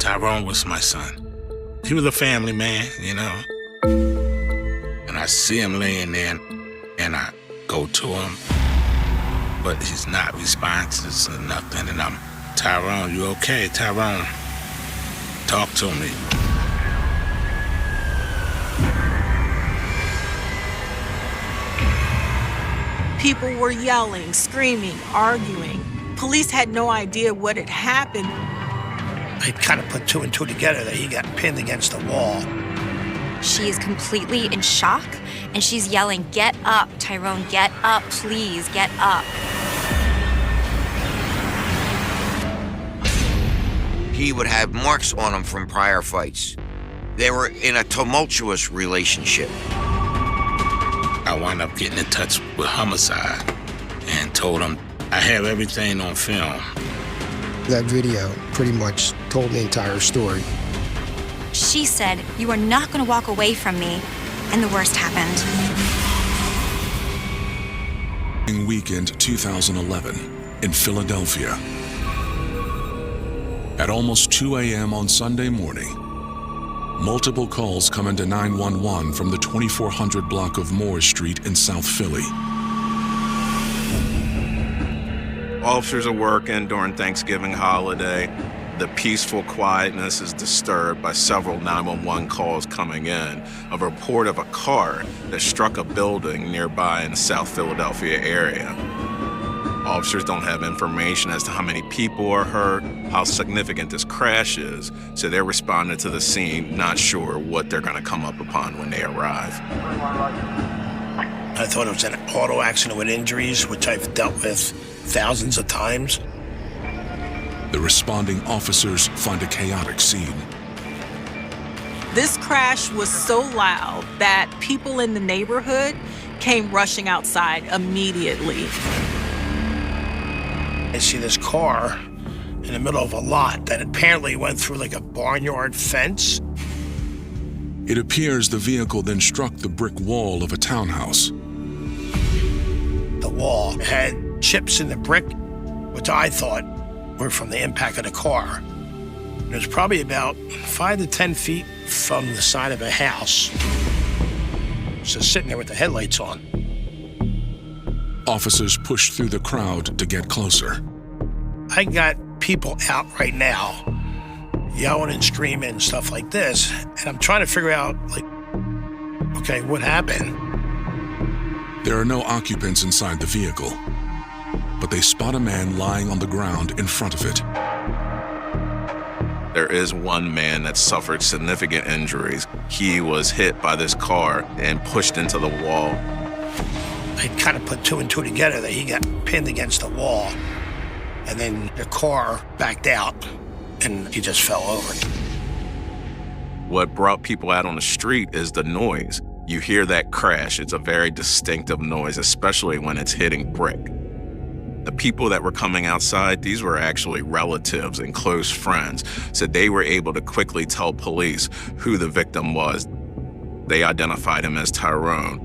Tyrone was my son. He was a family man, you know. And I see him laying there, and I go to him, but he's not responsive or nothing. And I'm, Tyrone, you okay? Tyrone, talk to me. People were yelling, screaming, arguing. Police had no idea what had happened. They kind of put two and two together that he got pinned against the wall. She is completely in shock, and she's yelling, "Get up, Tyrone, get up, please, get up." He would have marks on him from prior fights. They were in a tumultuous relationship. I wound up getting in touch with Homicide and told them I have everything on film. That video pretty much told the entire story. She said, "You are not going to walk away from me," and the worst happened. Weekend 2011 in Philadelphia. At almost 2 a.m. on Sunday morning, multiple calls come into 911 from the 2400 block of Moore Street in South Philly. Officers are working during Thanksgiving holiday. The peaceful quietness is disturbed by several 911 calls coming in of a report of a car that struck a building nearby in the South Philadelphia area. Officers don't have information as to how many people are hurt, how significant this crash is, so they're responding to the scene, not sure what they're going to come up upon when they arrive. I thought it was an auto accident with injuries, which I've dealt with thousands of times. The responding officers find a chaotic scene. This crash was so loud that people in the neighborhood came rushing outside immediately. I see this car in the middle of a lot that apparently went through like a barnyard fence. It appears the vehicle then struck the brick wall of a townhouse. The wall had chips in the brick, which I thought were from the impact of the car. It was probably about 5 to 10 feet from the side of a house. Just sitting there with the headlights on. Officers push through the crowd to get closer. I got people out right now yelling and screaming and stuff like this, and I'm trying to figure out, like, okay, what happened? There are no occupants inside the vehicle, but they spot a man lying on the ground in front of it. There is one man that suffered significant injuries. He was hit by this car and pushed into the wall. They kind of put two and two together that he got pinned against the wall, and then the car backed out and he just fell over. What brought people out on the street is the noise. You hear that crash. It's a very distinctive noise, especially when it's hitting brick. The people that were coming outside, these were actually relatives and close friends, so they were able to quickly tell police who the victim was. They identified him as Tyrone.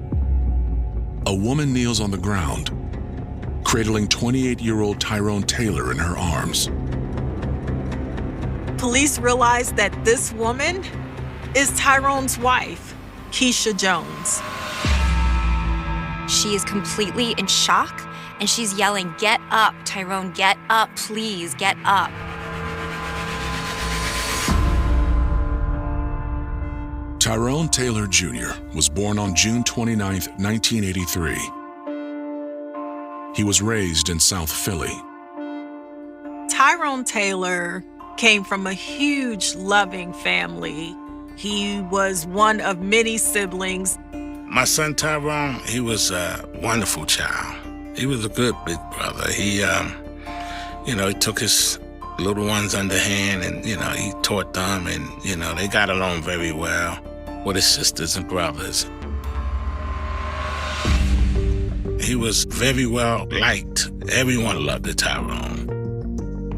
A woman kneels on the ground, cradling 28-year-old Tyrone Taylor in her arms. Police realized that this woman is Tyrone's wife, Keisha Jones. She is completely in shock, and she's yelling, "Get up, Tyrone, get up, please, get up." Tyrone Taylor Jr. was born on June 29, 1983. He was raised in South Philly. Tyrone Taylor came from a huge, loving family. He was one of many siblings. My son Tyrone, he was a wonderful child. He was a good big brother. He took his little ones underhand and, he taught them and, they got along very well with his sisters and brothers. He was very well liked. Everyone loved Tyrone.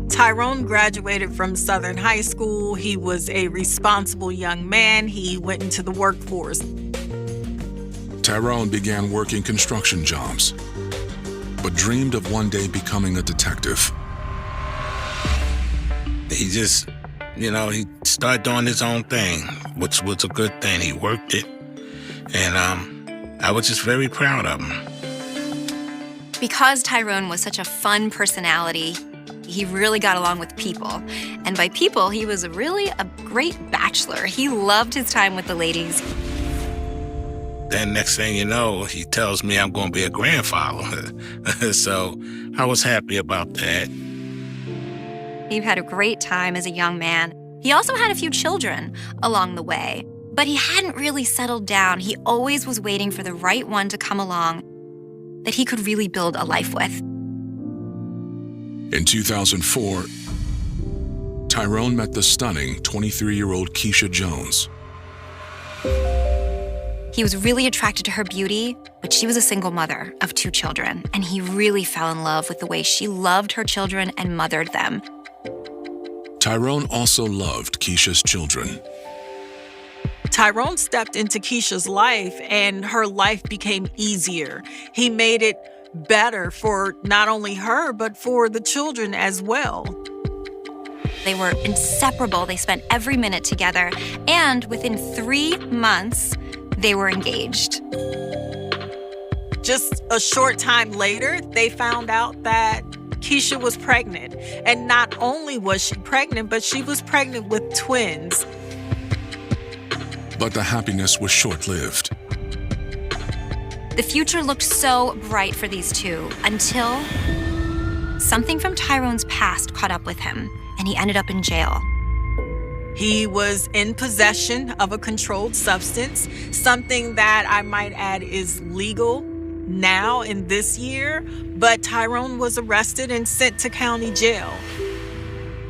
Tyrone graduated from Southern High School. He was a responsible young man. He went into the workforce. Tyrone began working construction jobs, but dreamed of one day becoming a detective. He just You know, he started doing his own thing, which was a good thing. He worked it. And I was just very proud of him. Because Tyrone was such a fun personality, he really got along with people. And by people, he was really a great bachelor. He loved his time with the ladies. Then next thing you know, he tells me I'm going to be a grandfather. So I was happy about that. He had a great time as a young man. He also had a few children along the way, but he hadn't really settled down. He always was waiting for the right one to come along that he could really build a life with. In 2004, Tyrone met the stunning 23-year-old Keisha Jones. He was really attracted to her beauty, but she was a single mother of 2 children, and he really fell in love with the way she loved her children and mothered them. Tyrone also loved Keisha's children. Tyrone stepped into Keisha's life, and her life became easier. He made it better for not only her, but for the children as well. They were inseparable. They spent every minute together, and within 3 months, they were engaged. Just a short time later, they found out that Keisha was pregnant. And not only was she pregnant, but she was pregnant with twins. But the happiness was short-lived. The future looked so bright for these two until something from Tyrone's past caught up with him, and he ended up in jail. He was in possession of a controlled substance, something that I might add is legal now in this year, but Tyrone was arrested and sent to county jail.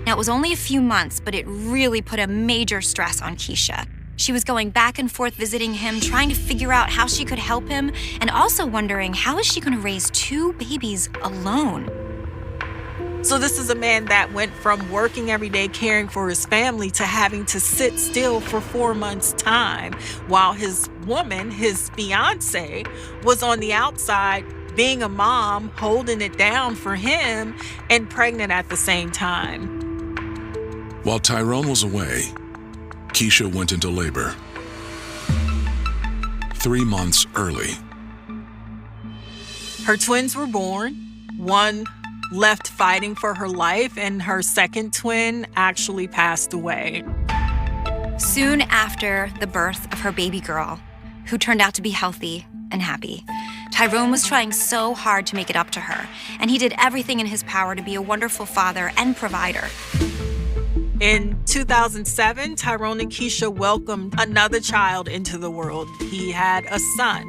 Now, it was only a few months, but it really put a major stress on Keisha. She was going back and forth visiting him, trying to figure out how she could help him, and also wondering how is she going to raise 2 babies alone? So this is a man that went from working every day caring for his family to having to sit still for 4 months' time while his woman, his fiance, was on the outside being a mom, holding it down for him, and pregnant at the same time. While Tyrone was away, Keisha went into labor. 3 months early. Her twins were born. One left fighting for her life, and her second twin actually passed away. Soon after the birth of her baby girl, who turned out to be healthy and happy, Tyrone was trying so hard to make it up to her, and he did everything in his power to be a wonderful father and provider. In 2007, Tyrone and Keisha welcomed another child into the world. He had a son,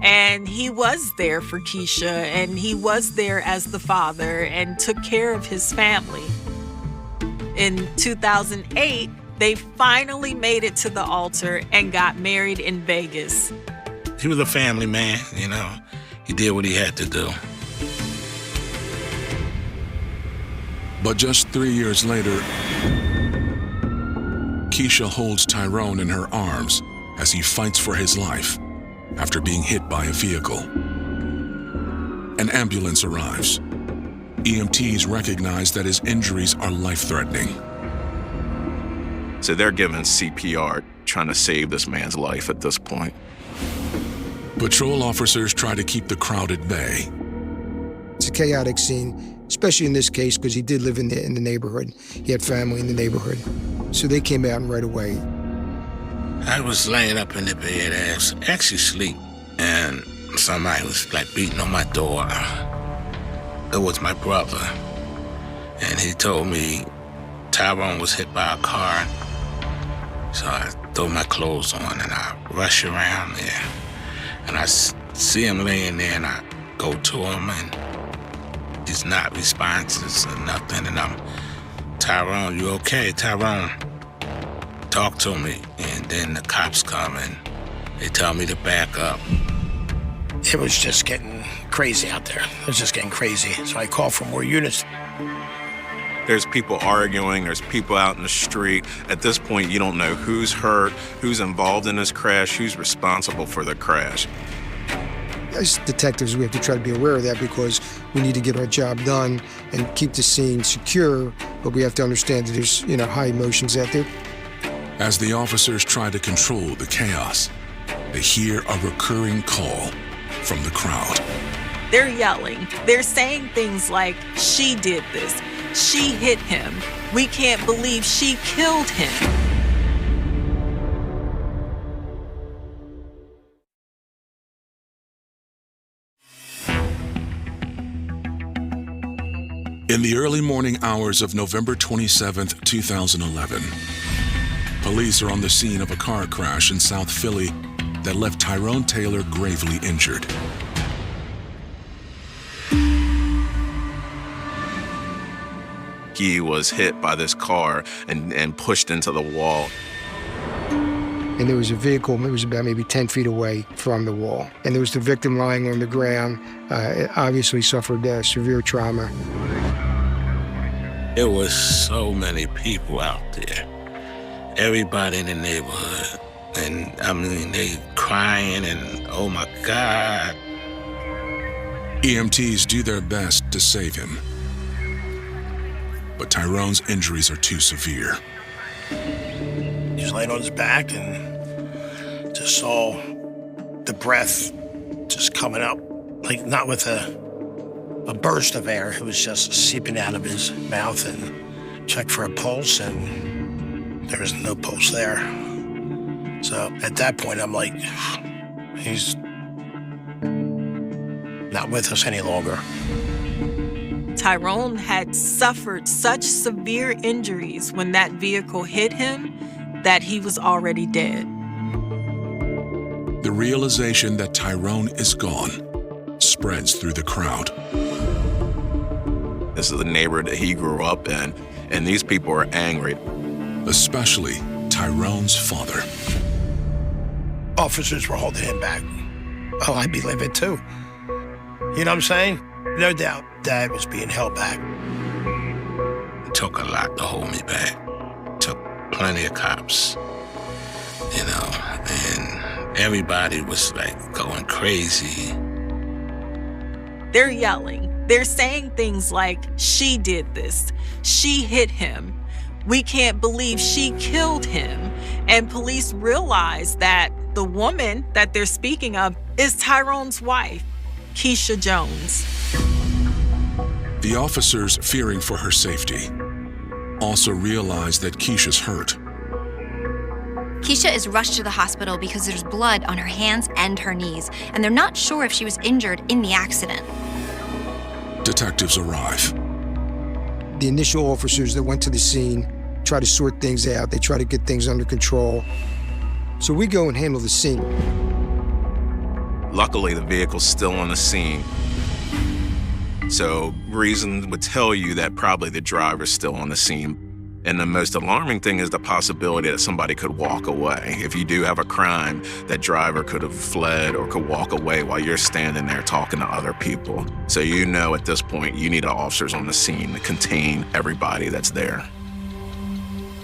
and he was there for Keisha, and he was there as the father and took care of his family. In 2008, they finally made it to the altar and got married in Vegas. He was a family man, you know. He did what he had to do. But just 3 years later, Keisha holds Tyrone in her arms as he fights for his life after being hit by a vehicle. An ambulance arrives. EMTs recognize that his injuries are life-threatening. So they're giving CPR, trying to save this man's life at this point. Patrol officers try to keep the crowd at bay. It's a chaotic scene, especially in this case because he did live in the neighborhood. He had family in the neighborhood. So they came out right away. I was laying up in the bed, actually asleep, and somebody was like beating on my door. It was my brother, and he told me Tyrone was hit by a car. So I throw my clothes on and I rush around there, and I see him laying there, and I go to him, and he's not responsive or nothing, and I'm, Tyrone, you okay? Tyrone, talk to me. And then the cops come and they tell me to back up. It was just getting crazy out there. It was just getting crazy. So I called for more units. There's people arguing, there's people out in the street. At this point, you don't know who's hurt, who's involved in this crash, who's responsible for the crash. As detectives, we have to try to be aware of that because we need to get our job done and keep the scene secure but we have to understand that there's, high emotions out there. As the officers try to control the chaos, they hear a recurring call from the crowd. They're yelling. They're saying things like, "She did this. She hit him. We can't believe she killed him." In the early morning hours of November 27, 2011, police are on the scene of a car crash in South Philly that left Tyrone Taylor gravely injured. He was hit by this car and pushed into the wall. And there was a vehicle, it was about maybe 10 feet away from the wall. And there was the victim lying on the ground, obviously suffered severe trauma. There was so many people out there. Everybody in the neighborhood. And they crying and, oh my God. EMTs do their best to save him. But Tyrone's injuries are too severe. He was laying on his back and just saw the breath just coming up, like not with a burst of air. It was just seeping out of his mouth, and checked for a pulse, and there was no pulse there. So at that point, I'm like, he's not with us any longer. Tyrone had suffered such severe injuries when that vehicle hit him that he was already dead. The realization that Tyrone is gone spreads through the crowd. This is the neighborhood that he grew up in, and these people are angry. Especially Tyrone's father. Officers were holding him back. Oh, I'd be livid too. You know what I'm saying? No doubt Dad was being held back. It took a lot to hold me back. It took plenty of cops, and everybody was like going crazy. They're yelling. They're saying things like, "She did this. She hit him. We can't believe she killed him." And police realize that the woman that they're speaking of is Tyrone's wife, Keisha Jones. The officers, fearing for her safety, also realize that Keisha's hurt. Keisha is rushed to the hospital because there's blood on her hands and her knees, and they're not sure if she was injured in the accident. Detectives arrive. The initial officers that went to the scene try to sort things out. They try to get things under control. So we go and handle the scene. Luckily, the vehicle's still on the scene. So reason would tell you that probably the driver's still on the scene. And the most alarming thing is the possibility that somebody could walk away. If you do have a crime, that driver could have fled or could walk away while you're standing there talking to other people. So at this point, you need officers on the scene to contain everybody that's there.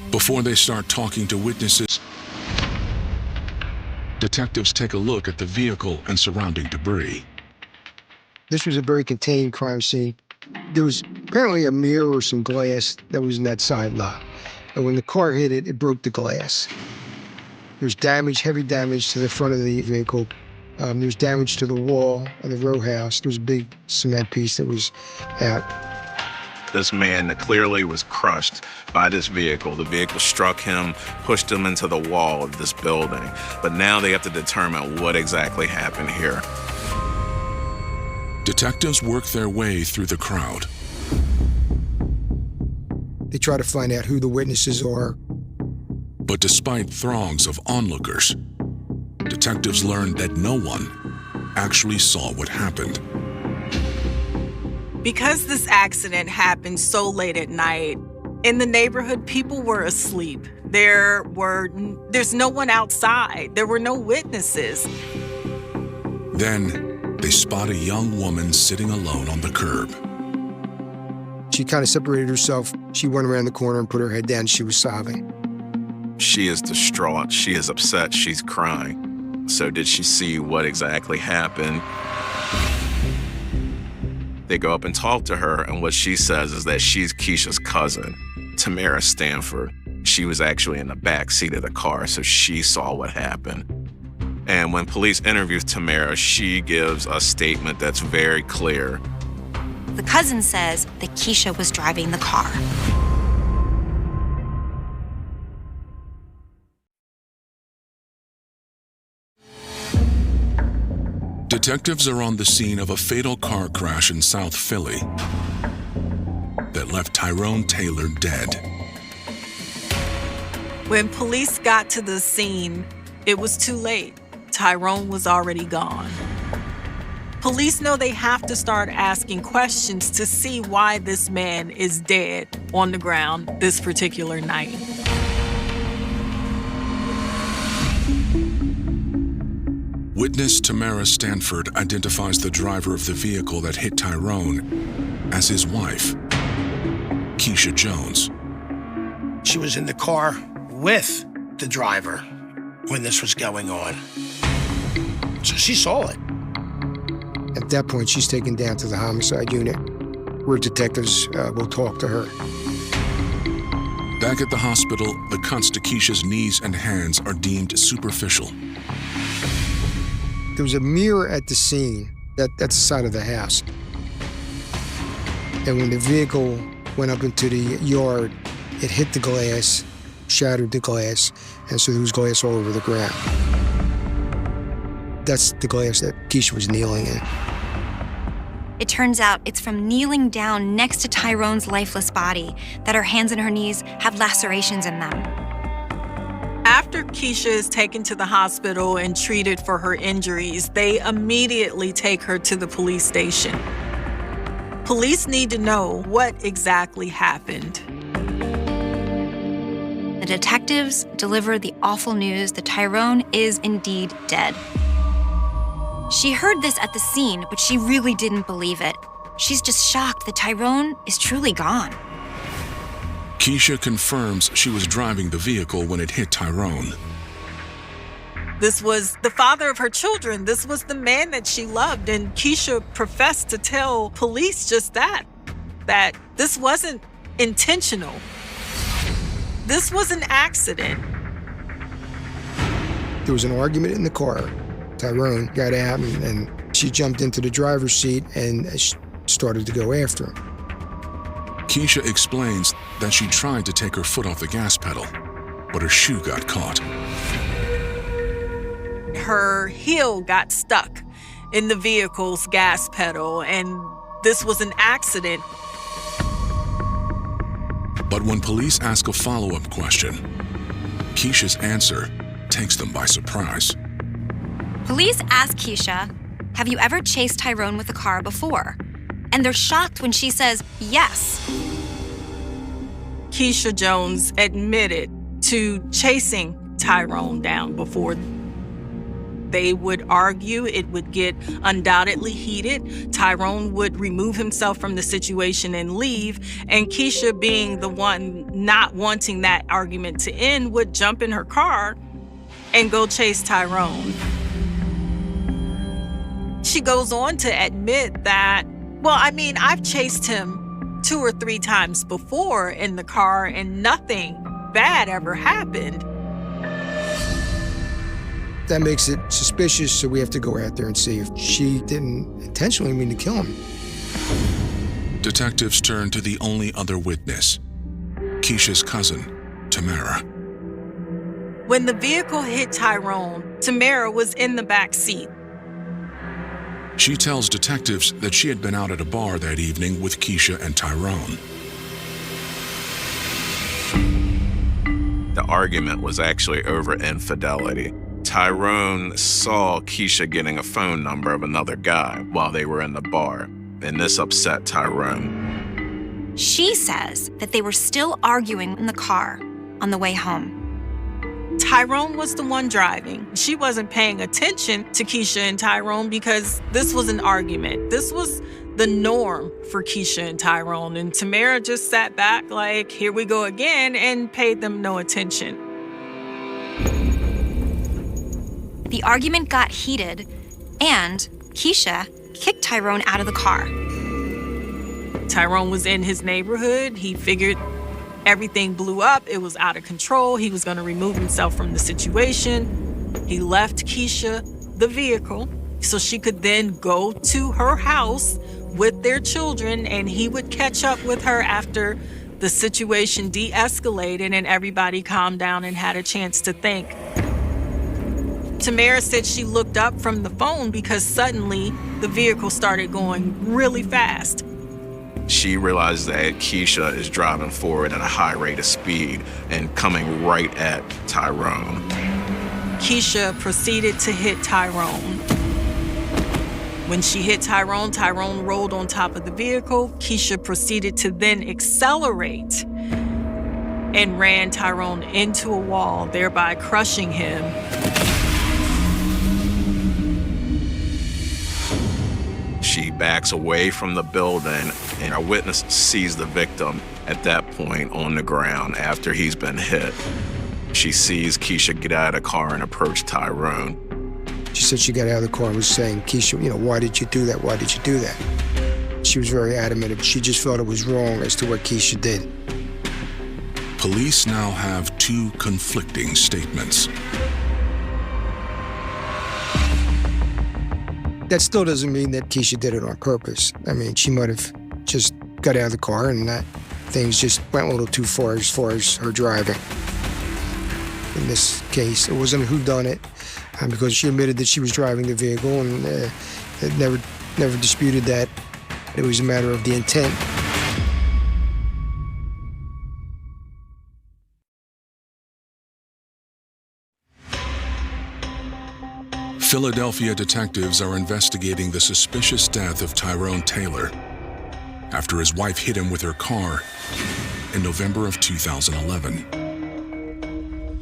Before they start talking to witnesses, detectives take a look at the vehicle and surrounding debris. This was a very contained crime scene. There was apparently a mirror or some glass that was in that side lot. And when the car hit it, it broke the glass. There's damage, heavy damage to the front of the vehicle. There's damage to the wall of the row house. There was a big cement piece that was out. This man that clearly was crushed by this vehicle. The vehicle struck him, pushed him into the wall of this building. But now they have to determine what exactly happened here. Detectives work their way through the crowd. They try to find out who the witnesses are. But despite throngs of onlookers, detectives learn that no one actually saw what happened. Because this accident happened so late at night, in the neighborhood, people were asleep. There's no one outside. There were no witnesses. Then they spot a young woman sitting alone on the curb. She kind of separated herself. She went around the corner and put her head down. She was sobbing. She is distraught. She is upset. She's crying. So did she see what exactly happened? They go up and talk to her, and what she says is that she's Keisha's cousin, Tamara Stanford. She was actually in the back seat of the car, so she saw what happened. And when police interview Tamara, she gives a statement that's very clear. The cousin says that Keisha was driving the car. Detectives are on the scene of a fatal car crash in South Philly that left Tyrone Taylor dead. When police got to the scene, it was too late. Tyrone was already gone. Police know they have to start asking questions to see why this man is dead on the ground this particular night. Witness Tamara Stanford identifies the driver of the vehicle that hit Tyrone as his wife, Keisha Jones. She was in the car with the driver when this was going on. So she saw it. At that point, she's taken down to the homicide unit, where detectives will talk to her. Back at the hospital, the cuts to Keisha's knees and hands are deemed superficial. There was a mirror at the scene. That's the side of the house. And when the vehicle went up into the yard, it hit the glass, shattered the glass, and so there was glass all over the ground. That's the glass that Keisha was kneeling in. It turns out it's from kneeling down next to Tyrone's lifeless body that her hands and her knees have lacerations in them. After Keisha is taken to the hospital and treated for her injuries, they immediately take her to the police station. Police need to know what exactly happened. The detectives deliver the awful news that Tyrone is indeed dead. She heard this at the scene, but she really didn't believe it. She's just shocked that Tyrone is truly gone. Keisha confirms she was driving the vehicle when it hit Tyrone. This was the father of her children. This was the man that she loved. And Keisha professed to tell police just that this wasn't intentional. This was an accident. There was an argument in the car. Tyrone got out and she jumped into the driver's seat and started to go after him. Keisha explains that she tried to take her foot off the gas pedal, but her shoe got caught. Her heel got stuck in the vehicle's gas pedal, and this was an accident. But when police ask a follow-up question, Keisha's answer takes them by surprise. Police ask Keisha, "Have you ever chased Tyrone with a car before?" And they're shocked when she says yes. Keisha Jones admitted to chasing Tyrone down before. They would argue, it would get undoubtedly heated. Tyrone would remove himself from the situation and leave, and Keisha, being the one not wanting that argument to end, would jump in her car and go chase Tyrone. She goes on to admit that, I've chased him 2 or 3 times before in the car and nothing bad ever happened. That makes it suspicious, so we have to go out there and see if she didn't intentionally mean to kill him. Detectives turn to the only other witness, Keisha's cousin, Tamara. When the vehicle hit Tyrone, Tamara was in the back seat. She tells detectives that she had been out at a bar that evening with Keisha and Tyrone. The argument was actually over infidelity. Tyrone saw Keisha getting a phone number of another guy while they were in the bar, and this upset Tyrone. She says that they were still arguing in the car on the way home. Tyrone was the one driving. She wasn't paying attention to Keisha and Tyrone because this was an argument. This was the norm for Keisha and Tyrone. And Tamara just sat back like, here we go again, and paid them no attention. The argument got heated, and Keisha kicked Tyrone out of the car. Tyrone was in his neighborhood. He figured everything blew up. It was out of control. He was going to remove himself from the situation. He left Keisha the vehicle so she could then go to her house with their children, and he would catch up with her after the situation de-escalated and everybody calmed down and had a chance to think. Tamara said she looked up from the phone because suddenly the vehicle started going really fast. She realized that Keisha is driving forward at a high rate of speed and coming right at Tyrone. Keisha proceeded to hit Tyrone. When she hit Tyrone, Tyrone rolled on top of the vehicle. Keisha proceeded to then accelerate and ran Tyrone into a wall, thereby crushing him. She backs away from the building, and our witness sees the victim at that point on the ground after he's been hit. She sees Keisha get out of the car and approach Tyrone. She said she got out of the car and was saying, Keisha, why did you do that? Why did you do that? She was very adamant. She just felt it was wrong as to what Keisha did. Police now have two conflicting statements. That still doesn't mean that Keisha did it on purpose. I mean, she might have just got out of the car and that things just went a little too far as her driving. In this case, it wasn't a whodunit because she admitted that she was driving the vehicle and never disputed that. It was a matter of the intent. Philadelphia detectives are investigating the suspicious death of Tyrone Taylor after his wife hit him with her car in November of 2011.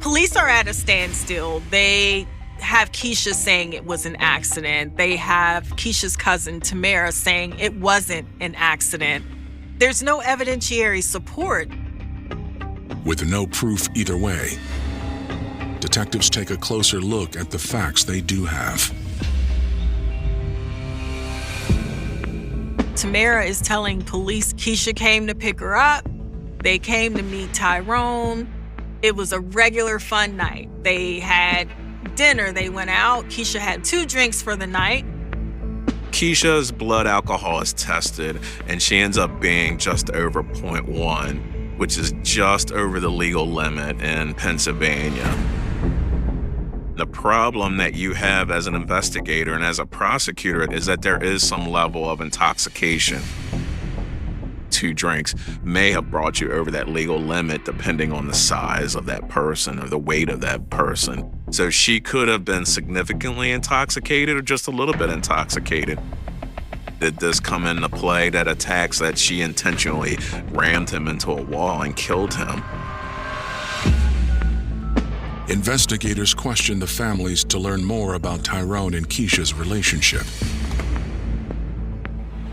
Police are at a standstill. They have Keisha saying it was an accident. They have Keisha's cousin, Tamara, saying it wasn't an accident. There's no evidentiary support. With no proof either way, detectives take a closer look at the facts they do have. Tamara is telling police Keisha came to pick her up. They came to meet Tyrone. It was a regular fun night. They had dinner, they went out. Keisha had 2 drinks for the night. Keisha's blood alcohol is tested, and she ends up being just over 0.1, which is just over the legal limit in Pennsylvania. The problem that you have as an investigator and as a prosecutor is that there is some level of intoxication. 2 drinks may have brought you over that legal limit depending on the size of that person or the weight of that person. So she could have been significantly intoxicated or just a little bit intoxicated. Did this come into play, that attacks that she intentionally rammed him into a wall and killed him? Investigators question the families to learn more about Tyrone and Keisha's relationship.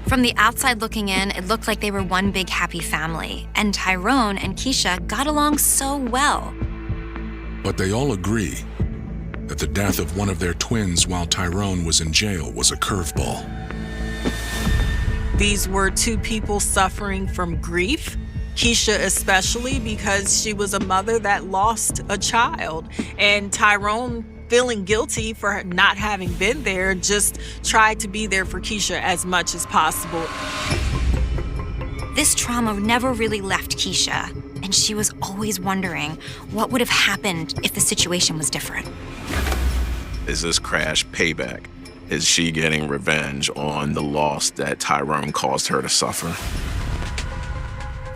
From the outside looking in, it looked like they were one big happy family, and Tyrone and Keisha got along so well. But they all agree that the death of one of their twins while Tyrone was in jail was a curveball. These were 2 people suffering from grief. Keisha especially because she was a mother that lost a child, and Tyrone, feeling guilty for not having been there, just tried to be there for Keisha as much as possible. This trauma never really left Keisha, and she was always wondering what would have happened if the situation was different. Is this crash payback? Is she getting revenge on the loss that Tyrone caused her to suffer?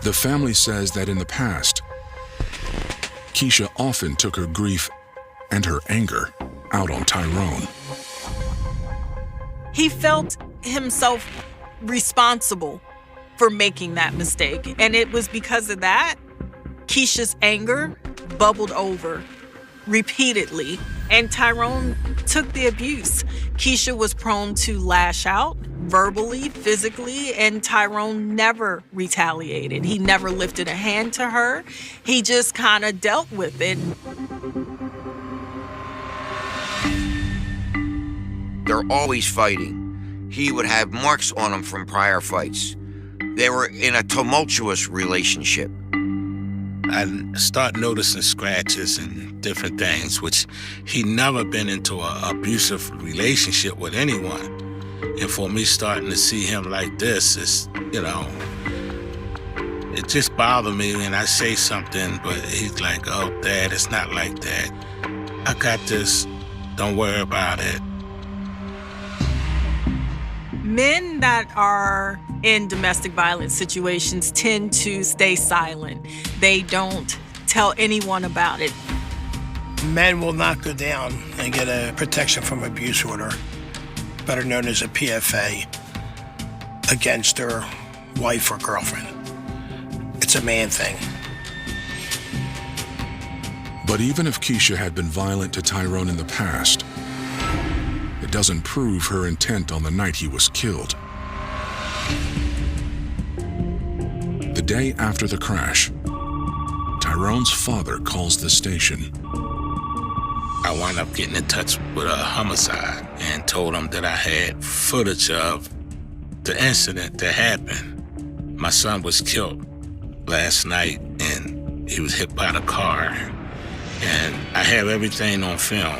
The family says that in the past, Keisha often took her grief and her anger out on Tyrone. He felt himself responsible for making that mistake, and it was because of that Keisha's anger bubbled over repeatedly, and Tyrone took the abuse. Keisha was prone to lash out verbally, physically, and Tyrone never retaliated. He never lifted a hand to her. He just kind of dealt with it. They're always fighting. He would have marks on him from prior fights. They were in a tumultuous relationship. I start noticing scratches and different things, which he never been into an abusive relationship with anyone. And for me starting to see him like this is, it just bothered me when I say something, but he's like, oh, Dad, it's not like that. I got this. Don't worry about it. Men that are in domestic violence situations tend to stay silent. They don't tell anyone about it. Men will not go down and get a protection from abuse order, better known as a PFA, against their wife or girlfriend. It's a man thing. But even if Keisha had been violent to Tyrone in the past, it doesn't prove her intent on the night he was killed. The day after the crash, Tyrone's father calls the station. I wound up getting in touch with a homicide and told them that I had footage of the incident that happened. My son was killed last night and he was hit by the car. And I have everything on film.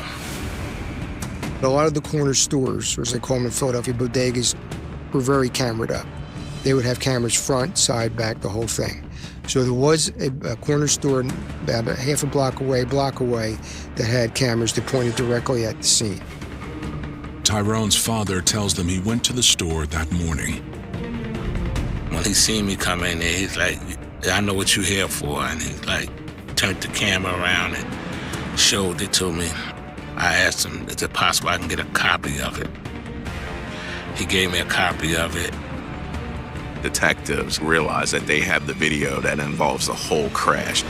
A lot of the corner stores, or as they call them in Philadelphia, bodegas, were very camered up. They would have cameras front, side, back, the whole thing. So there was a corner store about a half a block away, that had cameras that pointed directly at the scene. Tyrone's father tells them he went to the store that morning. When he seen me come in there, he's like, I know what you're here for. And he's like, turned the camera around and showed it to me. I asked him, is it possible I can get a copy of it? He gave me a copy of it. Detectives realize that they have the video that involves the whole crash.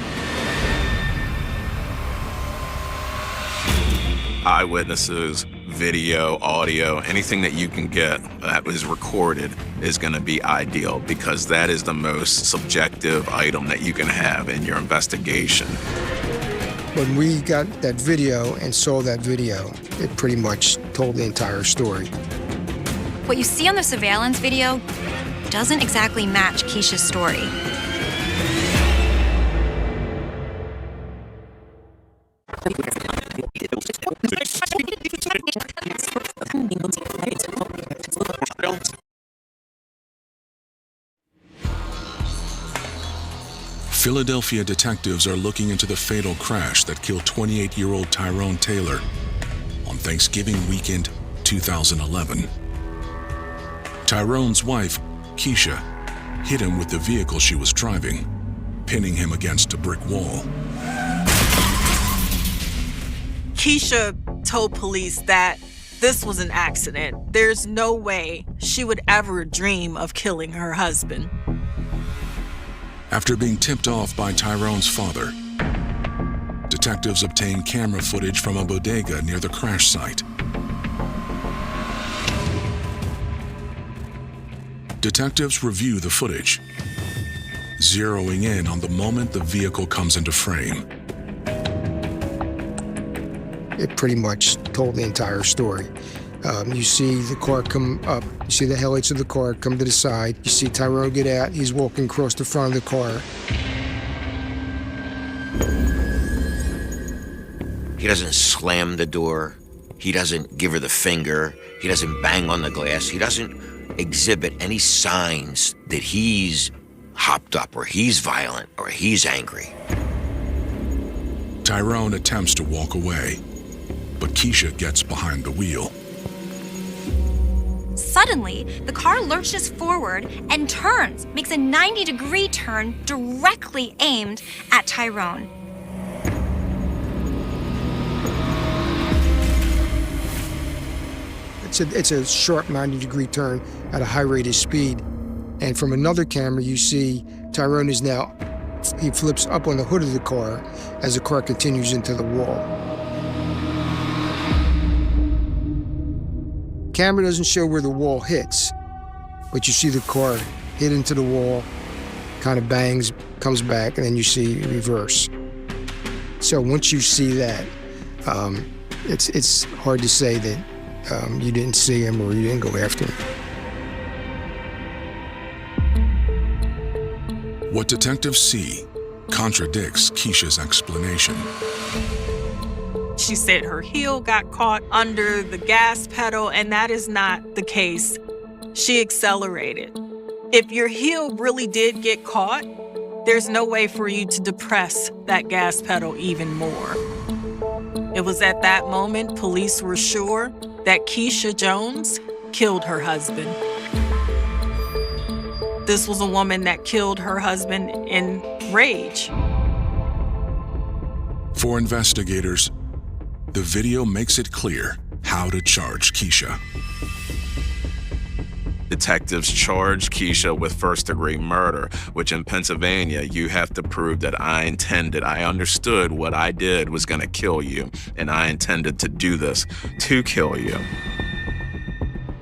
Eyewitnesses, video, audio, anything that you can get that was recorded is going to be ideal because that is the most subjective item that you can have in your investigation. When we got that video and saw that video, it pretty much told the entire story. What you see on the surveillance video doesn't exactly match Keisha's story. Philadelphia detectives are looking into the fatal crash that killed 28-year-old Tyrone Taylor on Thanksgiving weekend 2011. Tyrone's wife, Keisha, hit him with the vehicle she was driving, pinning him against a brick wall. Keisha told police that this was an accident. There's no way she would ever dream of killing her husband. After being tipped off by Tyrone's father, detectives obtained camera footage from a bodega near the crash site. Detectives review the footage, zeroing in on the moment the vehicle comes into frame. It pretty much told the entire story. You see the car come up, you see the headlights of the car come to the side, you see Tyrone get out, he's walking across the front of the car. He doesn't slam the door. He doesn't give her the finger. He doesn't bang on the glass. He doesn't exhibit any signs that he's hopped up or he's violent or he's angry. Tyrone attempts to walk away, but Keisha gets behind the wheel. Suddenly, the car lurches forward and turns, makes a 90-degree turn directly aimed at Tyrone. It's a sharp 90-degree turn at a high rate of speed. And from another camera, you see Tyrone is now, he flips up on the hood of the car as the car continues into the wall. Camera doesn't show where the wall hits, but you see the car hit into the wall, kind of bangs, comes back, and then you see reverse. So once you see that, it's hard to say that you didn't see him or you didn't go after him. What detectives see contradicts Keisha's explanation. She said her heel got caught under the gas pedal, and that is not the case. She accelerated. If your heel really did get caught, there's no way for you to depress that gas pedal even more. It was at that moment police were sure that Keisha Jones killed her husband. This was a woman that killed her husband in rage. For investigators, the video makes it clear how to charge Keisha. Detectives charged Keisha with first-degree murder, which in Pennsylvania, you have to prove that I understood what I did was going to kill you, and I intended to do this to kill you.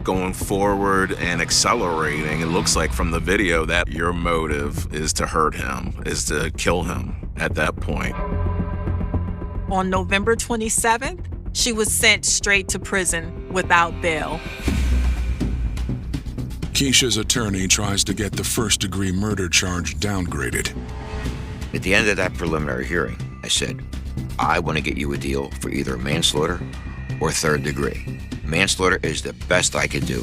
Going forward and accelerating, it looks like from the video that your motive is to hurt him, is to kill him at that point. On November 27th, she was sent straight to prison without bail. Keisha's attorney tries to get the first-degree murder charge downgraded. At the end of that preliminary hearing, I said, I want to get you a deal for either manslaughter or third degree. Manslaughter is the best I could do.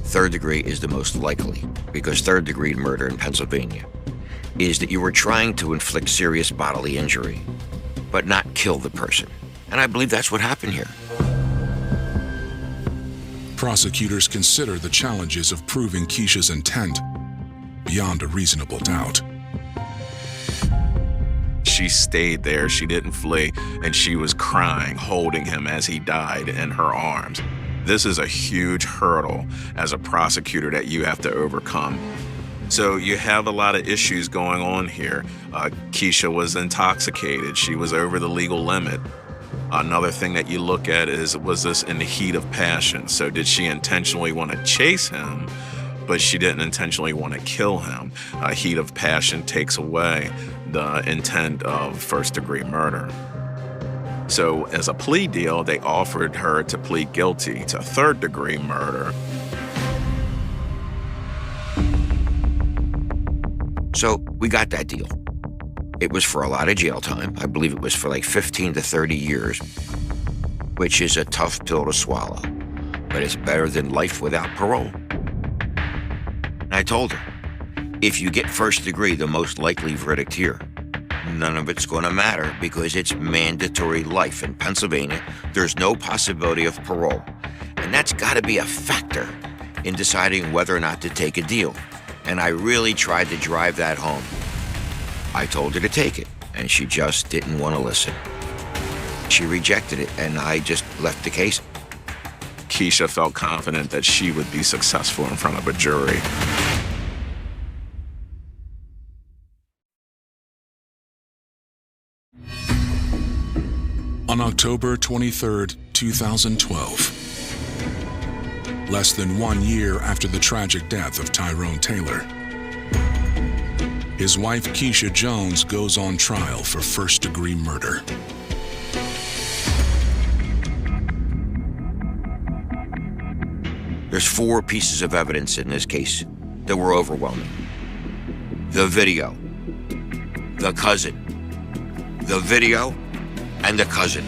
Third degree is the most likely, because third degree murder in Pennsylvania is that you were trying to inflict serious bodily injury, but not kill the person. And I believe that's what happened here. Prosecutors consider the challenges of proving Keisha's intent beyond a reasonable doubt. She stayed there, she didn't flee, and she was crying, holding him as he died in her arms. This is a huge hurdle as a prosecutor that you have to overcome. So you have a lot of issues going on here. Keisha was intoxicated. She was over the legal limit. Another thing that you look at is, was this in the heat of passion? So did she intentionally want to chase him, but she didn't intentionally want to kill him? Heat of passion takes away the intent of first-degree murder. So as a plea deal, they offered her to plead guilty to third-degree murder. So we got that deal. It was for a lot of jail time. I believe it was for like 15 to 30 years, which is a tough pill to swallow, but it's better than life without parole. And I told her, if you get first degree, the most likely verdict here, none of it's going to matter because it's mandatory life. In Pennsylvania, there's no possibility of parole. And that's got to be a factor in deciding whether or not to take a deal. And I really tried to drive that home. I told her to take it, and she just didn't want to listen. She rejected it, and I just left the case. Keisha felt confident that she would be successful in front of a jury. On October 23, 2012, less than 1 year after the tragic death of Tyrone Taylor, his wife Keisha Jones goes on trial for first-degree murder. There's 4 pieces of evidence in this case that were overwhelming. The video, the cousin, the video, and the cousin.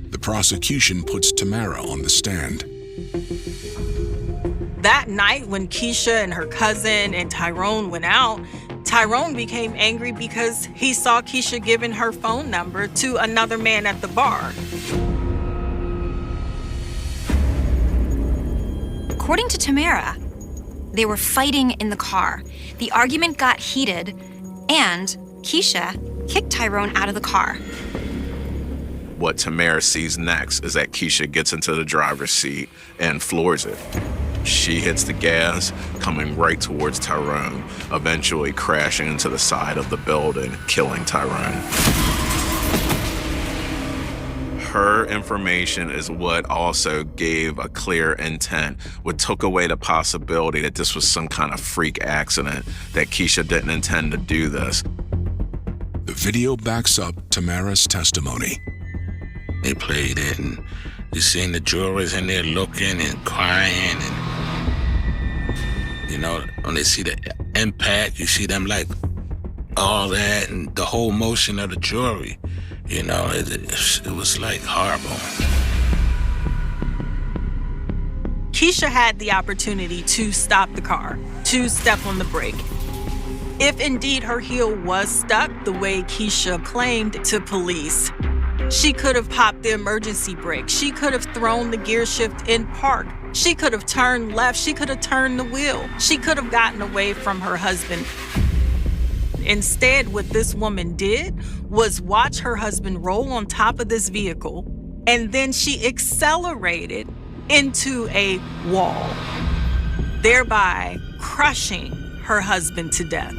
The prosecution puts Tamara on the stand. That night when Keisha and her cousin and Tyrone went out, Tyrone became angry because he saw Keisha giving her phone number to another man at the bar. According to Tamara, they were fighting in the car. The argument got heated, and Keisha kicked Tyrone out of the car. What Tamara sees next is that Keisha gets into the driver's seat and floors it. She hits the gas, coming right towards Tyrone, eventually crashing into the side of the building, killing Tyrone. Her information is what also gave a clear intent, what took away the possibility that this was some kind of freak accident, that Keisha didn't intend to do this. The video backs up Tamara's testimony. They played it, and you seen the jurors in there looking and crying, and when they see the impact, you see them like all that and the whole motion of the jury. It was like horrible. Keisha had the opportunity to stop the car, to step on the brake. If indeed her heel was stuck the way Keisha claimed to police, she could have popped the emergency brake. She could have thrown the gear shift in park. She could have turned left. She could have turned the wheel. She could have gotten away from her husband. Instead, what this woman did was watch her husband roll on top of this vehicle, and then she accelerated into a wall, thereby crushing her husband to death.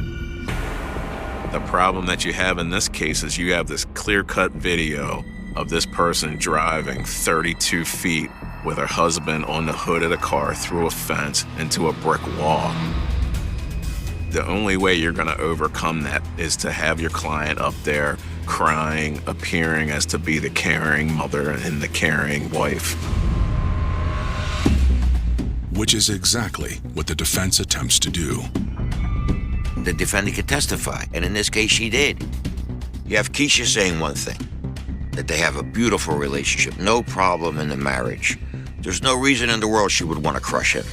The problem that you have in this case is you have this clear-cut video of this person driving 32 feet with her husband on the hood of the car through a fence into a brick wall. The only way you're going to overcome that is to have your client up there crying, appearing as to be the caring mother and the caring wife. Which is exactly what the defense attempts to do. The defendant could testify, and in this case, she did. You have Keisha saying one thing, that they have a beautiful relationship, no problem in the marriage. There's no reason in the world she would want to crush him.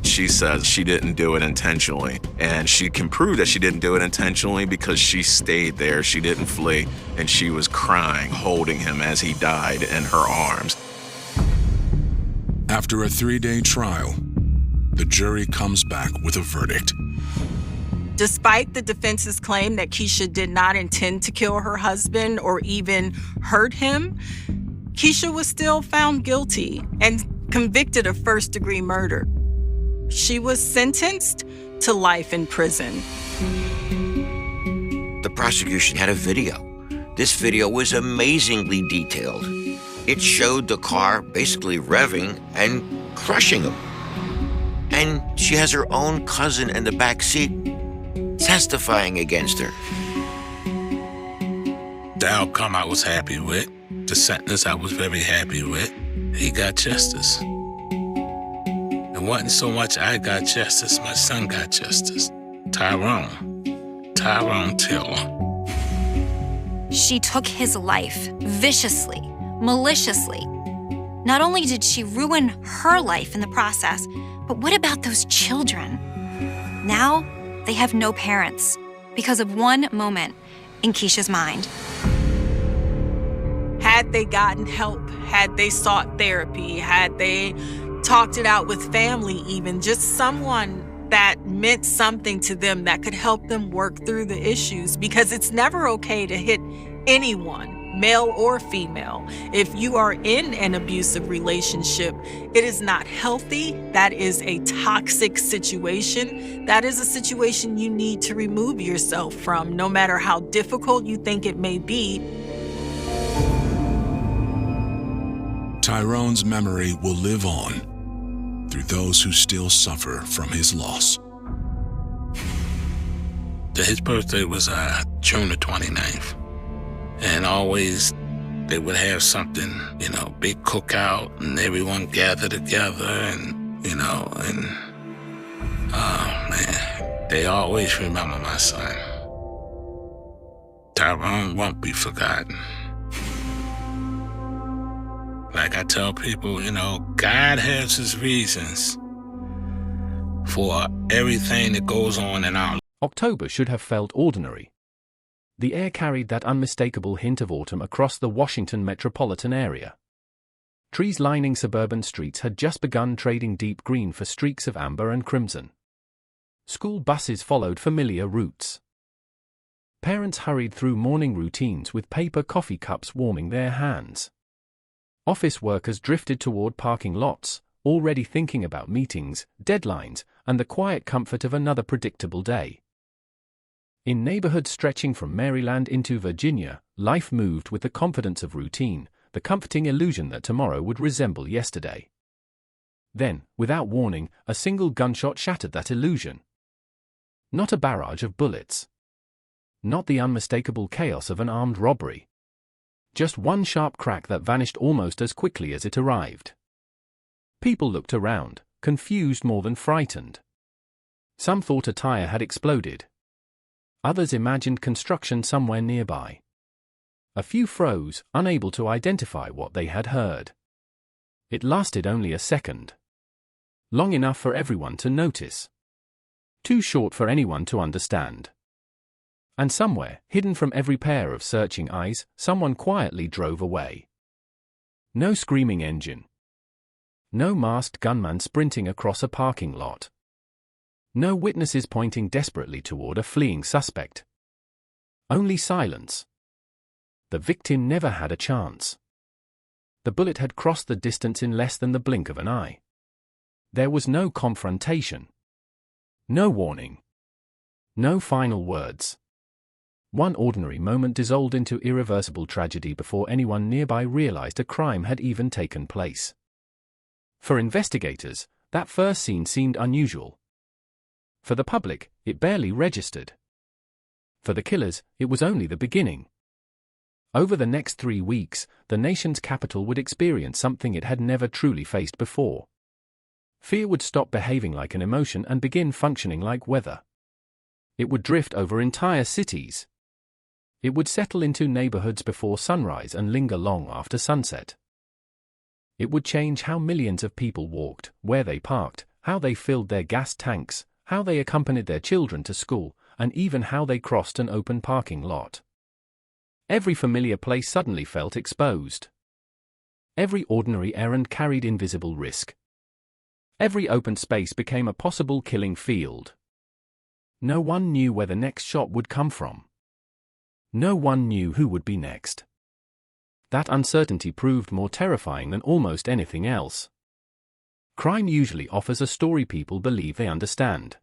She says she didn't do it intentionally, and she can prove that she didn't do it intentionally because she stayed there, she didn't flee, and she was crying, holding him as he died in her arms. After a 3-day trial, the jury comes back with a verdict. Despite the defense's claim that Keisha did not intend to kill her husband or even hurt him, Keisha was still found guilty and convicted of first-degree murder. She was sentenced to life in prison. The prosecution had a video. This video was amazingly detailed. It showed the car basically revving and crushing him. And she has her own cousin in the back seat testifying against her. The outcome I was happy with. The sentence I was very happy with. He got justice. It wasn't so much I got justice, my son got justice. Tyrone Taylor. She took his life viciously, maliciously. Not only did she ruin her life in the process, but what about those children? Now, they have no parents because of one moment in Keisha's mind. Had they gotten help, had they sought therapy, had they talked it out with family even, just someone that meant something to them that could help them work through the issues, because it's never okay to hit anyone, male or female. If you are in an abusive relationship, it is not healthy. That is a toxic situation. That is a situation you need to remove yourself from, no matter how difficult you think it may be. Tyrone's memory will live on through those who still suffer from his loss. His birthday was June the 29th. And always they would have something, big cookout, and everyone gathered together, and, oh man, they always remember my son. Tyrone won't be forgotten. Like I tell people, God has his reasons for everything that goes on in our life. October should have felt ordinary. The air carried that unmistakable hint of autumn across the Washington metropolitan area. Trees lining suburban streets had just begun trading deep green for streaks of amber and crimson. School buses followed familiar routes. Parents hurried through morning routines with paper coffee cups warming their hands. Office workers drifted toward parking lots, already thinking about meetings, deadlines, and the quiet comfort of another predictable day. In neighborhoods stretching from Maryland into Virginia, life moved with the confidence of routine, the comforting illusion that tomorrow would resemble yesterday. Then, without warning, a single gunshot shattered that illusion. Not a barrage of bullets. Not the unmistakable chaos of an armed robbery. Just one sharp crack that vanished almost as quickly as it arrived. People looked around, confused more than frightened. Some thought a tire had exploded. Others imagined construction somewhere nearby. A few froze, unable to identify what they had heard. It lasted only a second. Long enough for everyone to notice. Too short for anyone to understand. And somewhere, hidden from every pair of searching eyes, someone quietly drove away. No screaming engine. No masked gunman sprinting across a parking lot. No witnesses pointing desperately toward a fleeing suspect. Only silence. The victim never had a chance. The bullet had crossed the distance in less than the blink of an eye. There was no confrontation. No warning. No final words. One ordinary moment dissolved into irreversible tragedy before anyone nearby realized a crime had even taken place. For investigators, that first scene seemed unusual. For the public, it barely registered. For the killers, it was only the beginning. Over the next 3 weeks, the nation's capital would experience something it had never truly faced before. Fear would stop behaving like an emotion and begin functioning like weather. It would drift over entire cities. It would settle into neighborhoods before sunrise and linger long after sunset. It would change how millions of people walked, where they parked, how they filled their gas tanks, how they accompanied their children to school, and even how they crossed an open parking lot. Every familiar place suddenly felt exposed. Every ordinary errand carried invisible risk. Every open space became a possible killing field. No one knew where the next shot would come from. No one knew who would be next. That uncertainty proved more terrifying than almost anything else. Crime usually offers a story people believe they understand.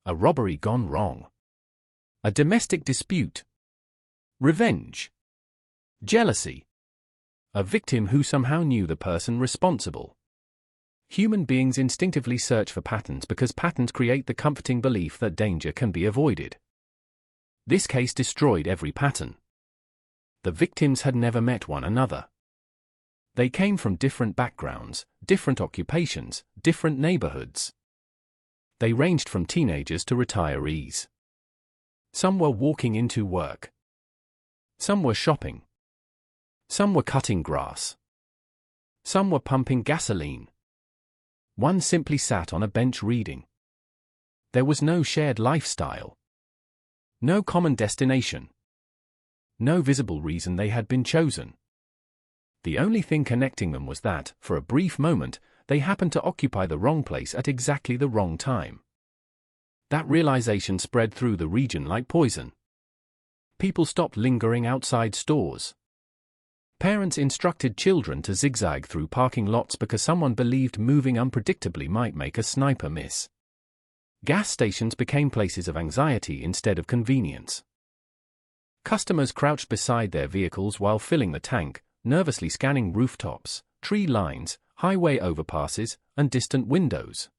A robbery gone wrong. A domestic dispute. Revenge. Jealousy. A victim who somehow knew the person responsible. Human beings instinctively search for patterns because patterns create the comforting belief that danger can be avoided. This case destroyed every pattern. The victims had never met one another. They came from different backgrounds, different occupations, different neighborhoods. They ranged from teenagers to retirees. Some were walking into work. Some were shopping. Some were cutting grass. Some were pumping gasoline. One simply sat on a bench reading. There was no shared lifestyle. No common destination. No visible reason they had been chosen. The only thing connecting them was that, for a brief moment, they happened to occupy the wrong place at exactly the wrong time. That realization spread through the region like poison. People stopped lingering outside stores. Parents instructed children to zigzag through parking lots because someone believed moving unpredictably might make a sniper miss. Gas stations became places of anxiety instead of convenience. Customers crouched beside their vehicles while filling the tank, nervously scanning rooftops, tree lines, highway overpasses, and distant windows.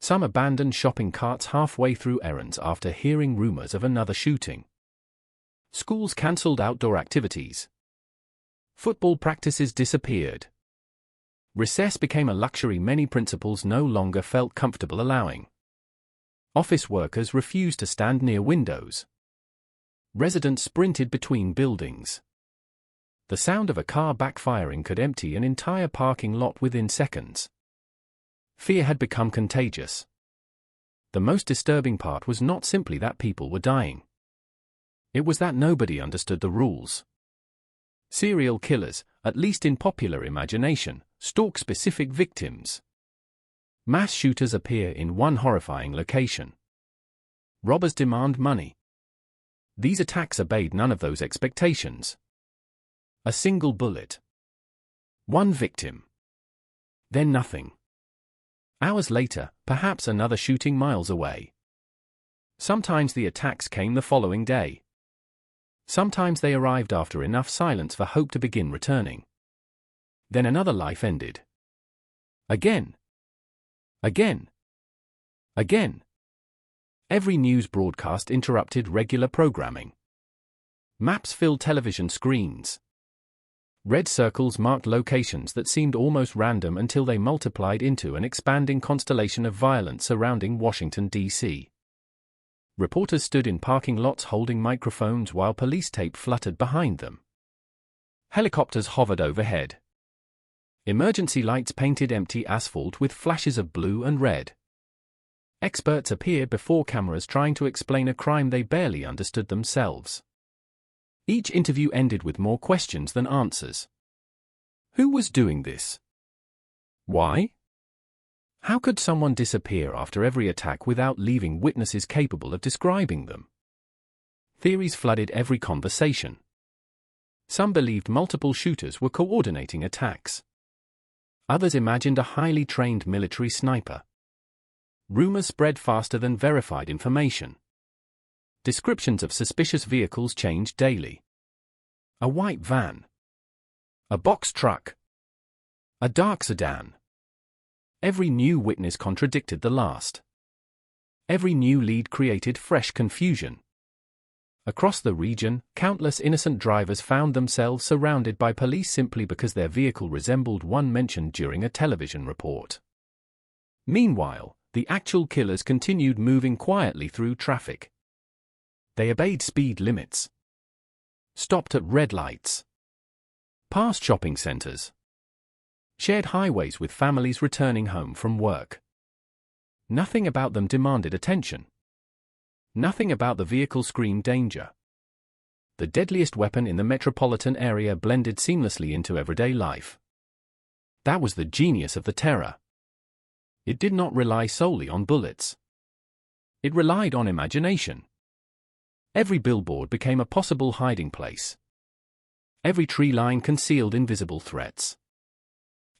Some abandoned shopping carts halfway through errands after hearing rumors of another shooting. Schools cancelled outdoor activities. Football practices disappeared. Recess became a luxury many principals no longer felt comfortable allowing. Office workers refused to stand near windows. Residents sprinted between buildings. The sound of a car backfiring could empty an entire parking lot within seconds. Fear had become contagious. The most disturbing part was not simply that people were dying. It was that nobody understood the rules. Serial killers, at least in popular imagination, stalk specific victims. Mass shooters appear in one horrifying location. Robbers demand money. These attacks obeyed none of those expectations. A single bullet. One victim. Then nothing. Hours later, perhaps another shooting miles away. Sometimes the attacks came the following day. Sometimes they arrived after enough silence for hope to begin returning. Then another life ended. Again. Again. Again. Every news broadcast interrupted regular programming. Maps filled television screens. Red circles marked locations that seemed almost random until they multiplied into an expanding constellation of violence surrounding Washington, D.C. Reporters stood in parking lots holding microphones while police tape fluttered behind them. Helicopters hovered overhead. Emergency lights painted empty asphalt with flashes of blue and red. Experts appeared before cameras trying to explain a crime they barely understood themselves. Each interview ended with more questions than answers. Who was doing this? Why? How could someone disappear after every attack without leaving witnesses capable of describing them? Theories flooded every conversation. Some believed multiple shooters were coordinating attacks. Others imagined a highly trained military sniper. Rumors spread faster than verified information. Descriptions of suspicious vehicles changed daily. A white van. A box truck. A dark sedan. Every new witness contradicted the last. Every new lead created fresh confusion. Across the region, countless innocent drivers found themselves surrounded by police simply because their vehicle resembled one mentioned during a television report. Meanwhile, the actual killers continued moving quietly through traffic. They obeyed speed limits. Stopped at red lights. Passed shopping centers. Shared highways with families returning home from work. Nothing about them demanded attention. Nothing about the vehicle screamed danger. The deadliest weapon in the metropolitan area blended seamlessly into everyday life. That was the genius of the terror. It did not rely solely on bullets. It relied on imagination. Every billboard became a possible hiding place. Every tree line concealed invisible threats.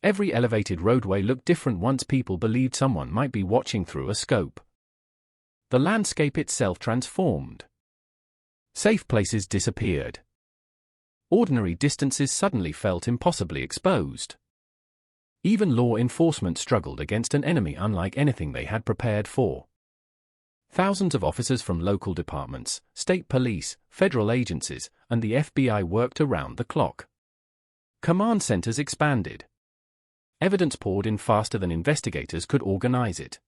Every elevated roadway looked different once people believed someone might be watching through a scope. The landscape itself transformed. Safe places disappeared. Ordinary distances suddenly felt impossibly exposed. Even law enforcement struggled against an enemy unlike anything they had prepared for. Thousands of officers from local departments, state police, federal agencies, and the FBI worked around the clock. Command centers expanded. Evidence poured in faster than investigators could organize it.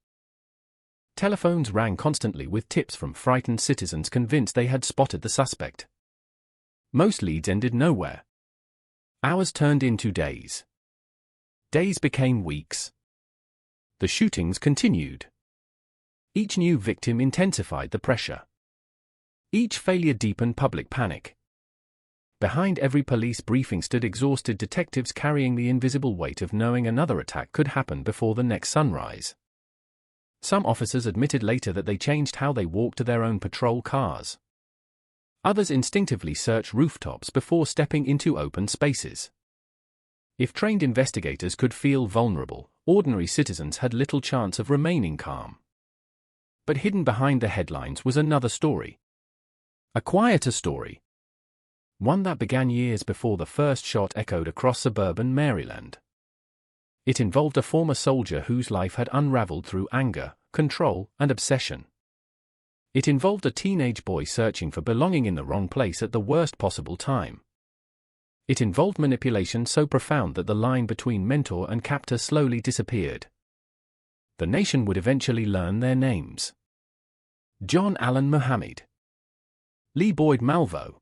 Telephones rang constantly with tips from frightened citizens convinced they had spotted the suspect. Most leads ended nowhere. Hours turned into days. Days became weeks. The shootings continued. Each new victim intensified the pressure. Each failure deepened public panic. Behind every police briefing stood exhausted detectives carrying the invisible weight of knowing another attack could happen before the next sunrise. Some officers admitted later that they changed how they walked to their own patrol cars. Others instinctively searched rooftops before stepping into open spaces. If trained investigators could feel vulnerable, ordinary citizens had little chance of remaining calm. But hidden behind the headlines was another story. A quieter story. One that began years before the first shot echoed across suburban Maryland. It involved a former soldier whose life had unraveled through anger, control, and obsession. It involved a teenage boy searching for belonging in the wrong place at the worst possible time. It involved manipulation so profound that the line between mentor and captor slowly disappeared. The nation would eventually learn their names. John Allen Muhammad. Lee Boyd Malvo.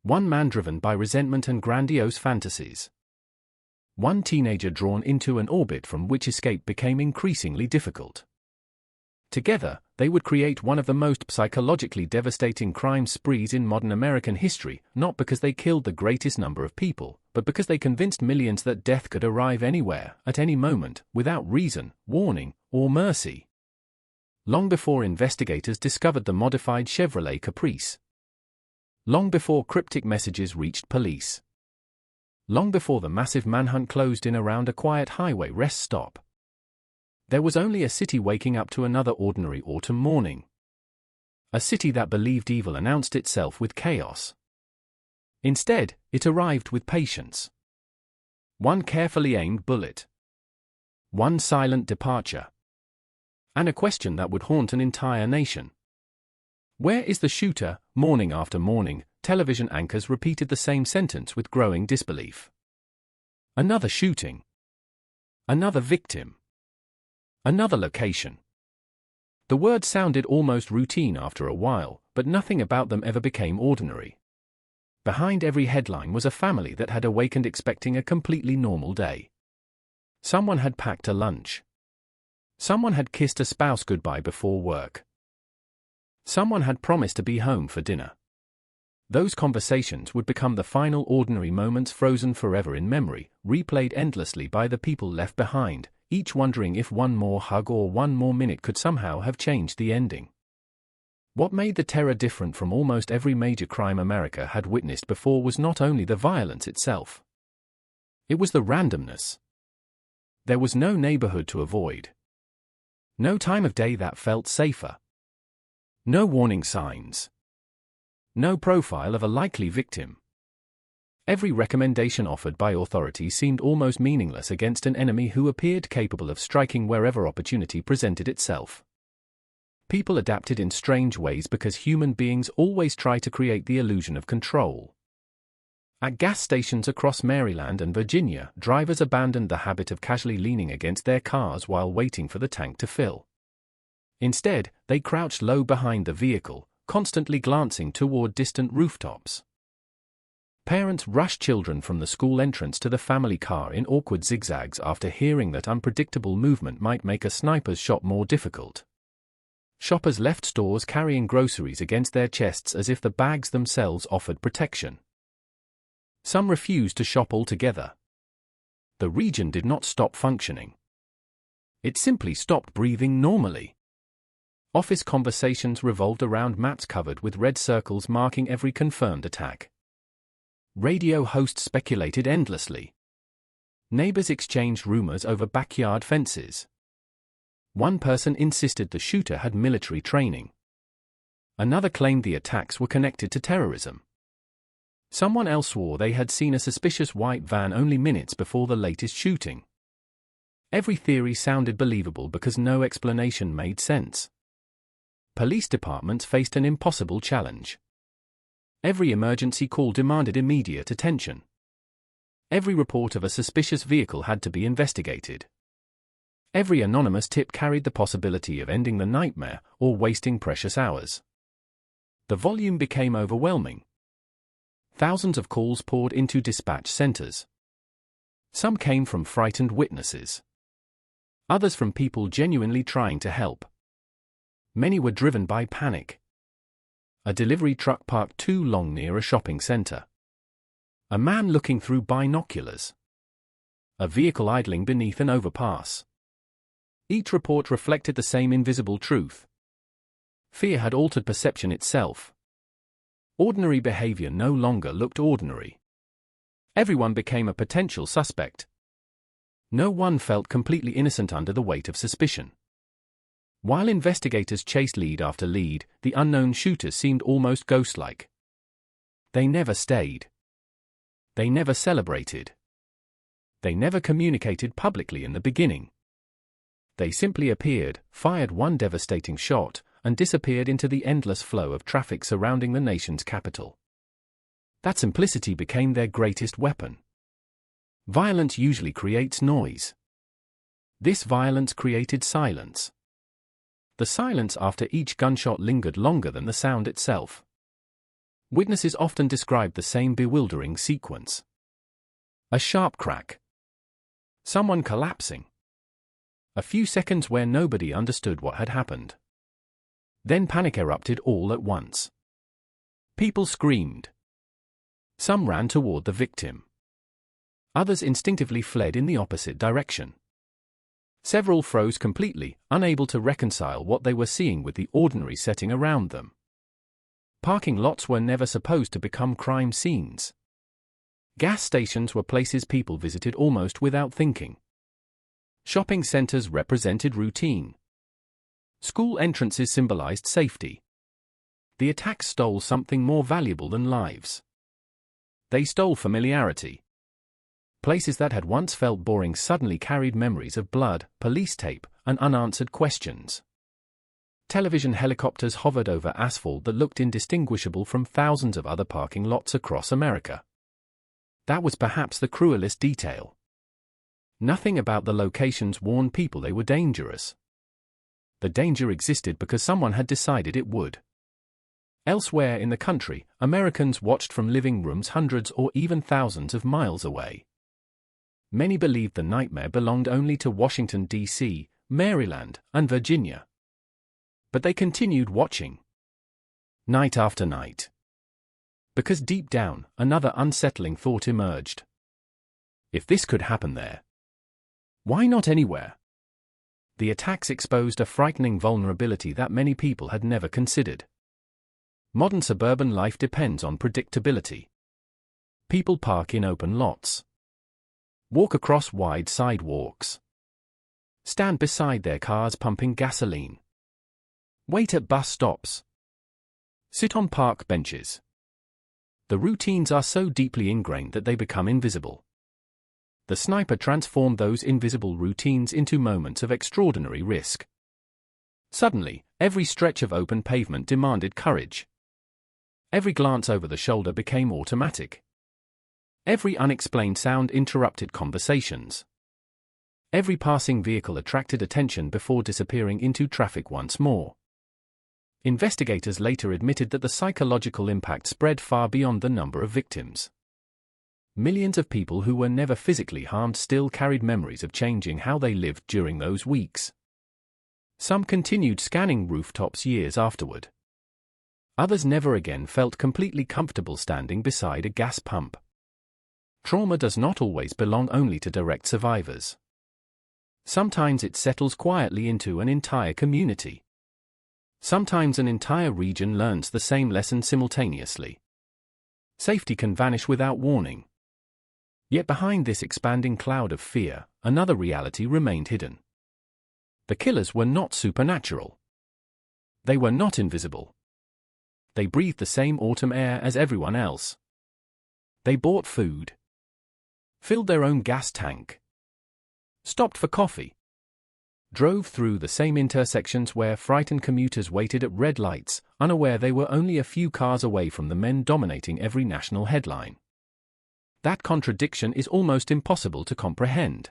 One man driven by resentment and grandiose fantasies. One teenager drawn into an orbit from which escape became increasingly difficult. Together, they would create one of the most psychologically devastating crime sprees in modern American history, not because they killed the greatest number of people, but because they convinced millions that death could arrive anywhere, at any moment, without reason, warning, or mercy. Long before investigators discovered the modified Chevrolet Caprice. Long before cryptic messages reached police. Long before the massive manhunt closed in around a quiet highway rest stop. There was only a city waking up to another ordinary autumn morning. A city that believed evil announced itself with chaos. Instead, it arrived with patience. One carefully aimed bullet. One silent departure. And a question that would haunt an entire nation. Where is the shooter, morning after morning, television anchors repeated the same sentence with growing disbelief. Another shooting. Another victim. Another location. The words sounded almost routine after a while, but nothing about them ever became ordinary. Behind every headline was a family that had awakened expecting a completely normal day. Someone had packed a lunch. Someone had kissed a spouse goodbye before work. Someone had promised to be home for dinner. Those conversations would become the final ordinary moments frozen forever in memory, replayed endlessly by the people left behind, each wondering if one more hug or one more minute could somehow have changed the ending. What made the terror different from almost every major crime America had witnessed before was not only the violence itself. It was the randomness. There was no neighborhood to avoid. No time of day that felt safer. No warning signs. No profile of a likely victim. Every recommendation offered by authorities seemed almost meaningless against an enemy who appeared capable of striking wherever opportunity presented itself. People adapted in strange ways because human beings always try to create the illusion of control. At gas stations across Maryland and Virginia, drivers abandoned the habit of casually leaning against their cars while waiting for the tank to fill. Instead, they crouched low behind the vehicle, constantly glancing toward distant rooftops. Parents rushed children from the school entrance to the family car in awkward zigzags after hearing that unpredictable movement might make a sniper's shot more difficult. Shoppers left stores carrying groceries against their chests as if the bags themselves offered protection. Some refused to shop altogether. The region did not stop functioning. It simply stopped breathing normally. Office conversations revolved around maps covered with red circles marking every confirmed attack. Radio hosts speculated endlessly. Neighbors exchanged rumors over backyard fences. One person insisted the shooter had military training. Another claimed the attacks were connected to terrorism. Someone else swore they had seen a suspicious white van only minutes before the latest shooting. Every theory sounded believable because no explanation made sense. Police departments faced an impossible challenge. Every emergency call demanded immediate attention. Every report of a suspicious vehicle had to be investigated. Every anonymous tip carried the possibility of ending the nightmare or wasting precious hours. The volume became overwhelming. Thousands of calls poured into dispatch centers. Some came from frightened witnesses. Others from people genuinely trying to help. Many were driven by panic. A delivery truck parked too long near a shopping center. A man looking through binoculars. A vehicle idling beneath an overpass. Each report reflected the same invisible truth. Fear had altered perception itself. Ordinary behavior no longer looked ordinary. Everyone became a potential suspect. No one felt completely innocent under the weight of suspicion. While investigators chased lead after lead, the unknown shooters seemed almost ghost-like. They never stayed. They never celebrated. They never communicated publicly in the beginning. They simply appeared, fired one devastating shot, and disappeared into the endless flow of traffic surrounding the nation's capital. That simplicity became their greatest weapon. Violence usually creates noise. This violence created silence. The silence after each gunshot lingered longer than the sound itself. Witnesses often described the same bewildering sequence. A sharp crack. Someone collapsing. A few seconds where nobody understood what had happened. Then panic erupted all at once. People screamed. Some ran toward the victim. Others instinctively fled in the opposite direction. Several froze completely, unable to reconcile what they were seeing with the ordinary setting around them. Parking lots were never supposed to become crime scenes. Gas stations were places people visited almost without thinking. Shopping centers represented routine. School entrances symbolized safety. The attacks stole something more valuable than lives. They stole familiarity. Places that had once felt boring suddenly carried memories of blood, police tape, and unanswered questions. Television helicopters hovered over asphalt that looked indistinguishable from thousands of other parking lots across America. That was perhaps the cruelest detail. Nothing about the locations warned people they were dangerous. The danger existed because someone had decided it would. Elsewhere in the country, Americans watched from living rooms hundreds or even thousands of miles away. Many believed the nightmare belonged only to Washington, D.C., Maryland, and Virginia. But they continued watching. Night after night. Because deep down, another unsettling thought emerged. If this could happen there, why not anywhere? The attacks exposed a frightening vulnerability that many people had never considered. Modern suburban life depends on predictability. People park in open lots, walk across wide sidewalks, stand beside their cars pumping gasoline, wait at bus stops, sit on park benches. The routines are so deeply ingrained that they become invisible. The sniper transformed those invisible routines into moments of extraordinary risk. Suddenly, every stretch of open pavement demanded courage. Every glance over the shoulder became automatic. Every unexplained sound interrupted conversations. Every passing vehicle attracted attention before disappearing into traffic once more. Investigators later admitted that the psychological impact spread far beyond the number of victims. Millions of people who were never physically harmed still carried memories of changing how they lived during those weeks. Some continued scanning rooftops years afterward. Others never again felt completely comfortable standing beside a gas pump. Trauma does not always belong only to direct survivors. Sometimes it settles quietly into an entire community. Sometimes an entire region learns the same lesson simultaneously. Safety can vanish without warning. Yet behind this expanding cloud of fear, another reality remained hidden. The killers were not supernatural. They were not invisible. They breathed the same autumn air as everyone else. They bought food, filled their own gas tank, stopped for coffee, drove through the same intersections where frightened commuters waited at red lights, unaware they were only a few cars away from the men dominating every national headline. That contradiction is almost impossible to comprehend.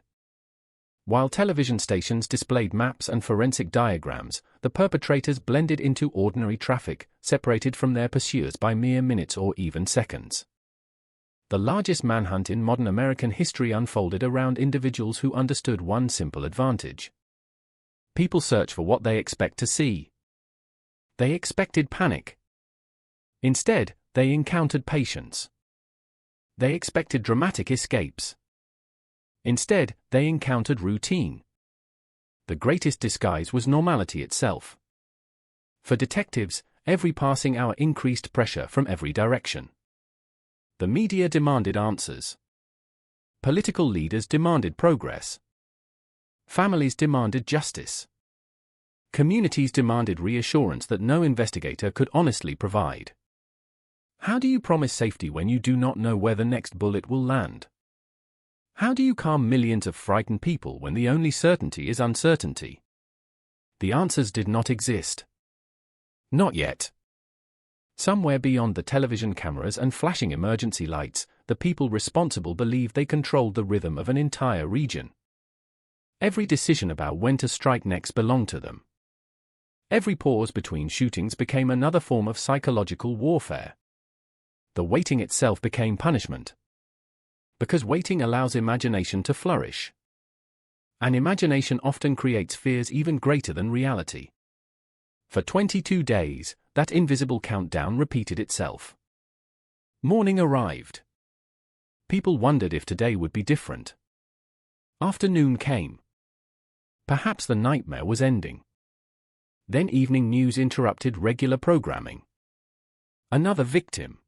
While television stations displayed maps and forensic diagrams, the perpetrators blended into ordinary traffic, separated from their pursuers by mere minutes or even seconds. The largest manhunt in modern American history unfolded around individuals who understood one simple advantage. People search for what they expect to see. They expected panic. Instead, they encountered patience. They expected dramatic escapes. Instead, they encountered routine. The greatest disguise was normality itself. For detectives, every passing hour increased pressure from every direction. The media demanded answers. Political leaders demanded progress. Families demanded justice. Communities demanded reassurance that no investigator could honestly provide. How do you promise safety when you do not know where the next bullet will land? How do you calm millions of frightened people when the only certainty is uncertainty? The answers did not exist. Not yet. Somewhere beyond the television cameras and flashing emergency lights, the people responsible believed they controlled the rhythm of an entire region. Every decision about when to strike next belonged to them. Every pause between shootings became another form of psychological warfare. The waiting itself became punishment. Because waiting allows imagination to flourish. And imagination often creates fears even greater than reality. For 22 days, that invisible countdown repeated itself. Morning arrived. People wondered if today would be different. Afternoon came. Perhaps the nightmare was ending. Then evening news interrupted regular programming. Another victim.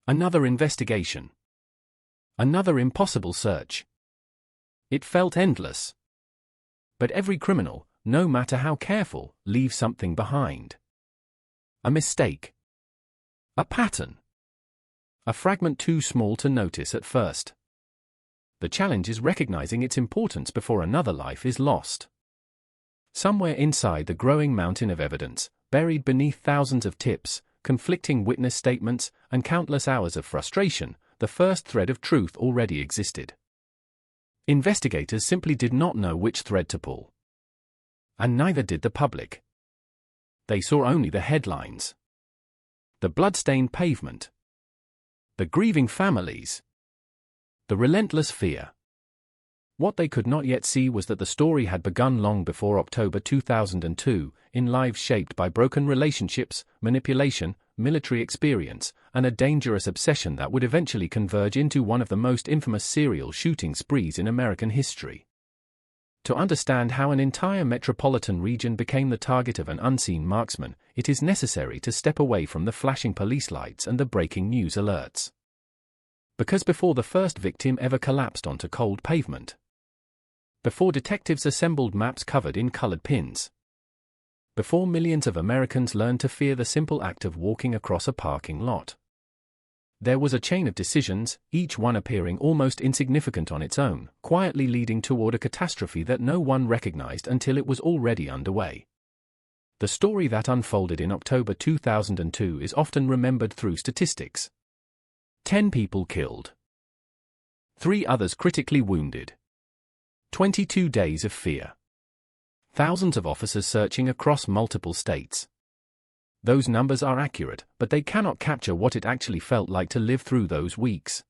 Another investigation. Another impossible search. It felt endless. But every criminal, no matter how careful, leaves something behind. A mistake. A pattern. A fragment too small to notice at first. The challenge is recognizing its importance before another life is lost. Somewhere inside the growing mountain of evidence, buried beneath thousands of tips, conflicting witness statements, and countless hours of frustration, the first thread of truth already existed. Investigators simply did not know which thread to pull. And neither did the public. They saw only the headlines. The blood-stained pavement. The grieving families. The relentless fear. What they could not yet see was that the story had begun long before October 2002, in lives shaped by broken relationships, manipulation, military experience, and a dangerous obsession that would eventually converge into one of the most infamous serial shooting sprees in American history. To understand how an entire metropolitan region became the target of an unseen marksman, it is necessary to step away from the flashing police lights and the breaking news alerts. Because before the first victim ever collapsed onto cold pavement, before detectives assembled maps covered in colored pins, before millions of Americans learned to fear the simple act of walking across a parking lot, there was a chain of decisions, each one appearing almost insignificant on its own, quietly leading toward a catastrophe that no one recognized until it was already underway. The story that unfolded in October 2002 is often remembered through statistics. 10 people killed. 3 others critically wounded. 22 days of fear. Thousands of officers searching across multiple states. Those numbers are accurate, but they cannot capture what it actually felt like to live through those weeks.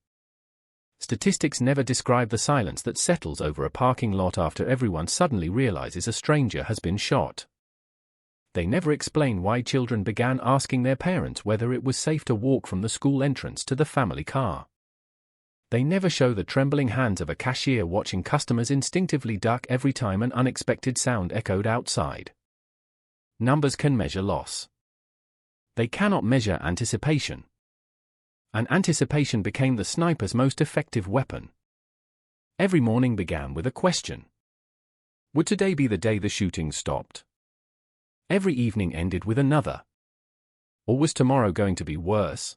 Statistics never describe the silence that settles over a parking lot after everyone suddenly realizes a stranger has been shot. They never explain why children began asking their parents whether it was safe to walk from the school entrance to the family car. They never show the trembling hands of a cashier watching customers instinctively duck every time an unexpected sound echoed outside. Numbers can measure loss. They cannot measure anticipation. And anticipation became the sniper's most effective weapon. Every morning began with a question. Would today be the day the shooting stopped? Every evening ended with another. Or was tomorrow going to be worse?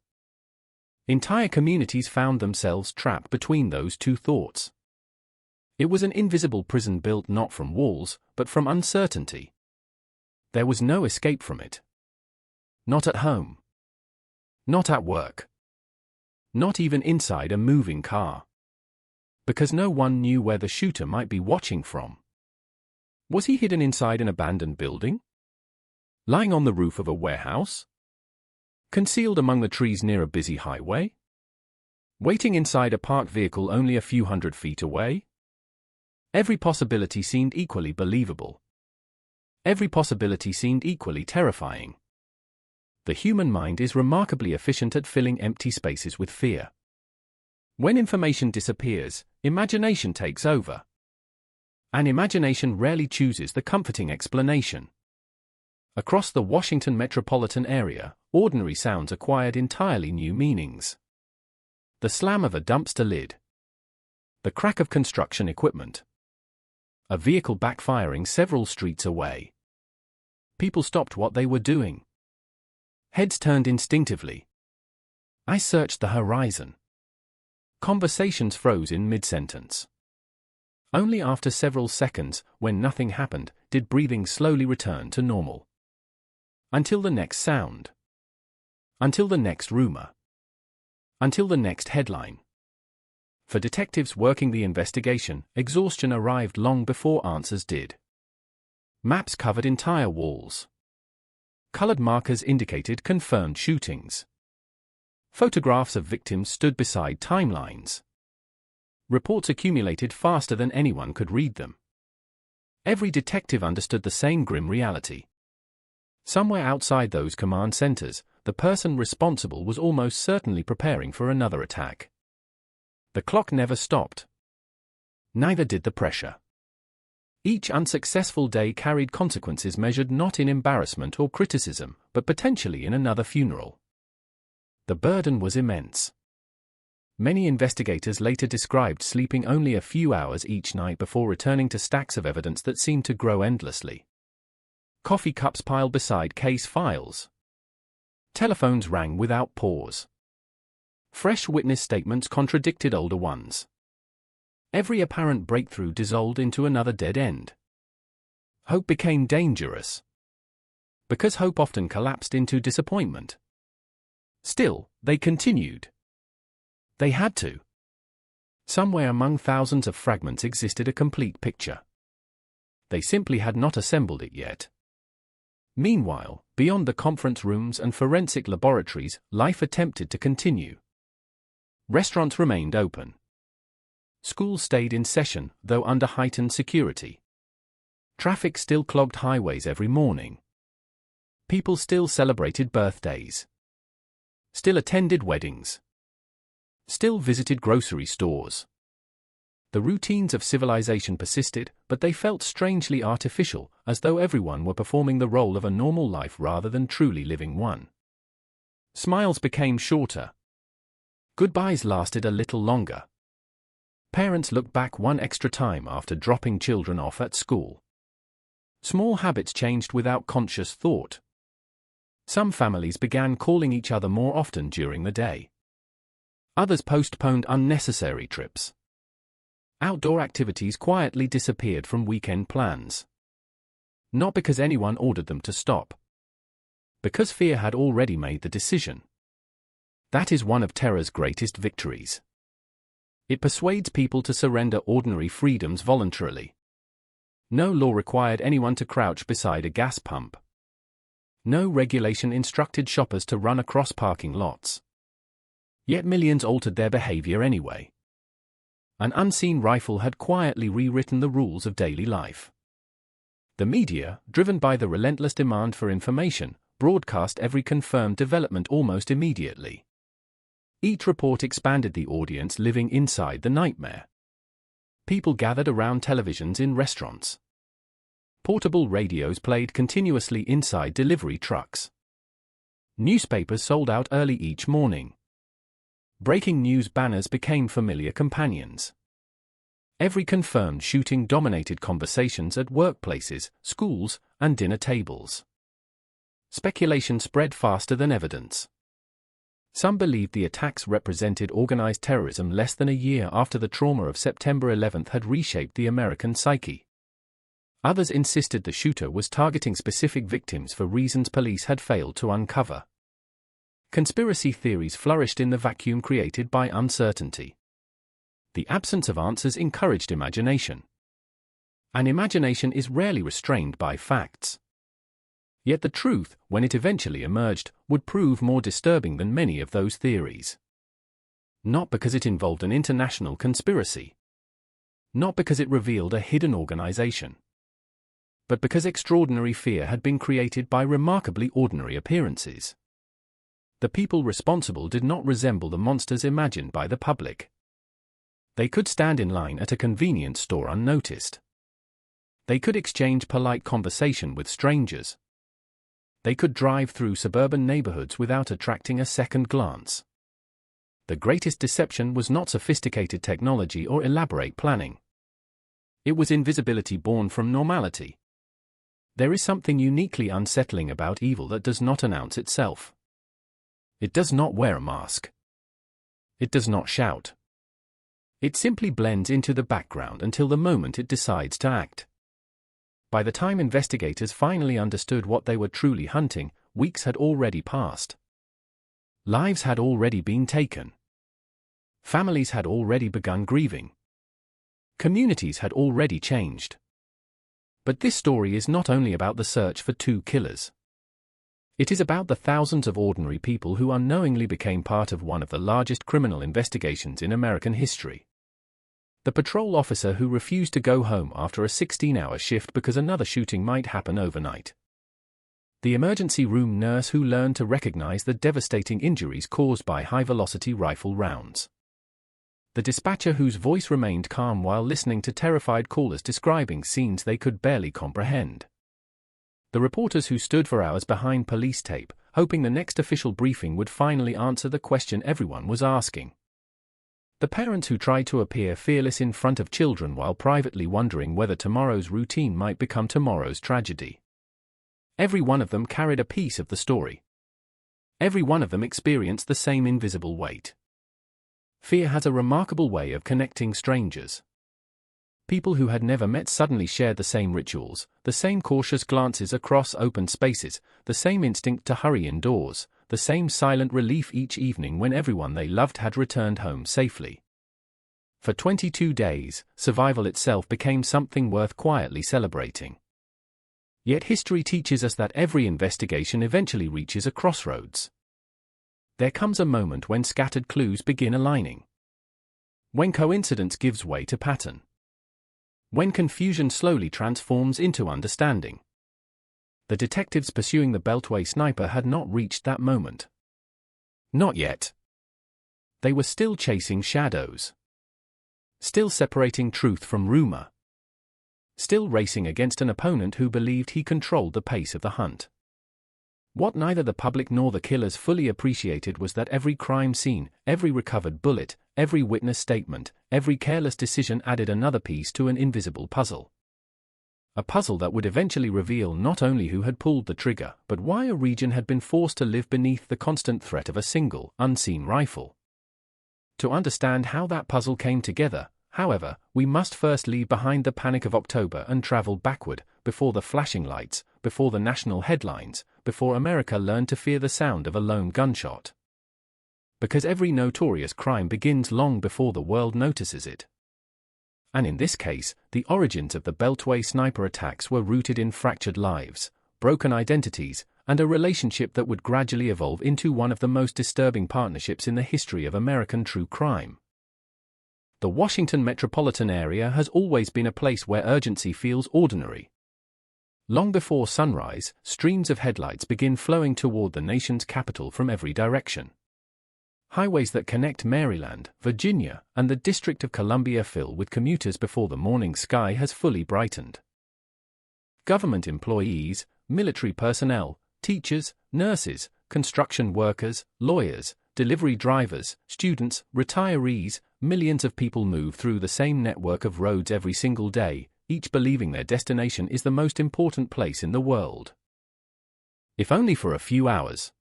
Entire communities found themselves trapped between those two thoughts. It was an invisible prison built not from walls, but from uncertainty. There was no escape from it. Not at home. Not at work. Not even inside a moving car. Because no one knew where the shooter might be watching from. Was he hidden inside an abandoned building? Lying on the roof of a warehouse? Concealed among the trees near a busy highway? Waiting inside a parked vehicle only a few hundred feet away? Every possibility seemed equally believable. Every possibility seemed equally terrifying. The human mind is remarkably efficient at filling empty spaces with fear. When information disappears, imagination takes over. And imagination rarely chooses the comforting explanation. Across the Washington metropolitan area, ordinary sounds acquired entirely new meanings. The slam of a dumpster lid. The crack of construction equipment. A vehicle backfiring several streets away. People stopped what they were doing. Heads turned instinctively. I searched the horizon. Conversations froze in mid-sentence. Only after several seconds, when nothing happened, did breathing slowly return to normal. Until the next sound. Until the next rumor. Until the next headline. For detectives working the investigation, exhaustion arrived long before answers did. Maps covered entire walls. Colored markers indicated confirmed shootings. Photographs of victims stood beside timelines. Reports accumulated faster than anyone could read them. Every detective understood the same grim reality. Somewhere outside those command centers, the person responsible was almost certainly preparing for another attack. The clock never stopped. Neither did the pressure. Each unsuccessful day carried consequences measured not in embarrassment or criticism, but potentially in another funeral. The burden was immense. Many investigators later described sleeping only a few hours each night before returning to stacks of evidence that seemed to grow endlessly. Coffee cups piled beside case files. Telephones rang without pause. Fresh witness statements contradicted older ones. Every apparent breakthrough dissolved into another dead end. Hope became dangerous. Because hope often collapsed into disappointment. Still, they continued. They had to. Somewhere among thousands of fragments existed a complete picture. They simply had not assembled it yet. Meanwhile, beyond the conference rooms and forensic laboratories, life attempted to continue. Restaurants remained open. Schools stayed in session, though under heightened security. Traffic still clogged highways every morning. People still celebrated birthdays. Still attended weddings. Still visited grocery stores. The routines of civilization persisted, but they felt strangely artificial, as though everyone were performing the role of a normal life rather than truly living one. Smiles became shorter. Goodbyes lasted a little longer. Parents looked back one extra time after dropping children off at school. Small habits changed without conscious thought. Some families began calling each other more often during the day. Others postponed unnecessary trips. Outdoor activities quietly disappeared from weekend plans. Not because anyone ordered them to stop. Because fear had already made the decision. That is one of terror's greatest victories. It persuades people to surrender ordinary freedoms voluntarily. No law required anyone to crouch beside a gas pump. No regulation instructed shoppers to run across parking lots. Yet millions altered their behavior anyway. An unseen rifle had quietly rewritten the rules of daily life. The media, driven by the relentless demand for information, broadcast every confirmed development almost immediately. Each report expanded the audience living inside the nightmare. People gathered around televisions in restaurants. Portable radios played continuously inside delivery trucks. Newspapers sold out early each morning. Breaking news banners became familiar companions. Every confirmed shooting dominated conversations at workplaces, schools, and dinner tables. Speculation spread faster than evidence. Some believed the attacks represented organized terrorism less than a year after the trauma of September 11 had reshaped the American psyche. Others insisted the shooter was targeting specific victims for reasons police had failed to uncover. Conspiracy theories flourished in the vacuum created by uncertainty. The absence of answers encouraged imagination. And imagination is rarely restrained by facts. Yet the truth, when it eventually emerged, would prove more disturbing than many of those theories. Not because it involved an international conspiracy. Not because it revealed a hidden organization. But because extraordinary fear had been created by remarkably ordinary appearances. The people responsible did not resemble the monsters imagined by the public. They could stand in line at a convenience store unnoticed. They could exchange polite conversation with strangers. They could drive through suburban neighborhoods without attracting a second glance. The greatest deception was not sophisticated technology or elaborate planning. It was invisibility born from normality. There is something uniquely unsettling about evil that does not announce itself. It does not wear a mask. It does not shout. It simply blends into the background until the moment it decides to act. By the time investigators finally understood what they were truly hunting, weeks had already passed. Lives had already been taken. Families had already begun grieving. Communities had already changed. But this story is not only about the search for two killers. It is about the thousands of ordinary people who unknowingly became part of one of the largest criminal investigations in American history. The patrol officer who refused to go home after a 16-hour shift because another shooting might happen overnight. The emergency room nurse who learned to recognize the devastating injuries caused by high-velocity rifle rounds. The dispatcher whose voice remained calm while listening to terrified callers describing scenes they could barely comprehend. The reporters who stood for hours behind police tape, hoping the next official briefing would finally answer the question everyone was asking. The parents who tried to appear fearless in front of children while privately wondering whether tomorrow's routine might become tomorrow's tragedy. Every one of them carried a piece of the story. Every one of them experienced the same invisible weight. Fear has a remarkable way of connecting strangers. People who had never met suddenly shared the same rituals, the same cautious glances across open spaces, the same instinct to hurry indoors, the same silent relief each evening when everyone they loved had returned home safely. For 22 days, survival itself became something worth quietly celebrating. Yet history teaches us that every investigation eventually reaches a crossroads. There comes a moment when scattered clues begin aligning. When coincidence gives way to pattern. When confusion slowly transforms into understanding. The detectives pursuing the Beltway sniper had not reached that moment. Not yet. They were still chasing shadows. Still separating truth from rumor. Still racing against an opponent who believed he controlled the pace of the hunt. What neither the public nor the killers fully appreciated was that every crime scene, every recovered bullet, every witness statement, every careless decision added another piece to an invisible puzzle. A puzzle that would eventually reveal not only who had pulled the trigger, but why a region had been forced to live beneath the constant threat of a single, unseen rifle. To understand how that puzzle came together, however, we must first leave behind the panic of October and travel backward, before the flashing lights, before the national headlines, before America learned to fear the sound of a lone gunshot. Because every notorious crime begins long before the world notices it. And in this case, the origins of the Beltway sniper attacks were rooted in fractured lives, broken identities, and a relationship that would gradually evolve into one of the most disturbing partnerships in the history of American true crime. The Washington metropolitan area has always been a place where urgency feels ordinary. Long before sunrise, streams of headlights begin flowing toward the nation's capital from every direction. Highways that connect Maryland, Virginia, and the District of Columbia fill with commuters before the morning sky has fully brightened. Government employees, military personnel, teachers, nurses, construction workers, lawyers, delivery drivers, students, retirees, millions of people move through the same network of roads every single day, each believing their destination is the most important place in the world. If only for a few hours.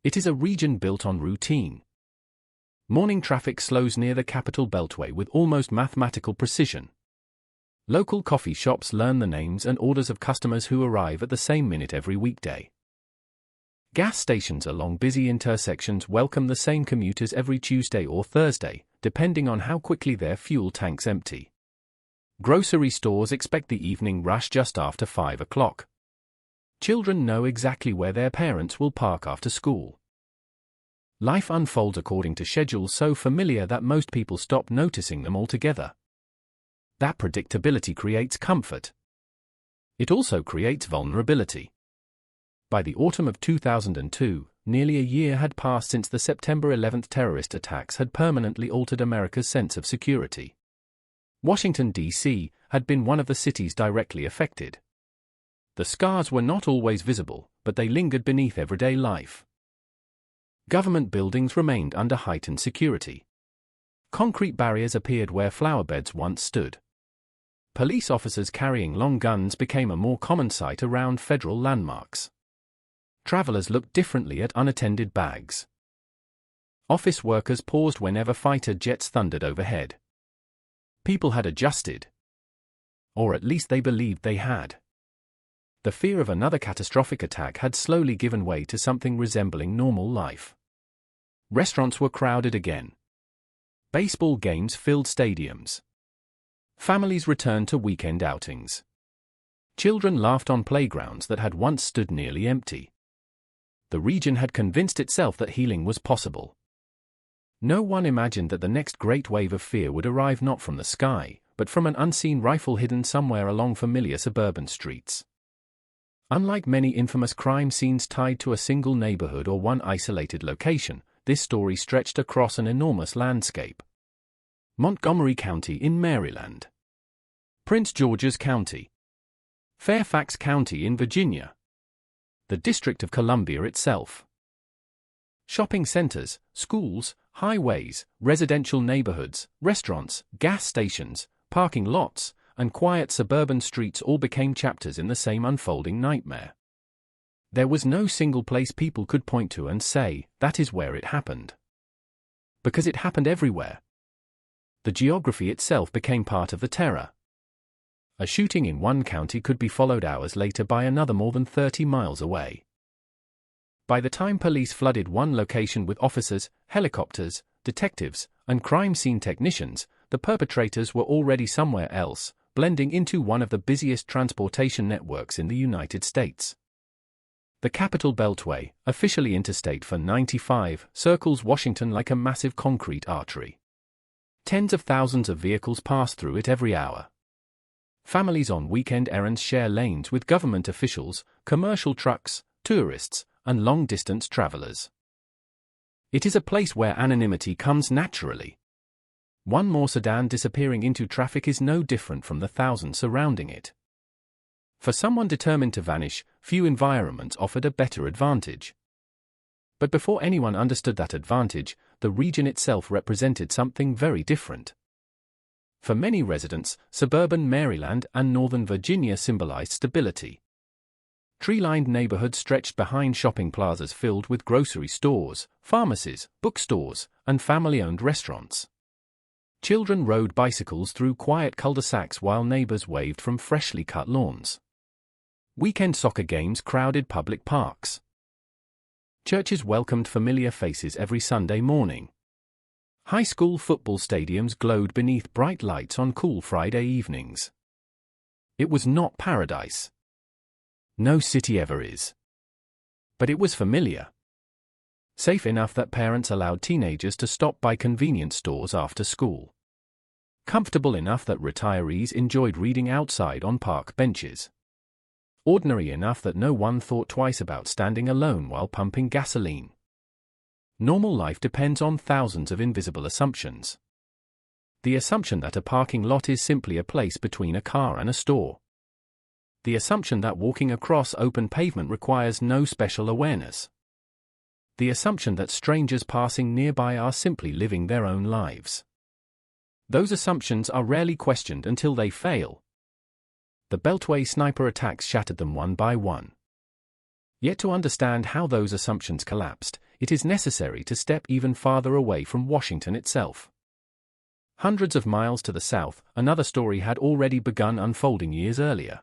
It is a region built on routine. Morning traffic slows near the Capitol Beltway with almost mathematical precision. Local coffee shops learn the names and orders of customers who arrive at the same minute every weekday. Gas stations along busy intersections welcome the same commuters every Tuesday or Thursday, depending on how quickly their fuel tanks empty. Grocery stores expect the evening rush just after 5 o'clock. Children know exactly where their parents will park after school. Life unfolds according to schedules so familiar that most people stop noticing them altogether. That predictability creates comfort. It also creates vulnerability. By the autumn of 2002, nearly a year had passed since the September 11th terrorist attacks had permanently altered America's sense of security. Washington, D.C., had been one of the cities directly affected. The scars were not always visible, but they lingered beneath everyday life. Government buildings remained under heightened security. Concrete barriers appeared where flower beds once stood. Police officers carrying long guns became a more common sight around federal landmarks. Travelers looked differently at unattended bags. Office workers paused whenever fighter jets thundered overhead. People had adjusted. Or at least they believed they had. The fear of another catastrophic attack had slowly given way to something resembling normal life. Restaurants were crowded again. Baseball games filled stadiums. Families returned to weekend outings. Children laughed on playgrounds that had once stood nearly empty. The region had convinced itself that healing was possible. No one imagined that the next great wave of fear would arrive not from the sky, but from an unseen rifle hidden somewhere along familiar suburban streets. Unlike many infamous crime scenes tied to a single neighborhood or one isolated location, this story stretched across an enormous landscape. Montgomery County in Maryland. Prince George's County. Fairfax County in Virginia. The District of Columbia itself. Shopping centers, schools, highways, residential neighborhoods, restaurants, gas stations, parking lots, and quiet suburban streets all became chapters in the same unfolding nightmare. There was no single place people could point to and say, that is where it happened. Because it happened everywhere. The geography itself became part of the terror. A shooting in one county could be followed hours later by another more than 30 miles away. By the time police flooded one location with officers, helicopters, detectives, and crime scene technicians, the perpetrators were already somewhere else, blending into one of the busiest transportation networks in the United States. The Capitol Beltway, officially Interstate 95, circles Washington like a massive concrete artery. Tens of thousands of vehicles pass through it every hour. Families on weekend errands share lanes with government officials, commercial trucks, tourists, and long-distance travelers. It is a place where anonymity comes naturally. One more sedan disappearing into traffic is no different from the thousands surrounding it. For someone determined to vanish, few environments offered a better advantage. But before anyone understood that advantage, the region itself represented something very different. For many residents, suburban Maryland and Northern Virginia symbolized stability. Tree-lined neighborhoods stretched behind shopping plazas filled with grocery stores, pharmacies, bookstores, and family-owned restaurants. Children rode bicycles through quiet cul-de-sacs while neighbors waved from freshly cut lawns. Weekend soccer games crowded public parks. Churches welcomed familiar faces every Sunday morning. High school football stadiums glowed beneath bright lights on cool Friday evenings. It was not paradise. No city ever is. But it was familiar. Safe enough that parents allowed teenagers to stop by convenience stores after school. Comfortable enough that retirees enjoyed reading outside on park benches. Ordinary enough that no one thought twice about standing alone while pumping gasoline. Normal life depends on thousands of invisible assumptions. The assumption that a parking lot is simply a place between a car and a store. The assumption that walking across open pavement requires no special awareness. The assumption that strangers passing nearby are simply living their own lives. Those assumptions are rarely questioned until they fail. The Beltway sniper attacks shattered them one by one. Yet to understand how those assumptions collapsed, it is necessary to step even farther away from Washington itself. Hundreds of miles to the south, another story had already begun unfolding years earlier.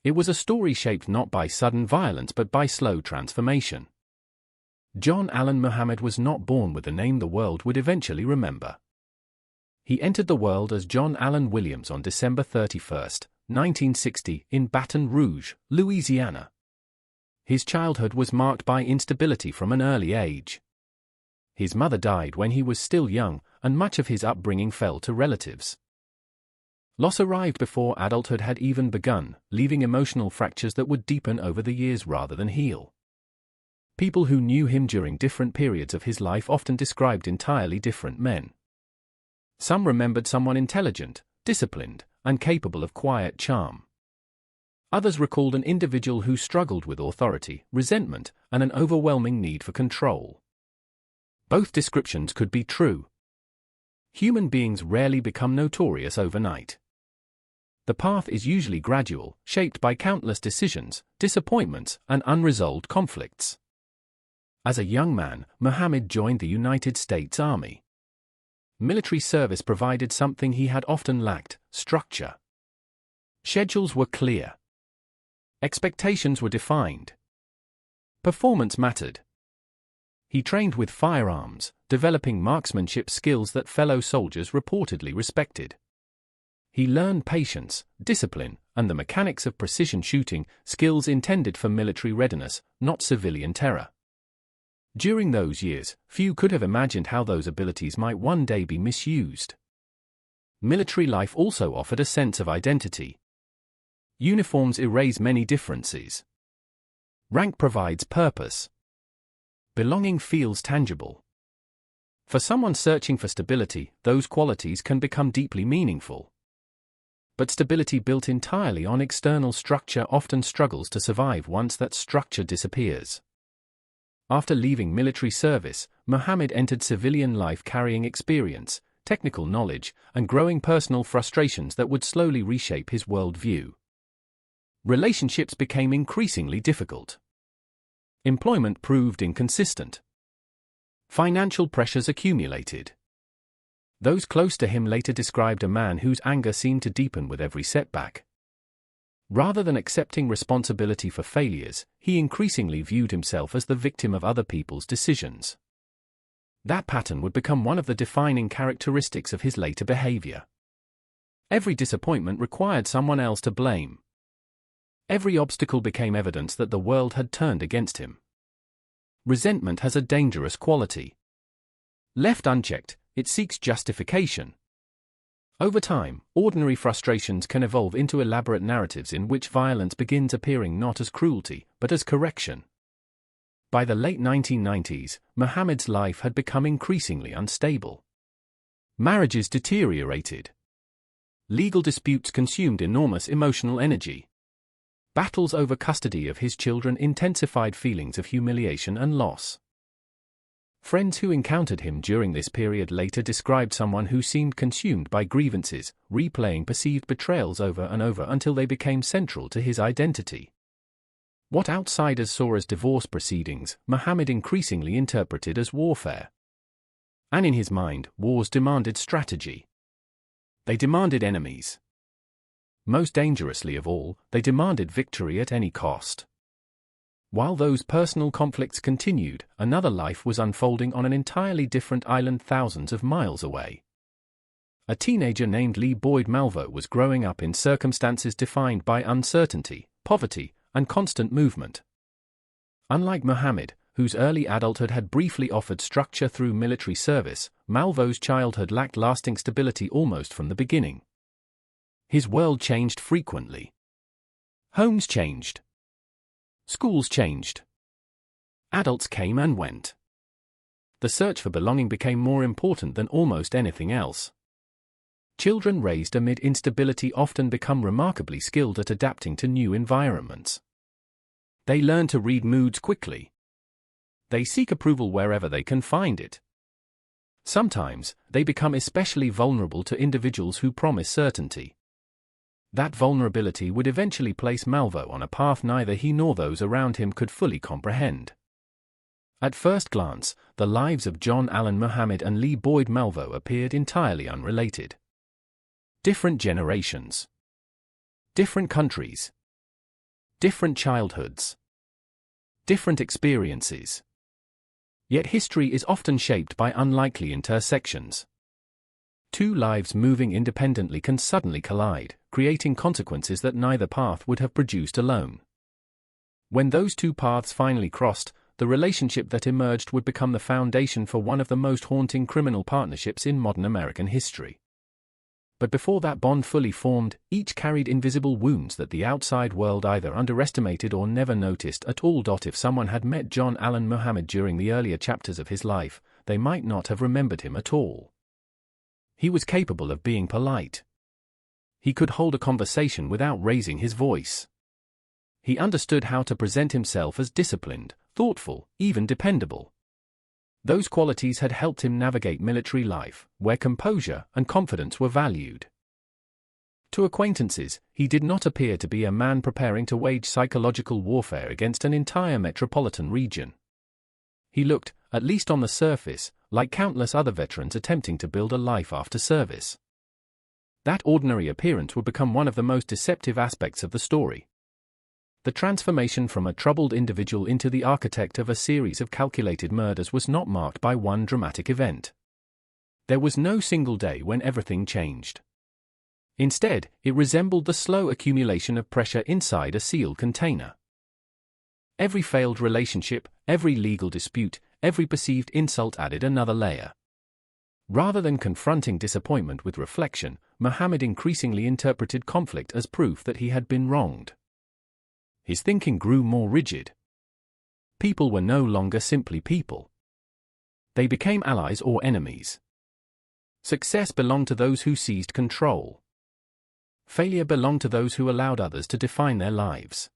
It was a story shaped not by sudden violence but by slow transformation. John Allen Muhammad was not born with a name the world would eventually remember. He entered the world as John Allen Williams on December 31, 1960, in Baton Rouge, Louisiana. His childhood was marked by instability from an early age. His mother died when he was still young, and much of his upbringing fell to relatives. Loss arrived before adulthood had even begun, leaving emotional fractures that would deepen over the years rather than heal. People who knew him during different periods of his life often described entirely different men. Some remembered someone intelligent, disciplined, and capable of quiet charm. Others recalled an individual who struggled with authority, resentment, and an overwhelming need for control. Both descriptions could be true. Human beings rarely become notorious overnight. The path is usually gradual, shaped by countless decisions, disappointments, and unresolved conflicts. As a young man, Muhammad joined the United States Army. Military service provided something he had often lacked: structure. Schedules were clear. Expectations were defined. Performance mattered. He trained with firearms, developing marksmanship skills that fellow soldiers reportedly respected. He learned patience, discipline, and the mechanics of precision shooting, skills intended for military readiness, not civilian terror. During those years, few could have imagined how those abilities might one day be misused. Military life also offered a sense of identity. Uniforms erase many differences. Rank provides purpose. Belonging feels tangible. For someone searching for stability, those qualities can become deeply meaningful. But stability built entirely on external structure often struggles to survive once that structure disappears. After leaving military service, Muhammad entered civilian life carrying experience, technical knowledge, and growing personal frustrations that would slowly reshape his worldview. Relationships became increasingly difficult. Employment proved inconsistent. Financial pressures accumulated. Those close to him later described a man whose anger seemed to deepen with every setback. Rather than accepting responsibility for failures, he increasingly viewed himself as the victim of other people's decisions. That pattern would become one of the defining characteristics of his later behavior. Every disappointment required someone else to blame. Every obstacle became evidence that the world had turned against him. Resentment has a dangerous quality. Left unchecked, it seeks justification. Over time, ordinary frustrations can evolve into elaborate narratives in which violence begins appearing not as cruelty, but as correction. By the late 1990s, Muhammad's life had become increasingly unstable. Marriages deteriorated. Legal disputes consumed enormous emotional energy. Battles over custody of his children intensified feelings of humiliation and loss. Friends who encountered him during this period later described someone who seemed consumed by grievances, replaying perceived betrayals over and over until they became central to his identity. What outsiders saw as divorce proceedings, Muhammad increasingly interpreted as warfare. And in his mind, wars demanded strategy. They demanded enemies. Most dangerously of all, they demanded victory at any cost. While those personal conflicts continued, another life was unfolding on an entirely different island thousands of miles away. A teenager named Lee Boyd Malvo was growing up in circumstances defined by uncertainty, poverty, and constant movement. Unlike Muhammad, whose early adulthood had briefly offered structure through military service, Malvo's childhood lacked lasting stability almost from the beginning. His world changed frequently. Homes changed. Schools changed. Adults came and went. The search for belonging became more important than almost anything else. Children raised amid instability often become remarkably skilled at adapting to new environments. They learn to read moods quickly. They seek approval wherever they can find it. Sometimes, they become especially vulnerable to individuals who promise certainty. That vulnerability would eventually place Malvo on a path neither he nor those around him could fully comprehend. At first glance, the lives of John Allen Muhammad and Lee Boyd Malvo appeared entirely unrelated. Different generations. Different countries. Different childhoods. Different experiences. Yet history is often shaped by unlikely intersections. Two lives moving independently can suddenly collide, creating consequences that neither path would have produced alone. When those two paths finally crossed, the relationship that emerged would become the foundation for one of the most haunting criminal partnerships in modern American history. But before that bond fully formed, each carried invisible wounds that the outside world either underestimated or never noticed at all. If someone had met John Allen Muhammad during the earlier chapters of his life, they might not have remembered him at all. He was capable of being polite. He could hold a conversation without raising his voice. He understood how to present himself as disciplined, thoughtful, even dependable. Those qualities had helped him navigate military life, where composure and confidence were valued. To acquaintances, he did not appear to be a man preparing to wage psychological warfare against an entire metropolitan region. He looked, at least on the surface, like countless other veterans attempting to build a life after service. That ordinary appearance would become one of the most deceptive aspects of the story. The transformation from a troubled individual into the architect of a series of calculated murders was not marked by one dramatic event. There was no single day when everything changed. Instead, it resembled the slow accumulation of pressure inside a sealed container. Every failed relationship, every legal dispute, every perceived insult added another layer. Rather than confronting disappointment with reflection, Muhammad increasingly interpreted conflict as proof that he had been wronged. His thinking grew more rigid. People were no longer simply people. They became allies or enemies. Success belonged to those who seized control. Failure belonged to those who allowed others to define their lives.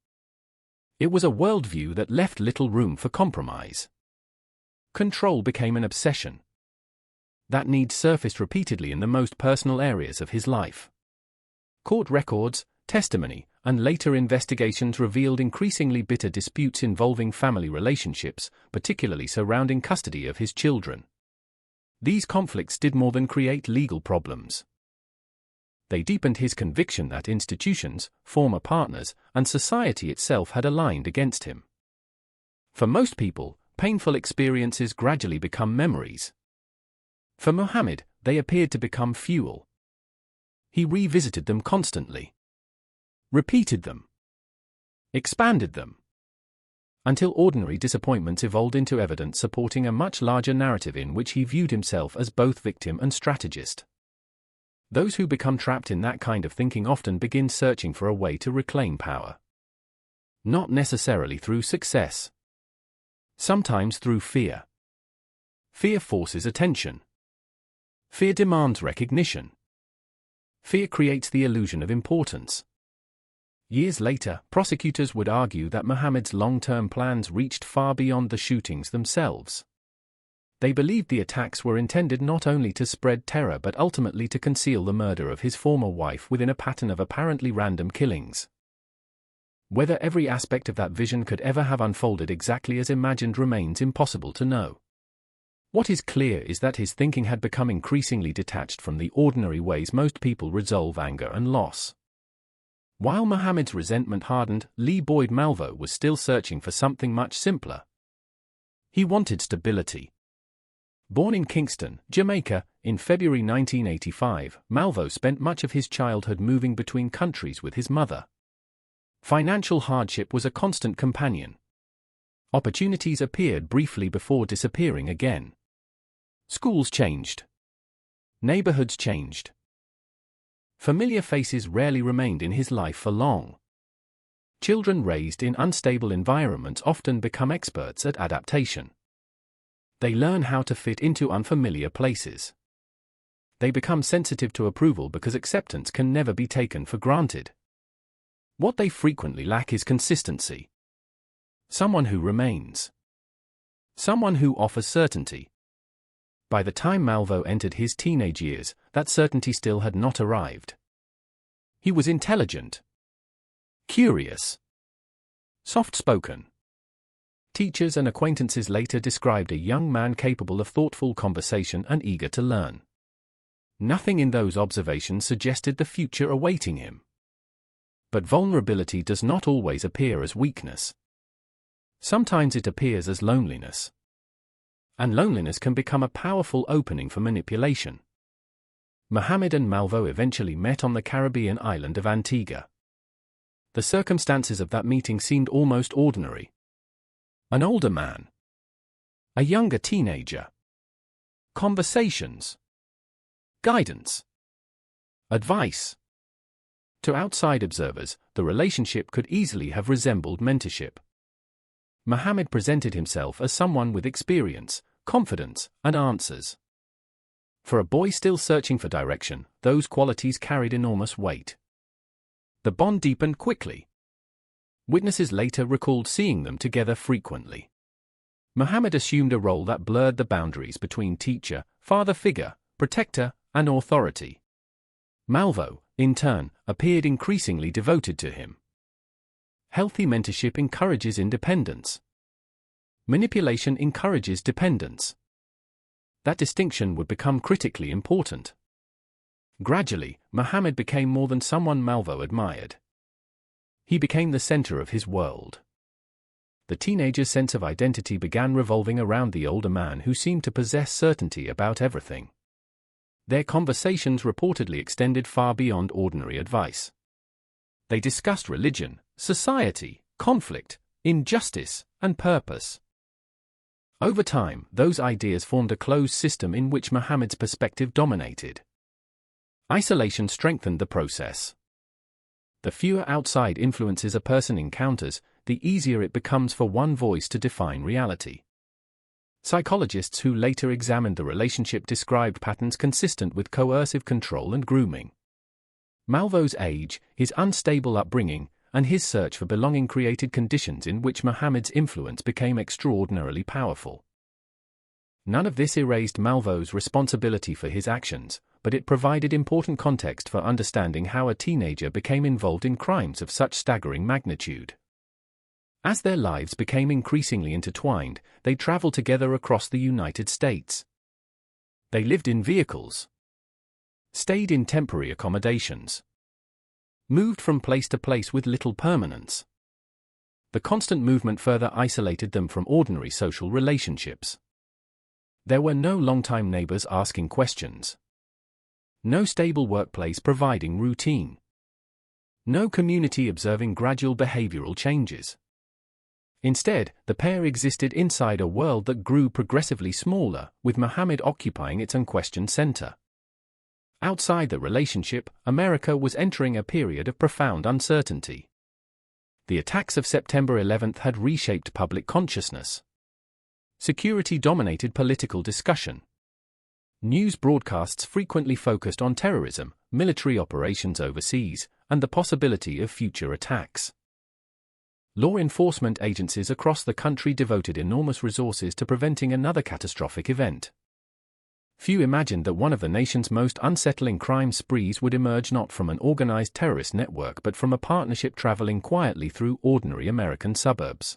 It was a worldview that left little room for compromise. Control became an obsession. That need surfaced repeatedly in the most personal areas of his life. Court records, testimony, and later investigations revealed increasingly bitter disputes involving family relationships, particularly surrounding custody of his children. These conflicts did more than create legal problems. They deepened his conviction that institutions, former partners, and society itself had aligned against him. For most people, painful experiences gradually become memories. For Muhammad, they appeared to become fuel. He revisited them constantly, repeated them, expanded them, until ordinary disappointments evolved into evidence supporting a much larger narrative in which he viewed himself as both victim and strategist. Those who become trapped in that kind of thinking often begin searching for a way to reclaim power. Not necessarily through success. Sometimes through fear. Fear forces attention. Fear demands recognition. Fear creates the illusion of importance. Years later, prosecutors would argue that Muhammad's long-term plans reached far beyond the shootings themselves. They believed the attacks were intended not only to spread terror but ultimately to conceal the murder of his former wife within a pattern of apparently random killings. Whether every aspect of that vision could ever have unfolded exactly as imagined remains impossible to know. What is clear is that his thinking had become increasingly detached from the ordinary ways most people resolve anger and loss. While Muhammad's resentment hardened, Lee Boyd Malvo was still searching for something much simpler. He wanted stability. Born in Kingston, Jamaica, in February 1985, Malvo spent much of his childhood moving between countries with his mother. Financial hardship was a constant companion. Opportunities appeared briefly before disappearing again. Schools changed. Neighborhoods changed. Familiar faces rarely remained in his life for long. Children raised in unstable environments often become experts at adaptation. They learn how to fit into unfamiliar places. They become sensitive to approval because acceptance can never be taken for granted. What they frequently lack is consistency. Someone who remains. Someone who offers certainty. By the time Malvo entered his teenage years, that certainty still had not arrived. He was intelligent, curious, soft-spoken. Teachers and acquaintances later described a young man capable of thoughtful conversation and eager to learn. Nothing in those observations suggested the future awaiting him. But vulnerability does not always appear as weakness. Sometimes it appears as loneliness. And loneliness can become a powerful opening for manipulation. Muhammad and Malvo eventually met on the Caribbean island of Antigua. The circumstances of that meeting seemed almost ordinary. An older man. A younger teenager. Conversations. Guidance. Advice. To outside observers, the relationship could easily have resembled mentorship. Muhammad presented himself as someone with experience, confidence, and answers. For a boy still searching for direction, those qualities carried enormous weight. The bond deepened quickly. Witnesses later recalled seeing them together frequently. Muhammad assumed a role that blurred the boundaries between teacher, father figure, protector, and authority. Malvo, in turn, appeared increasingly devoted to him. Healthy mentorship encourages independence. Manipulation encourages dependence. That distinction would become critically important. Gradually, Muhammad became more than someone Malvo admired. He became the center of his world. The teenager's sense of identity began revolving around the older man who seemed to possess certainty about everything. Their conversations reportedly extended far beyond ordinary advice. They discussed religion, society, conflict, injustice, and purpose. Over time, those ideas formed a closed system in which Muhammad's perspective dominated. Isolation strengthened the process. The fewer outside influences a person encounters, the easier it becomes for one voice to define reality. Psychologists who later examined the relationship described patterns consistent with coercive control and grooming. Malvo's age, his unstable upbringing, and his search for belonging created conditions in which Muhammad's influence became extraordinarily powerful. None of this erased Malvo's responsibility for his actions, but it provided important context for understanding how a teenager became involved in crimes of such staggering magnitude. As their lives became increasingly intertwined, they traveled together across the United States. They lived in vehicles, stayed in temporary accommodations, moved from place to place with little permanence. The constant movement further isolated them from ordinary social relationships. There were no long-time neighbors asking questions, no stable workplace providing routine, no community observing gradual behavioral changes. Instead, the pair existed inside a world that grew progressively smaller, with Muhammad occupying its unquestioned center. Outside the relationship, America was entering a period of profound uncertainty. The attacks of September 11 had reshaped public consciousness. Security dominated political discussion. News broadcasts frequently focused on terrorism, military operations overseas, and the possibility of future attacks. Law enforcement agencies across the country devoted enormous resources to preventing another catastrophic event. Few imagined that one of the nation's most unsettling crime sprees would emerge not from an organized terrorist network but from a partnership traveling quietly through ordinary American suburbs.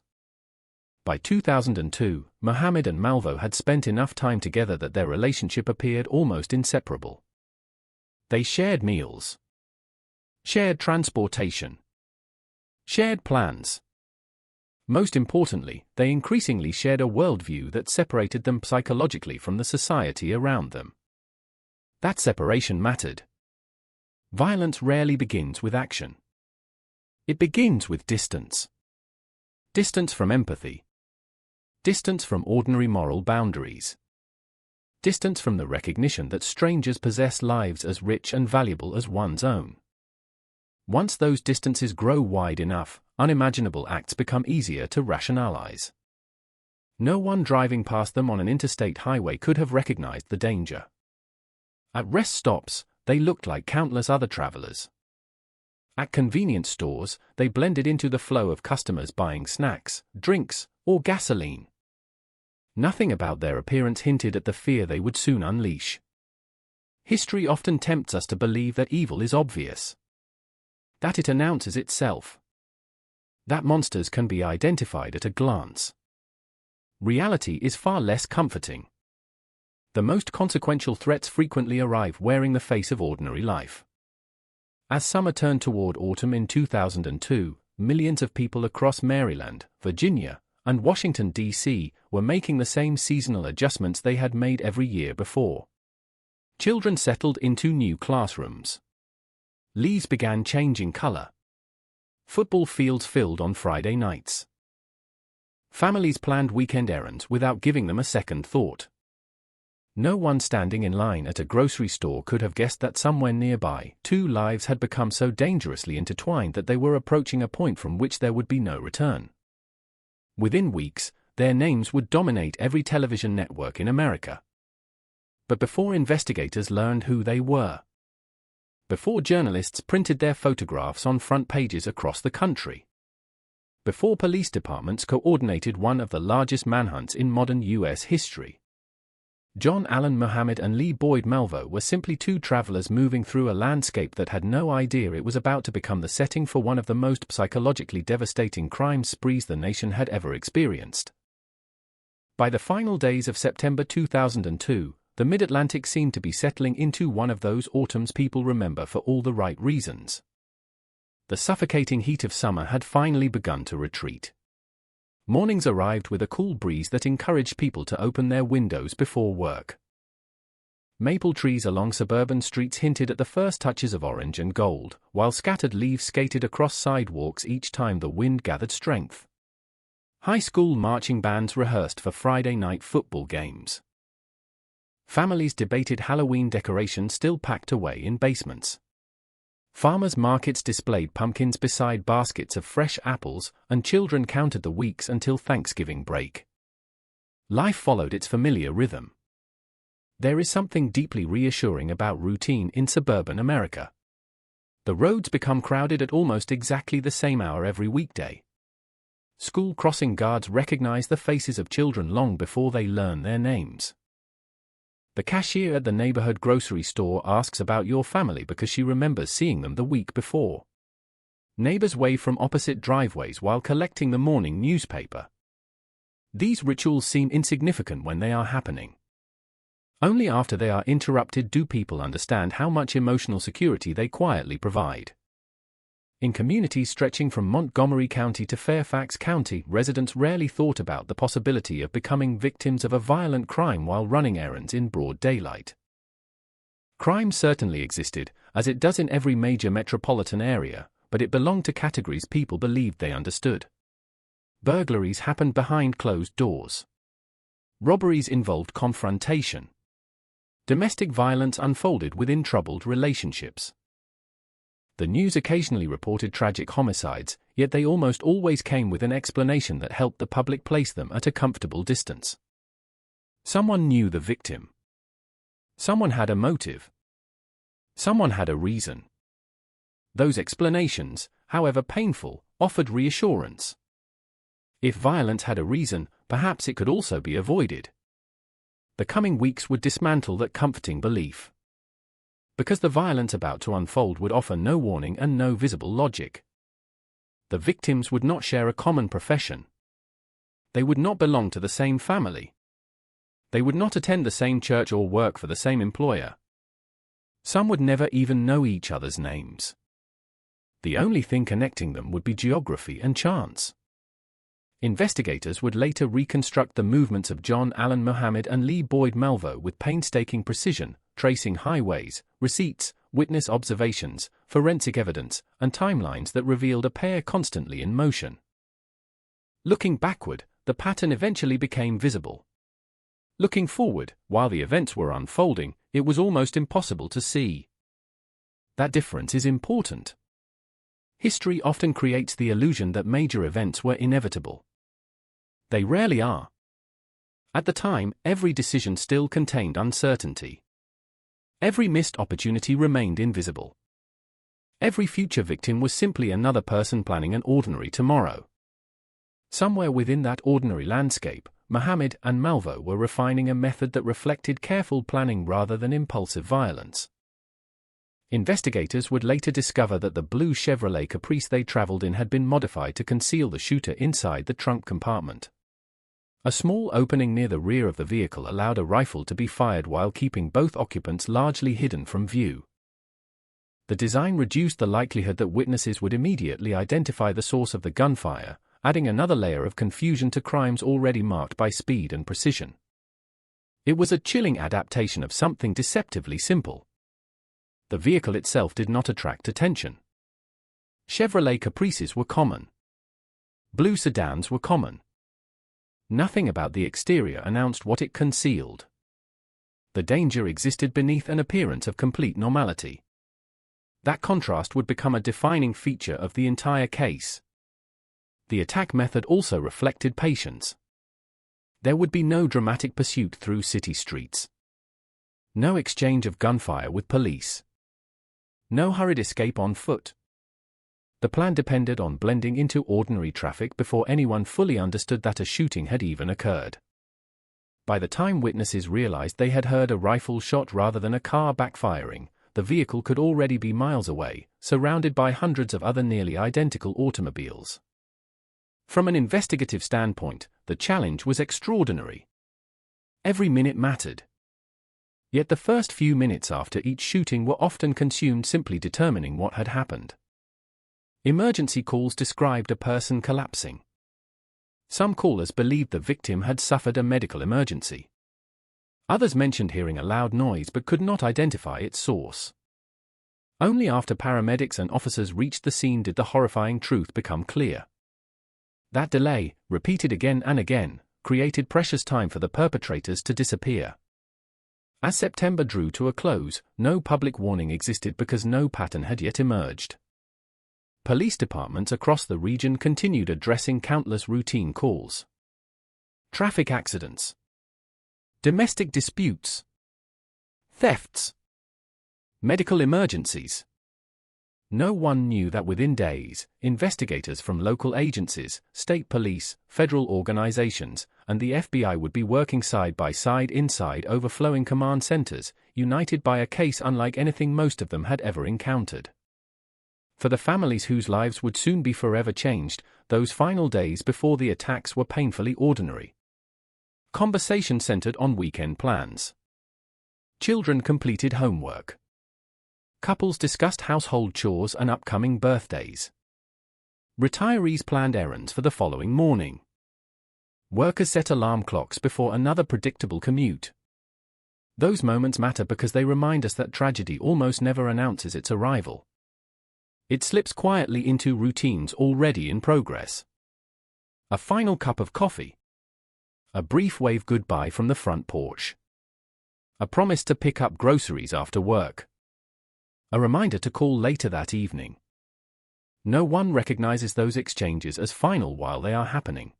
By 2002, Muhammad and Malvo had spent enough time together that their relationship appeared almost inseparable. They shared meals, shared transportation, shared plans. Most importantly, they increasingly shared a worldview that separated them psychologically from the society around them. That separation mattered. Violence rarely begins with action. It begins with distance. Distance from empathy. Distance from ordinary moral boundaries. Distance from the recognition that strangers possess lives as rich and valuable as one's own. Once those distances grow wide enough, unimaginable acts become easier to rationalize. No one driving past them on an interstate highway could have recognized the danger. At rest stops, they looked like countless other travelers. At convenience stores, they blended into the flow of customers buying snacks, drinks, or gasoline. Nothing about their appearance hinted at the fear they would soon unleash. History often tempts us to believe that evil is obvious, that it announces itself, that monsters can be identified at a glance. Reality is far less comforting. The most consequential threats frequently arrive wearing the face of ordinary life. As summer turned toward autumn in 2002, millions of people across Maryland, Virginia, and Washington, D.C. were making the same seasonal adjustments they had made every year before. Children settled into new classrooms. Leaves began changing color. Football fields filled on Friday nights. Families planned weekend errands without giving them a second thought. No one standing in line at a grocery store could have guessed that somewhere nearby, two lives had become so dangerously intertwined that they were approaching a point from which there would be no return. Within weeks, their names would dominate every television network in America. But before investigators learned who they were, before journalists printed their photographs on front pages across the country, before police departments coordinated one of the largest manhunts in modern U.S. history, John Allen Muhammad and Lee Boyd Malvo were simply two travelers moving through a landscape that had no idea it was about to become the setting for one of the most psychologically devastating crime sprees the nation had ever experienced. By the final days of September 2002, the Mid-Atlantic seemed to be settling into one of those autumns people remember for all the right reasons. The suffocating heat of summer had finally begun to retreat. Mornings arrived with a cool breeze that encouraged people to open their windows before work. Maple trees along suburban streets hinted at the first touches of orange and gold, while scattered leaves skated across sidewalks each time the wind gathered strength. High school marching bands rehearsed for Friday night football games. Families debated Halloween decorations still packed away in basements. Farmers' markets displayed pumpkins beside baskets of fresh apples, and children counted the weeks until Thanksgiving break. Life followed its familiar rhythm. There is something deeply reassuring about routine in suburban America. The roads become crowded at almost exactly the same hour every weekday. School crossing guards recognize the faces of children long before they learn their names. The cashier at the neighborhood grocery store asks about your family because she remembers seeing them the week before. Neighbors wave from opposite driveways while collecting the morning newspaper. These rituals seem insignificant when they are happening. Only after they are interrupted do people understand how much emotional security they quietly provide. In communities stretching from Montgomery County to Fairfax County, residents rarely thought about the possibility of becoming victims of a violent crime while running errands in broad daylight. Crime certainly existed, as it does in every major metropolitan area, but it belonged to categories people believed they understood. Burglaries happened behind closed doors. Robberies involved confrontation. Domestic violence unfolded within troubled relationships. The news occasionally reported tragic homicides, yet they almost always came with an explanation that helped the public place them at a comfortable distance. Someone knew the victim. Someone had a motive. Someone had a reason. Those explanations, however painful, offered reassurance. If violence had a reason, perhaps it could also be avoided. The coming weeks would dismantle that comforting belief. Because the violence about to unfold would offer no warning and no visible logic. The victims would not share a common profession. They would not belong to the same family. They would not attend the same church or work for the same employer. Some would never even know each other's names. The only thing connecting them would be geography and chance. Investigators would later reconstruct the movements of John Allen Muhammad and Lee Boyd Malvo with painstaking precision, tracing highways, receipts, witness observations, forensic evidence, and timelines that revealed a pair constantly in motion. Looking backward, the pattern eventually became visible. Looking forward, while the events were unfolding, it was almost impossible to see. That difference is important. History often creates the illusion that major events were inevitable. They rarely are. At the time, every decision still contained uncertainty. Every missed opportunity remained invisible. Every future victim was simply another person planning an ordinary tomorrow. Somewhere within that ordinary landscape, Muhammad and Malvo were refining a method that reflected careful planning rather than impulsive violence. Investigators would later discover that the blue Chevrolet Caprice they traveled in had been modified to conceal the shooter inside the trunk compartment. A small opening near the rear of the vehicle allowed a rifle to be fired while keeping both occupants largely hidden from view. The design reduced the likelihood that witnesses would immediately identify the source of the gunfire, adding another layer of confusion to crimes already marked by speed and precision. It was a chilling adaptation of something deceptively simple. The vehicle itself did not attract attention. Chevrolet Caprices were common. Blue sedans were common. Nothing about the exterior announced what it concealed. The danger existed beneath an appearance of complete normality. That contrast would become a defining feature of the entire case. The attack method also reflected patience. There would be no dramatic pursuit through city streets. No exchange of gunfire with police. No hurried escape on foot. The plan depended on blending into ordinary traffic before anyone fully understood that a shooting had even occurred. By the time witnesses realized they had heard a rifle shot rather than a car backfiring, the vehicle could already be miles away, surrounded by hundreds of other nearly identical automobiles. From an investigative standpoint, the challenge was extraordinary. Every minute mattered. Yet the first few minutes after each shooting were often consumed simply determining what had happened. Emergency calls described a person collapsing. Some callers believed the victim had suffered a medical emergency. Others mentioned hearing a loud noise but could not identify its source. Only after paramedics and officers reached the scene did the horrifying truth become clear. That delay, repeated again and again, created precious time for the perpetrators to disappear. As September drew to a close, no public warning existed because no pattern had yet emerged. Police departments across the region continued addressing countless routine calls. Traffic accidents. Domestic disputes. Thefts. Medical emergencies. No one knew that within days, investigators from local agencies, state police, federal organizations, and the FBI would be working side by side inside overflowing command centers, united by a case unlike anything most of them had ever encountered. For the families whose lives would soon be forever changed, those final days before the attacks were painfully ordinary. Conversation centered on weekend plans. Children completed homework. Couples discussed household chores and upcoming birthdays. Retirees planned errands for the following morning. Workers set alarm clocks before another predictable commute. Those moments matter because they remind us that tragedy almost never announces its arrival. It slips quietly into routines already in progress. A final cup of coffee. A brief wave goodbye from the front porch. A promise to pick up groceries after work. A reminder to call later that evening. No one recognizes those exchanges as final while they are happening.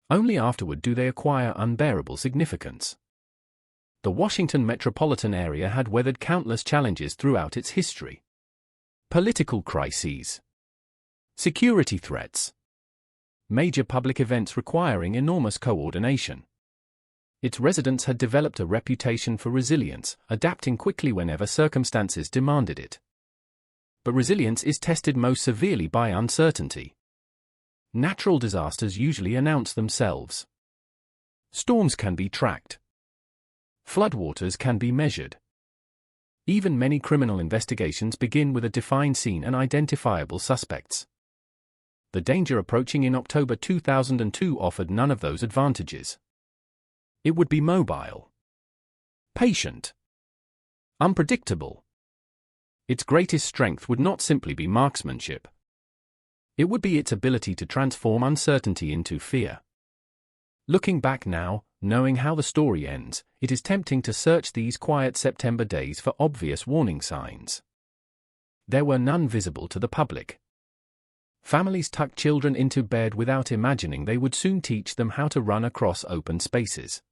Only afterward do they acquire unbearable significance. The Washington metropolitan area had weathered countless challenges throughout its history. Political crises. Security threats. Major public events requiring enormous coordination. Its residents had developed a reputation for resilience, adapting quickly whenever circumstances demanded it. But resilience is tested most severely by uncertainty. Natural disasters usually announce themselves. Storms can be tracked. Floodwaters can be measured. Even many criminal investigations begin with a defined scene and identifiable suspects. The danger approaching in October 2002 offered none of those advantages. It would be mobile, patient, unpredictable. Its greatest strength would not simply be marksmanship. It would be its ability to transform uncertainty into fear. Looking back now, knowing how the story ends, it is tempting to search these quiet September days for obvious warning signs. There were none visible to the public. Families tucked children into bed without imagining they would soon teach them how to run across open spaces.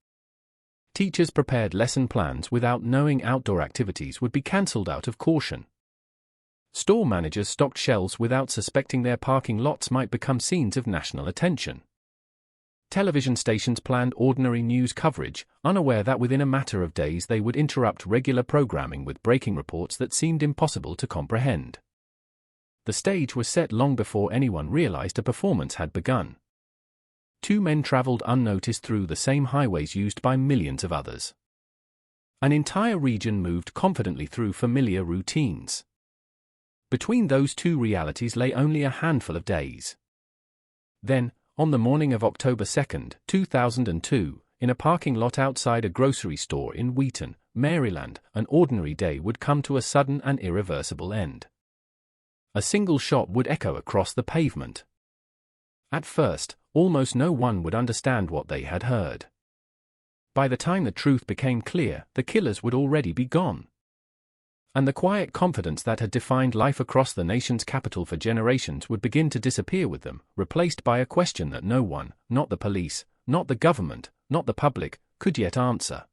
Teachers prepared lesson plans without knowing outdoor activities would be cancelled out of caution. Store managers stocked shelves without suspecting their parking lots might become scenes of national attention. Television stations planned ordinary news coverage, unaware that within a matter of days they would interrupt regular programming with breaking reports that seemed impossible to comprehend. The stage was set long before anyone realized a performance had begun. Two men traveled unnoticed through the same highways used by millions of others. An entire region moved confidently through familiar routines. Between those two realities lay only a handful of days. Then, on the morning of October 2, 2002, in a parking lot outside a grocery store in Wheaton, Maryland, an ordinary day would come to a sudden and irreversible end. A single shot would echo across the pavement. At first, almost no one would understand what they had heard. By the time the truth became clear, the killers would already be gone. And the quiet confidence that had defined life across the nation's capital for generations would begin to disappear with them, replaced by a question that no one, not the police, not the government, not the public, could yet answer.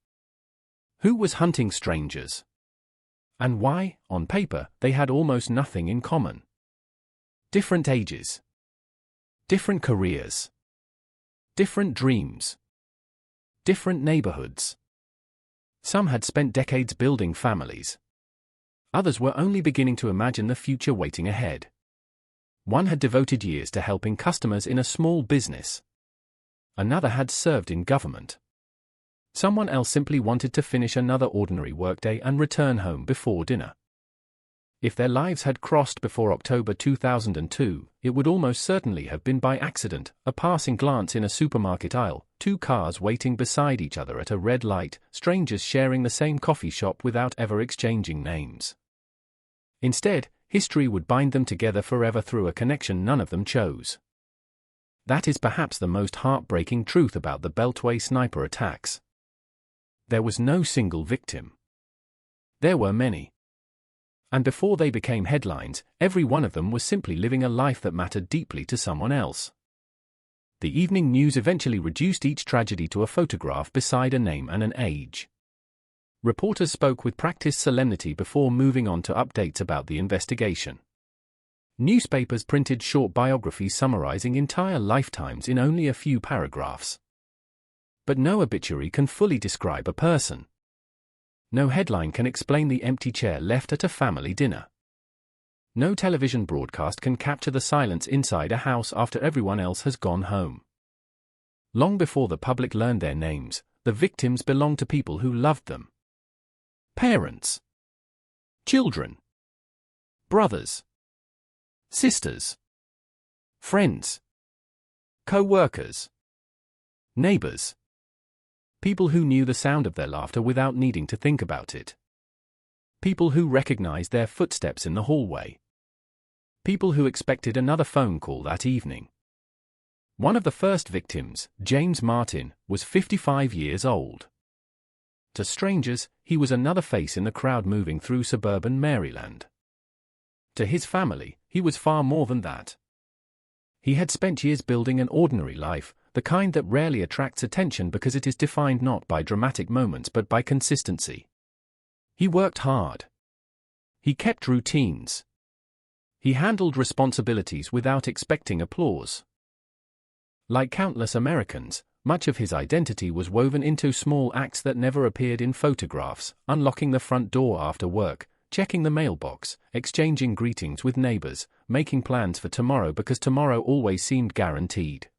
Who was hunting strangers? And why, on paper, they had almost nothing in common. Different ages. Different careers. Different dreams. Different neighborhoods. Some had spent decades building families. Others were only beginning to imagine the future waiting ahead. One had devoted years to helping customers in a small business. Another had served in government. Someone else simply wanted to finish another ordinary workday and return home before dinner. If their lives had crossed before October 2002, it would almost certainly have been by accident, a passing glance in a supermarket aisle, two cars waiting beside each other at a red light, strangers sharing the same coffee shop without ever exchanging names. Instead, history would bind them together forever through a connection none of them chose. That is perhaps the most heartbreaking truth about the Beltway sniper attacks. There was no single victim. There were many. And before they became headlines, every one of them was simply living a life that mattered deeply to someone else. The evening news eventually reduced each tragedy to a photograph beside a name and an age. Reporters spoke with practiced solemnity before moving on to updates about the investigation. Newspapers printed short biographies summarizing entire lifetimes in only a few paragraphs. But no obituary can fully describe a person. No headline can explain the empty chair left at a family dinner. No television broadcast can capture the silence inside a house after everyone else has gone home. Long before the public learned their names, the victims belonged to people who loved them. parents, children, brothers, sisters, friends, co-workers, neighbors, people who knew the sound of their laughter without needing to think about it, people who recognized their footsteps in the hallway, people who expected another phone call that evening. One of the first victims, James Martin, was 55 years old. To strangers, he was another face in the crowd moving through suburban Maryland. To his family, he was far more than that. He had spent years building an ordinary life, the kind that rarely attracts attention because it is defined not by dramatic moments but by consistency. He worked hard. He kept routines. He handled responsibilities without expecting applause. Like countless Americans, much of his identity was woven into small acts that never appeared in photographs: unlocking the front door after work, checking the mailbox, exchanging greetings with neighbors, making plans for tomorrow because tomorrow always seemed guaranteed.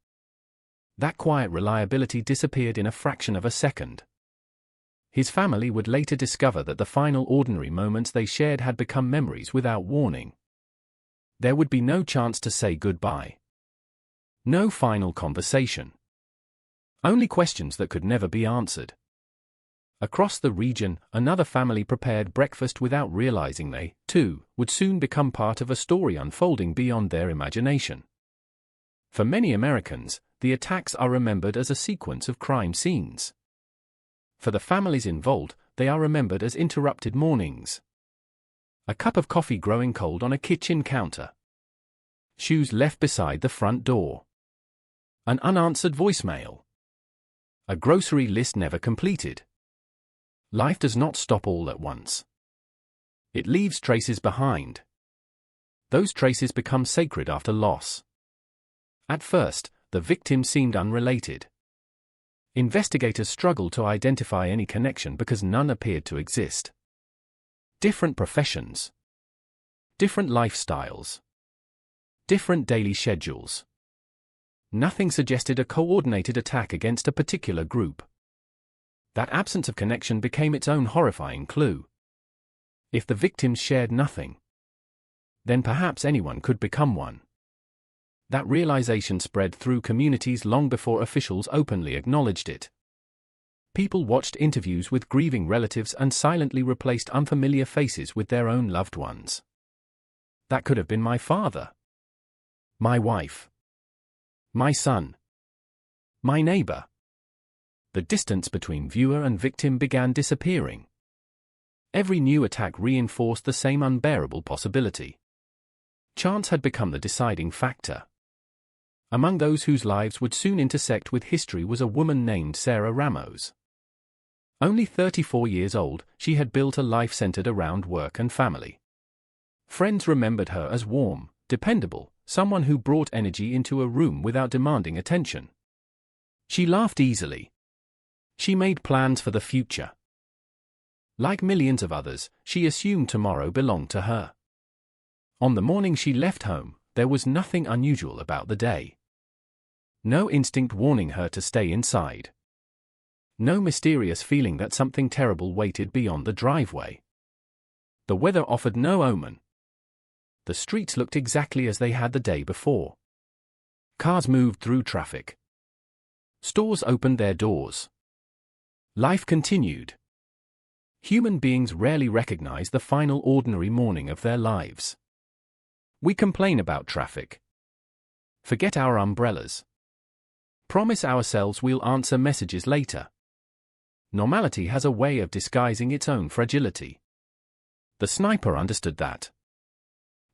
That quiet reliability disappeared in a fraction of a second. His family would later discover that the final ordinary moments they shared had become memories without warning. There would be no chance to say goodbye. No final conversation. Only questions that could never be answered. Across the region, another family prepared breakfast without realizing they, too, would soon become part of a story unfolding beyond their imagination. For many Americans, the attacks are remembered as a sequence of crime scenes. For the families involved, they are remembered as interrupted mornings. A cup of coffee growing cold on a kitchen counter. Shoes left beside the front door. An unanswered voicemail. A grocery list never completed. Life does not stop all at once. It leaves traces behind. Those traces become sacred after loss. At first, the victims seemed unrelated. Investigators struggled to identify any connection because none appeared to exist. Different professions. Different lifestyles. Different daily schedules. Nothing suggested a coordinated attack against a particular group. That absence of connection became its own horrifying clue. If the victims shared nothing, then perhaps anyone could become one. That realization spread through communities long before officials openly acknowledged it. People watched interviews with grieving relatives and silently replaced unfamiliar faces with their own loved ones. That could have been my father. My wife. My son. My neighbor. The distance between viewer and victim began disappearing. Every new attack reinforced the same unbearable possibility. Chance had become the deciding factor. Among those whose lives would soon intersect with history was a woman named Sarah Ramos. Only 34 years old, she had built a life centered around work and family. Friends remembered her as warm, dependable, someone who brought energy into a room without demanding attention. She laughed easily. She made plans for the future. Like millions of others, she assumed tomorrow belonged to her. On the morning she left home, there was nothing unusual about the day. No instinct warning her to stay inside. No mysterious feeling that something terrible waited beyond the driveway. The weather offered no omen. The streets looked exactly as they had the day before. Cars moved through traffic. Stores opened their doors. Life continued. Human beings rarely recognize the final ordinary morning of their lives. We complain about traffic. Forget our umbrellas. Promise ourselves we'll answer messages later. Normality has a way of disguising its own fragility. The sniper understood that.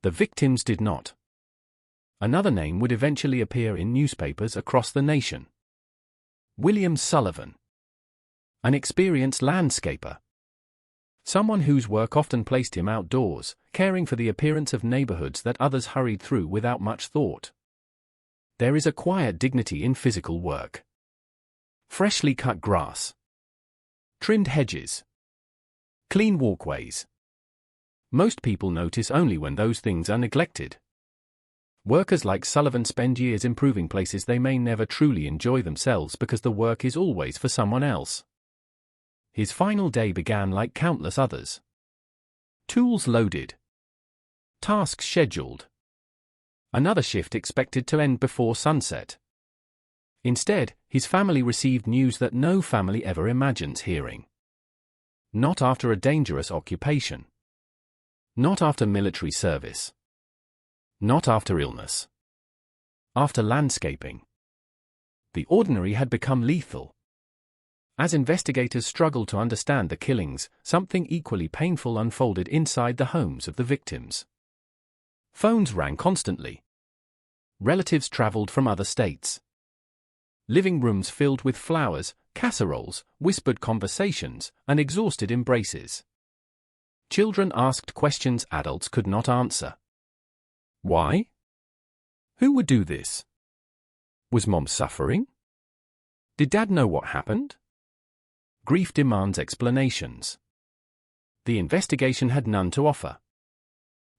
The victims did not. Another name would eventually appear in newspapers across the nation. William Sullivan. An experienced landscaper. Someone whose work often placed him outdoors, caring for the appearance of neighborhoods that others hurried through without much thought. There is a quiet dignity in physical work. Freshly cut grass. Trimmed hedges. Clean walkways. Most people notice only when those things are neglected. Workers like Sullivan spend years improving places they may never truly enjoy themselves because the work is always for someone else. His final day began like countless others. Tools loaded. Tasks scheduled. Another shift expected to end before sunset. Instead, his family received news that no family ever imagines hearing. Not after a dangerous occupation. Not after military service. Not after illness. After landscaping. The ordinary had become lethal. As investigators struggled to understand the killings, something equally painful unfolded inside the homes of the victims. Phones rang constantly. Relatives traveled from other states. Living rooms filled with flowers, casseroles, whispered conversations, and exhausted embraces. Children asked questions adults could not answer. Why? Who would do this? Was Mom suffering? Did Dad know what happened? Grief demands explanations. The investigation had none to offer.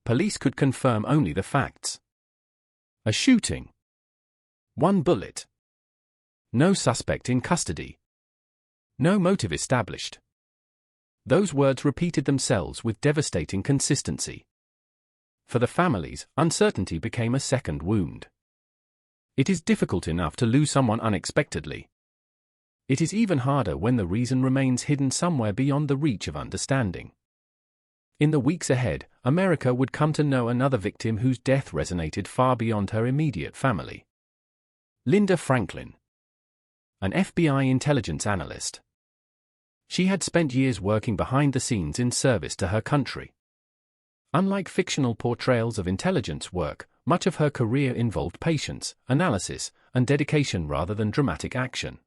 Police could confirm only the facts. A shooting. One bullet. No suspect in custody. No motive established. Those words repeated themselves with devastating consistency. For the families, uncertainty became a second wound. It is difficult enough to lose someone unexpectedly. It is even harder when the reason remains hidden somewhere beyond the reach of understanding. In the weeks ahead, America would come to know another victim whose death resonated far beyond her immediate family. Linda Franklin. An FBI intelligence analyst. She had spent years working behind the scenes in service to her country. Unlike fictional portrayals of intelligence work, much of her career involved patience, analysis, and dedication rather than dramatic action.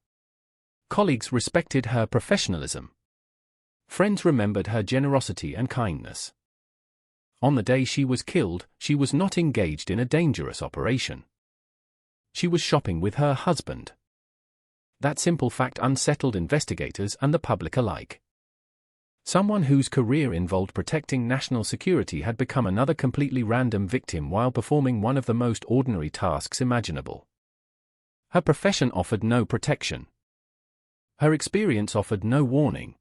Colleagues respected her professionalism. Friends remembered her generosity and kindness. On the day she was killed, she was not engaged in a dangerous operation. She was shopping with her husband. That simple fact unsettled investigators and the public alike. Someone whose career involved protecting national security had become another completely random victim while performing one of the most ordinary tasks imaginable. Her profession offered no protection. Her experience offered no warning.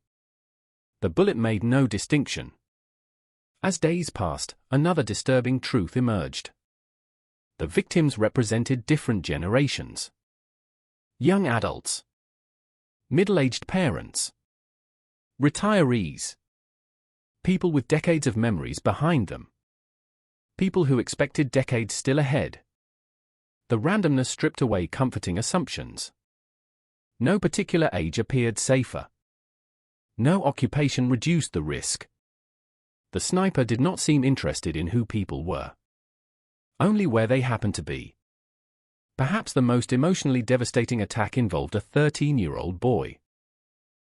The bullet made no distinction. As days passed, another disturbing truth emerged. The victims represented different generations. Young adults. Middle-aged parents. Retirees. People with decades of memories behind them. People who expected decades still ahead. The randomness stripped away comforting assumptions. No particular age appeared safer. No occupation reduced the risk. The sniper did not seem interested in who people were. Only where they happened to be. Perhaps the most emotionally devastating attack involved a 13-year-old boy.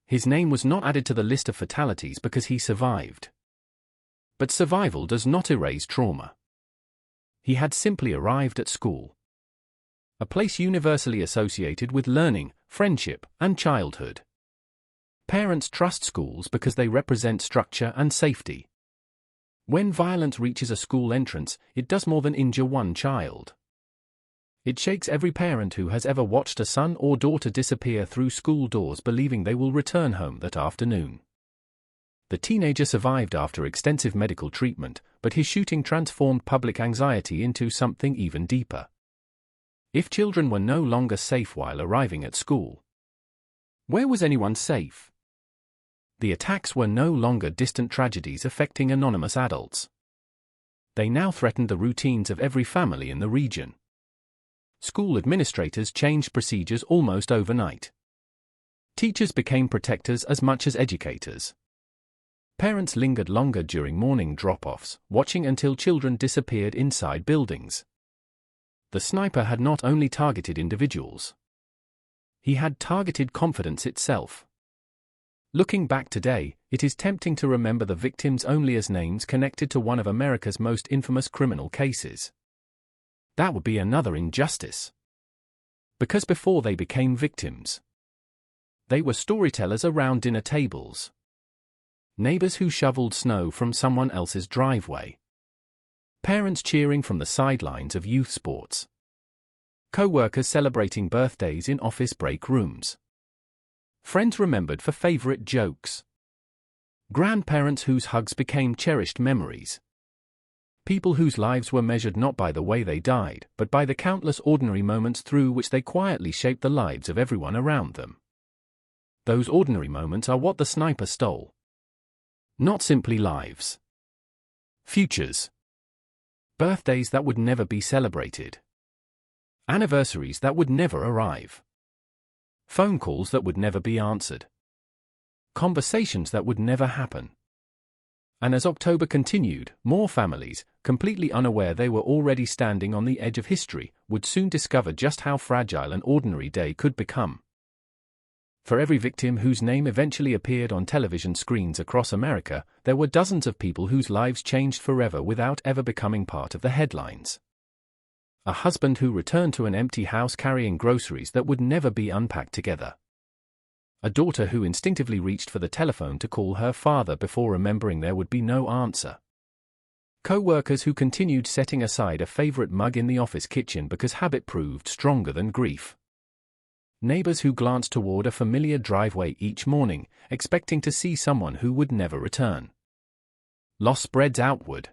His name was not added to the list of fatalities because he survived. But survival does not erase trauma. He had simply arrived at school. A place universally associated with learning, friendship, and childhood. Parents trust schools because they represent structure and safety. When violence reaches a school entrance, it does more than injure one child. It shakes every parent who has ever watched a son or daughter disappear through school doors believing they will return home that afternoon. The teenager survived after extensive medical treatment, but his shooting transformed public anxiety into something even deeper. If children were no longer safe while arriving at school, where was anyone safe? The attacks were no longer distant tragedies affecting anonymous adults. They now threatened the routines of every family in the region. School administrators changed procedures almost overnight. Teachers became protectors as much as educators. Parents lingered longer during morning drop-offs, watching until children disappeared inside buildings. The sniper had not only targeted individuals. He had targeted confidence itself. Looking back today, it is tempting to remember the victims only as names connected to one of America's most infamous criminal cases. That would be another injustice. Because before they became victims, they were storytellers around dinner tables. Neighbors who shoveled snow from someone else's driveway. Parents cheering from the sidelines of youth sports. Co-workers celebrating birthdays in office break rooms. Friends remembered for favorite jokes. Grandparents whose hugs became cherished memories. People whose lives were measured not by the way they died, but by the countless ordinary moments through which they quietly shaped the lives of everyone around them. Those ordinary moments are what the sniper stole. Not simply lives. Futures. Birthdays that would never be celebrated. Anniversaries that would never arrive. Phone calls that would never be answered. Conversations that would never happen. And as October continued, more families, completely unaware they were already standing on the edge of history, would soon discover just how fragile an ordinary day could become. For every victim whose name eventually appeared on television screens across America, there were dozens of people whose lives changed forever without ever becoming part of the headlines. A husband who returned to an empty house carrying groceries that would never be unpacked together. A daughter who instinctively reached for the telephone to call her father before remembering there would be no answer. Co-workers who continued setting aside a favorite mug in the office kitchen because habit proved stronger than grief. Neighbors who glanced toward a familiar driveway each morning, expecting to see someone who would never return. Loss spreads outward.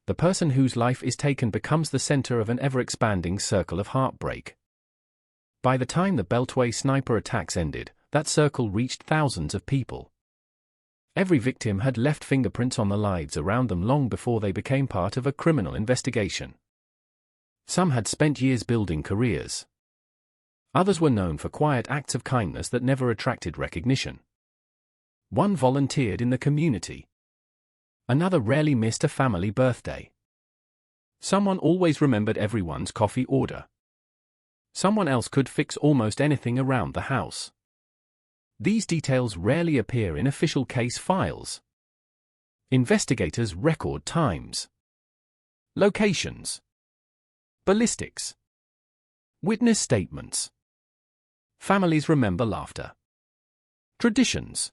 The person whose life is taken becomes the center of an ever-expanding circle of heartbreak. By the time the Beltway sniper attacks ended, that circle reached thousands of people. Every victim had left fingerprints on the lives around them long before they became part of a criminal investigation. Some had spent years building careers. Others were known for quiet acts of kindness that never attracted recognition. One volunteered in the community. Another rarely missed a family birthday. Someone always remembered everyone's coffee order. Someone else could fix almost anything around the house. These details rarely appear in official case files. Investigators record times, locations, ballistics, witness statements. Families remember laughter, traditions,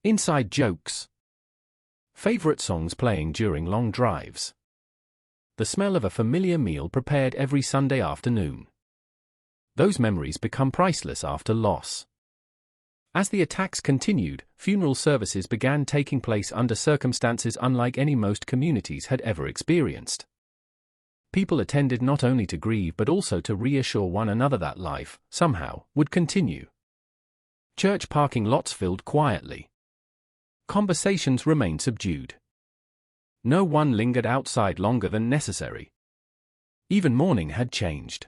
inside jokes, favorite songs playing during long drives, the smell of a familiar meal prepared every Sunday afternoon. Those memories become priceless after loss. As the attacks continued, funeral services began taking place under circumstances unlike any most communities had ever experienced. People attended not only to grieve but also to reassure one another that life, somehow, would continue. Church parking lots filled quietly. Conversations remained subdued. No one lingered outside longer than necessary. Even mourning had changed.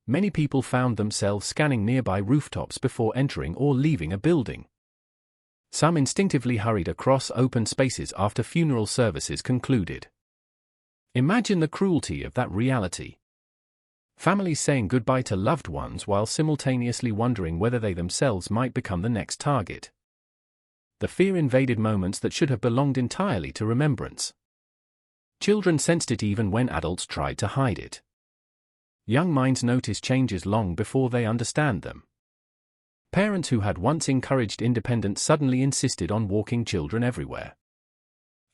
Many people found themselves scanning nearby rooftops before entering or leaving a building. Some instinctively hurried across open spaces after funeral services concluded. Imagine the cruelty of that reality. Families saying goodbye to loved ones while simultaneously wondering whether they themselves might become the next target. The fear invaded moments that should have belonged entirely to remembrance. Children sensed it even when adults tried to hide it. Young minds notice changes long before they understand them. Parents who had once encouraged independence suddenly insisted on walking children everywhere.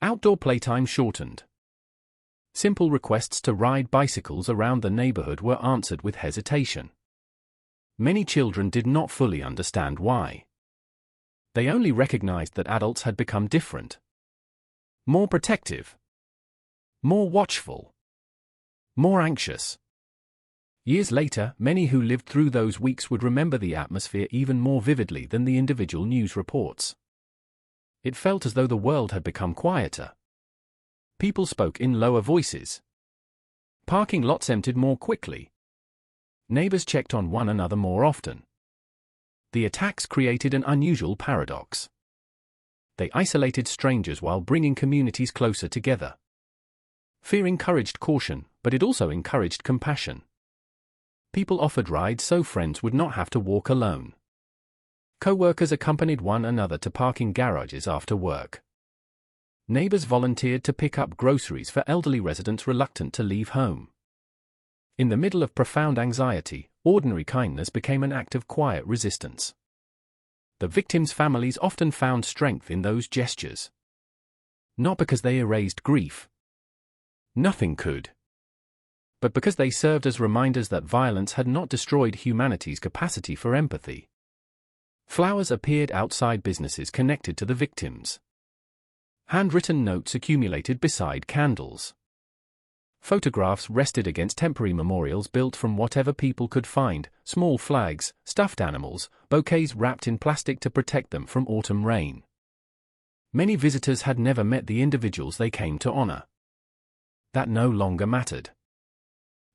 Outdoor playtime shortened. Simple requests to ride bicycles around the neighborhood were answered with hesitation. Many children did not fully understand why. They only recognized that adults had become different. More protective. More watchful. More anxious. Years later, many who lived through those weeks would remember the atmosphere even more vividly than the individual news reports. It felt as though the world had become quieter. People spoke in lower voices. Parking lots emptied more quickly. Neighbors checked on one another more often. The attacks created an unusual paradox. They isolated strangers while bringing communities closer together. Fear encouraged caution, but it also encouraged compassion. People offered rides so friends would not have to walk alone. Co-workers accompanied one another to parking garages after work. Neighbors volunteered to pick up groceries for elderly residents reluctant to leave home. In the middle of profound anxiety, ordinary kindness became an act of quiet resistance. The victims' families often found strength in those gestures. Not because they erased grief. Nothing could. But because they served as reminders that violence had not destroyed humanity's capacity for empathy. Flowers appeared outside businesses connected to the victims. Handwritten notes accumulated beside candles. Photographs rested against temporary memorials built from whatever people could find, small flags, stuffed animals, bouquets wrapped in plastic to protect them from autumn rain. Many visitors had never met the individuals they came to honor. That no longer mattered.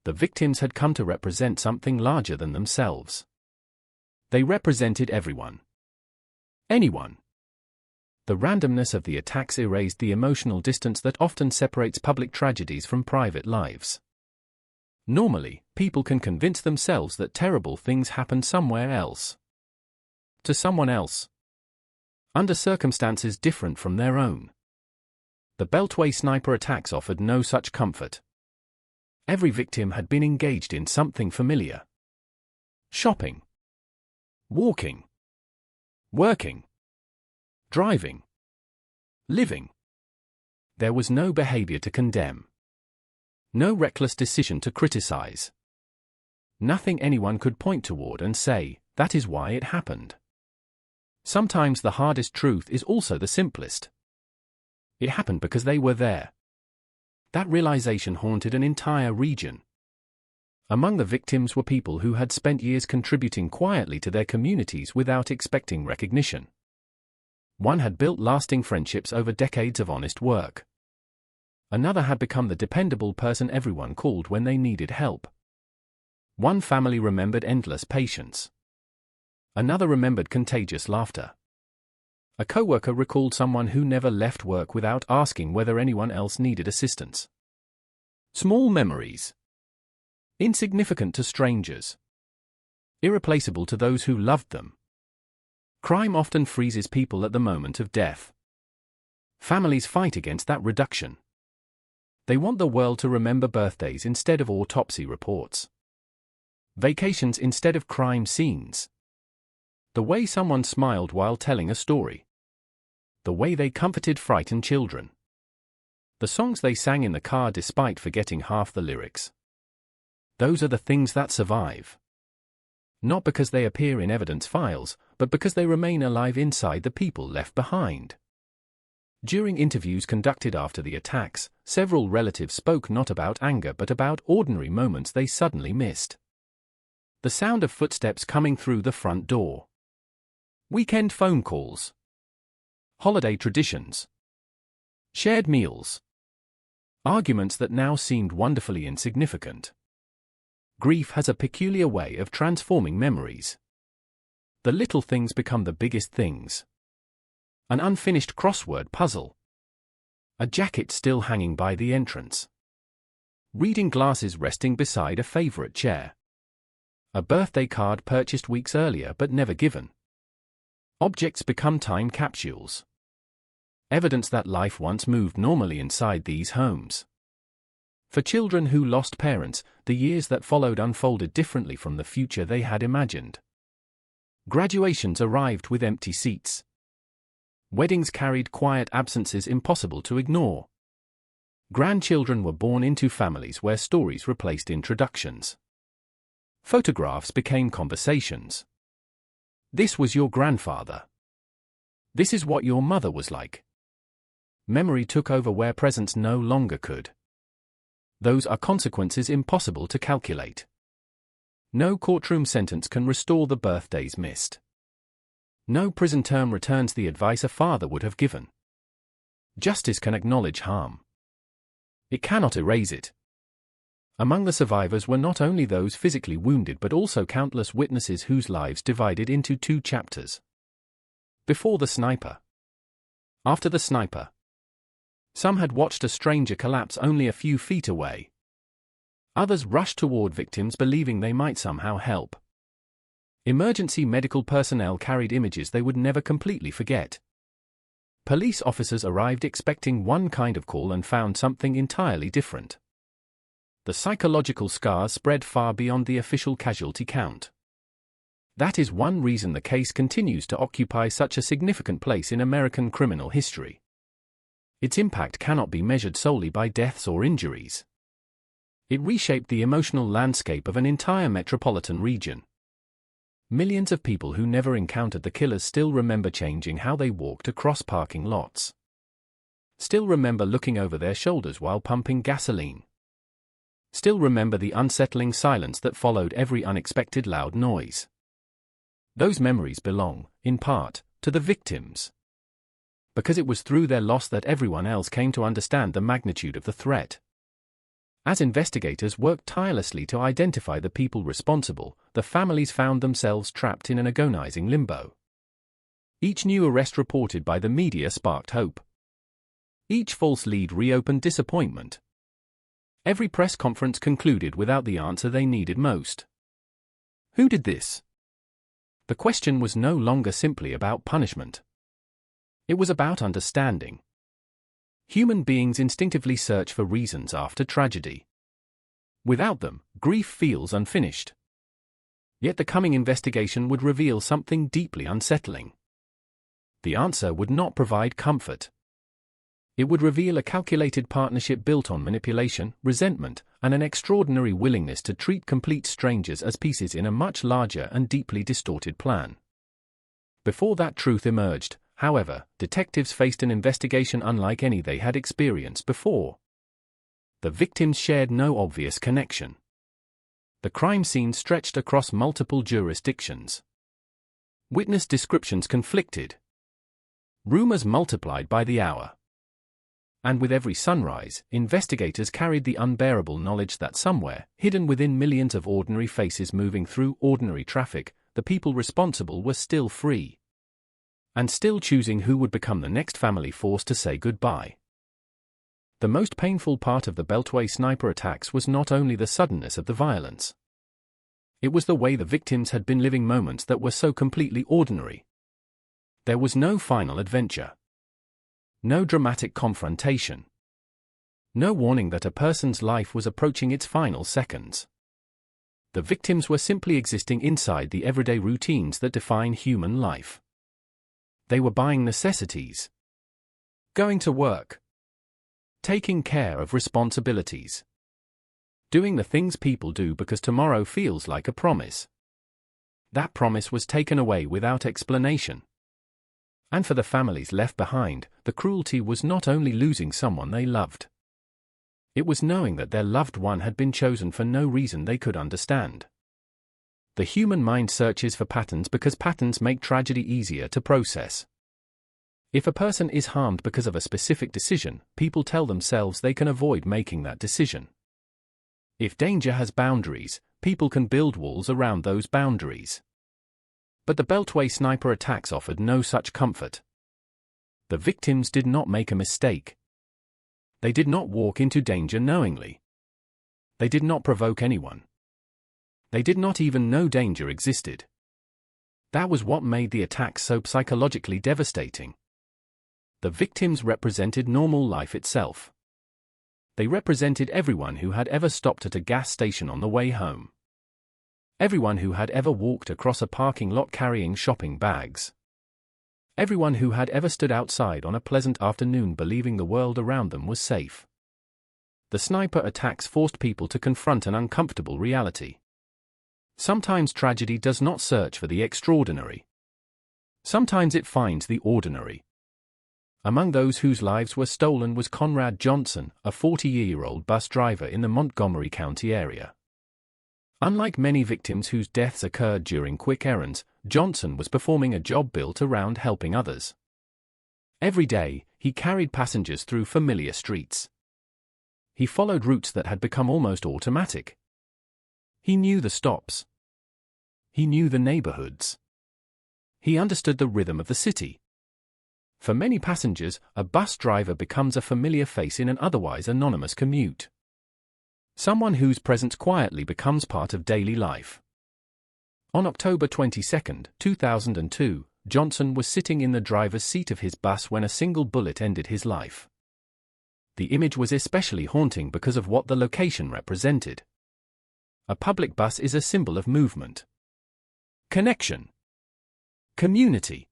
The victims had come to represent something larger than themselves. They represented everyone. Anyone. The randomness of the attacks erased the emotional distance that often separates public tragedies from private lives. Normally, people can convince themselves that terrible things happen somewhere else. To someone else. Under circumstances different from their own. The Beltway sniper attacks offered no such comfort. Every victim had been engaged in something familiar. Shopping. Walking. Working. Driving. Living. There was no behavior to condemn. No reckless decision to criticize. Nothing anyone could point toward and say, that is why it happened. Sometimes the hardest truth is also the simplest. It happened because they were there. That realization haunted an entire region. Among the victims were people who had spent years contributing quietly to their communities without expecting recognition. One had built lasting friendships over decades of honest work. Another had become the dependable person everyone called when they needed help. One family remembered endless patience. Another remembered contagious laughter. A coworker recalled someone who never left work without asking whether anyone else needed assistance. Small memories. Insignificant to strangers. Irreplaceable to those who loved them. Crime often freezes people at the moment of death. Families fight against that reduction. They want the world to remember birthdays instead of autopsy reports. Vacations instead of crime scenes. The way someone smiled while telling a story. The way they comforted frightened children. The songs they sang in the car despite forgetting half the lyrics. Those are the things that survive. Not because they appear in evidence files, but because they remain alive inside the people left behind. During interviews conducted after the attacks, several relatives spoke not about anger but about ordinary moments they suddenly missed. The sound of footsteps coming through the front door. Weekend phone calls. Holiday traditions. Shared meals. Arguments that now seemed wonderfully insignificant. Grief has a peculiar way of transforming memories. The little things become the biggest things. An unfinished crossword puzzle. A jacket still hanging by the entrance. Reading glasses resting beside a favorite chair. A birthday card purchased weeks earlier but never given. Objects become time capsules. Evidence that life once moved normally inside these homes. For children who lost parents, the years that followed unfolded differently from the future they had imagined. Graduations arrived with empty seats. Weddings carried quiet absences impossible to ignore. Grandchildren were born into families where stories replaced introductions. Photographs became conversations. This was your grandfather. This is what your mother was like. Memory took over where presence no longer could. Those are consequences impossible to calculate. No courtroom sentence can restore the birthdays missed. No prison term returns the advice a father would have given. Justice can acknowledge harm. It cannot erase it. Among the survivors were not only those physically wounded but also countless witnesses whose lives divided into two chapters. Before the sniper. After the sniper. Some had watched a stranger collapse only a few feet away. Others rushed toward victims believing they might somehow help. Emergency medical personnel carried images they would never completely forget. Police officers arrived expecting one kind of call and found something entirely different. The psychological scars spread far beyond the official casualty count. That is one reason the case continues to occupy such a significant place in American criminal history. Its impact cannot be measured solely by deaths or injuries. It reshaped the emotional landscape of an entire metropolitan region. Millions of people who never encountered the killers still remember changing how they walked across parking lots. Still remember looking over their shoulders while pumping gasoline. Still remember the unsettling silence that followed every unexpected loud noise. Those memories belong, in part, to the victims. Because it was through their loss that everyone else came to understand the magnitude of the threat. As investigators worked tirelessly to identify the people responsible, the families found themselves trapped in an agonizing limbo. Each new arrest reported by the media sparked hope. Each false lead reopened disappointment. Every press conference concluded without the answer they needed most. Who did this? The question was no longer simply about punishment. It was about understanding. Human beings instinctively search for reasons after tragedy. Without them, grief feels unfinished. Yet the coming investigation would reveal something deeply unsettling. The answer would not provide comfort. It would reveal a calculated partnership built on manipulation, resentment, and an extraordinary willingness to treat complete strangers as pieces in a much larger and deeply distorted plan. Before that truth emerged, however, detectives faced an investigation unlike any they had experienced before. The victims shared no obvious connection. The crime scene stretched across multiple jurisdictions. Witness descriptions conflicted. Rumors multiplied by the hour. And with every sunrise, investigators carried the unbearable knowledge that somewhere, hidden within millions of ordinary faces moving through ordinary traffic, the people responsible were still free. And still choosing who would become the next family forced to say goodbye. The most painful part of the Beltway sniper attacks was not only the suddenness of the violence. It was the way the victims had been living moments that were so completely ordinary. There was no final adventure. No dramatic confrontation. No warning that a person's life was approaching its final seconds. The victims were simply existing inside the everyday routines that define human life. They were buying necessities. Going to work. Taking care of responsibilities. Doing the things people do because tomorrow feels like a promise. That promise was taken away without explanation. And for the families left behind, the cruelty was not only losing someone they loved. It was knowing that their loved one had been chosen for no reason they could understand. The human mind searches for patterns because patterns make tragedy easier to process. If a person is harmed because of a specific decision, people tell themselves they can avoid making that decision. If danger has boundaries, people can build walls around those boundaries. But the Beltway sniper attacks offered no such comfort. The victims did not make a mistake. They did not walk into danger knowingly. They did not provoke anyone. They did not even know danger existed. That was what made the attacks so psychologically devastating. The victims represented normal life itself. They represented everyone who had ever stopped at a gas station on the way home. Everyone who had ever walked across a parking lot carrying shopping bags. Everyone who had ever stood outside on a pleasant afternoon believing the world around them was safe. The sniper attacks forced people to confront an uncomfortable reality. Sometimes tragedy does not search for the extraordinary. Sometimes it finds the ordinary. Among those whose lives were stolen was Conrad Johnson, a 40-year-old bus driver in the Montgomery County area. Unlike many victims whose deaths occurred during quick errands, Johnson was performing a job built around helping others. Every day, he carried passengers through familiar streets. He followed routes that had become almost automatic. He knew the stops. He knew the neighborhoods. He understood the rhythm of the city. For many passengers, a bus driver becomes a familiar face in an otherwise anonymous commute. Someone whose presence quietly becomes part of daily life. On October 22, 2002, Johnson was sitting in the driver's seat of his bus when a single bullet ended his life. The image was especially haunting because of what the location represented. A public bus is a symbol of movement. Connection. Community.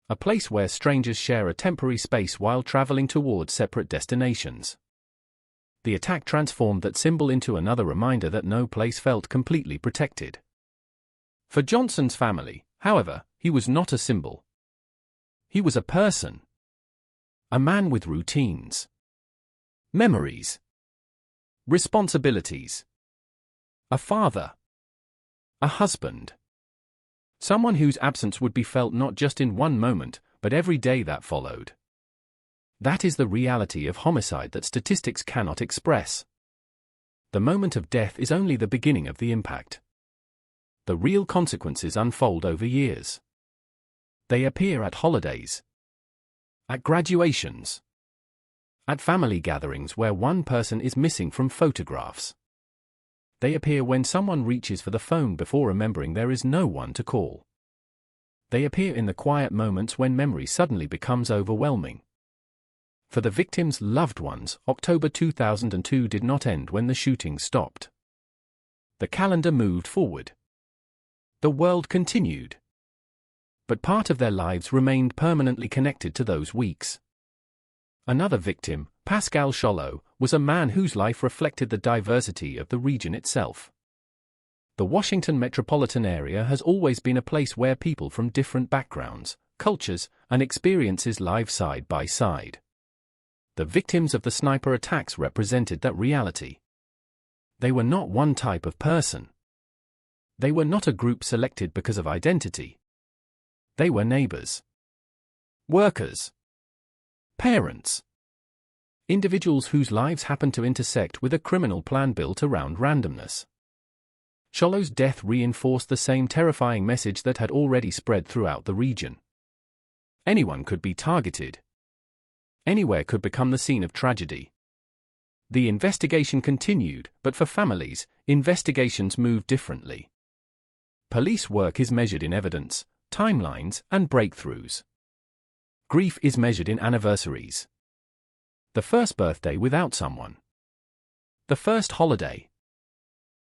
A place where strangers share a temporary space while traveling towards separate destinations. The attack transformed that symbol into another reminder that no place felt completely protected. For Johnson's family, however, he was not a symbol. He was a person. A man with routines, memories, responsibilities. A father. A husband. Someone whose absence would be felt not just in one moment, but every day that followed. That is the reality of homicide that statistics cannot express. The moment of death is only the beginning of the impact. The real consequences unfold over years. They appear at holidays, at graduations, at family gatherings where one person is missing from photographs. They appear when someone reaches for the phone before remembering there is no one to call. They appear in the quiet moments when memory suddenly becomes overwhelming. For the victims' loved ones, October 2002 did not end when the shooting stopped. The calendar moved forward. The world continued. But part of their lives remained permanently connected to those weeks. Another victim, Pascal Cholot, was a man whose life reflected the diversity of the region itself. The Washington metropolitan area has always been a place where people from different backgrounds, cultures, and experiences live side by side. The victims of the sniper attacks represented that reality. They were not one type of person. They were not a group selected because of identity. They were neighbors, workers, parents, individuals whose lives happened to intersect with a criminal plan built around randomness. Cholot's death reinforced the same terrifying message that had already spread throughout the region. Anyone could be targeted. Anywhere could become the scene of tragedy. The investigation continued, but for families, investigations moved differently. Police work is measured in evidence, timelines, and breakthroughs. Grief is measured in anniversaries. The first birthday without someone. The first holiday.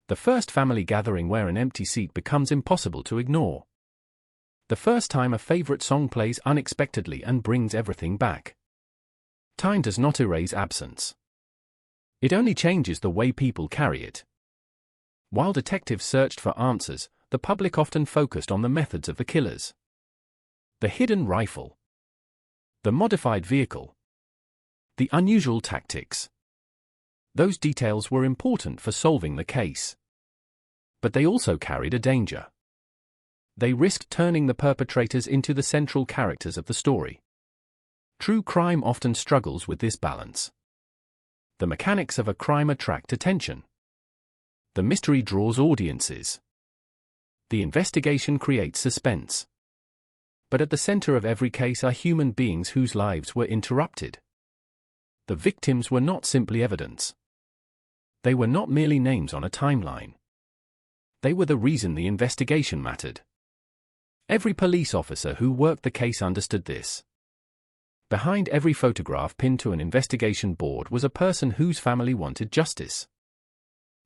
The first family gathering where an empty seat becomes impossible to ignore. The first time a favorite song plays unexpectedly and brings everything back. Time does not erase absence. It only changes the way people carry it. While detectives searched for answers, the public often focused on the methods of the killers. The hidden rifle. The modified vehicle. The unusual tactics. Those details were important for solving the case. But they also carried a danger. They risked turning the perpetrators into the central characters of the story. True crime often struggles with this balance. The mechanics of a crime attract attention. The mystery draws audiences. The investigation creates suspense. But at the center of every case are human beings whose lives were interrupted. The victims were not simply evidence. They were not merely names on a timeline. They were the reason the investigation mattered. Every police officer who worked the case understood this. Behind every photograph pinned to an investigation board was a person whose family wanted justice.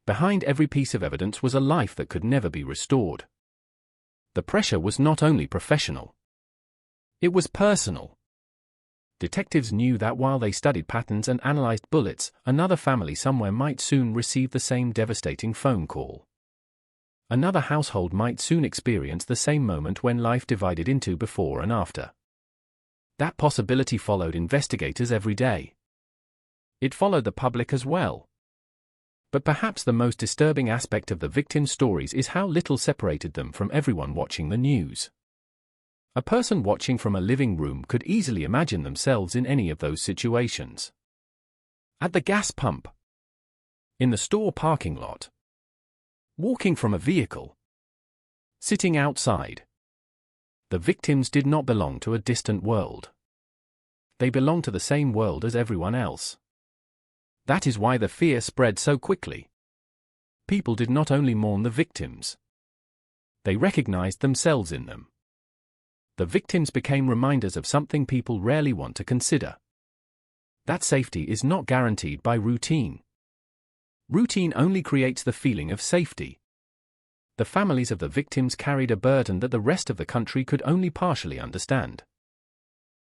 Behind every piece of evidence was a life that could never be restored. The pressure was not only professional. It was personal. Detectives knew that while they studied patterns and analyzed bullets, another family somewhere might soon receive the same devastating phone call. Another household might soon experience the same moment when life divided into before and after. That possibility followed investigators every day. It followed the public as well. But perhaps the most disturbing aspect of the victims' stories is how little separated them from everyone watching the news. A person watching from a living room could easily imagine themselves in any of those situations. At the gas pump. In the store parking lot. Walking from a vehicle. Sitting outside. The victims did not belong to a distant world. They belonged to the same world as everyone else. That is why the fear spread so quickly. People did not only mourn the victims. They recognized themselves in them. The victims became reminders of something people rarely want to consider. That safety is not guaranteed by routine. Routine only creates the feeling of safety. The families of the victims carried a burden that the rest of the country could only partially understand.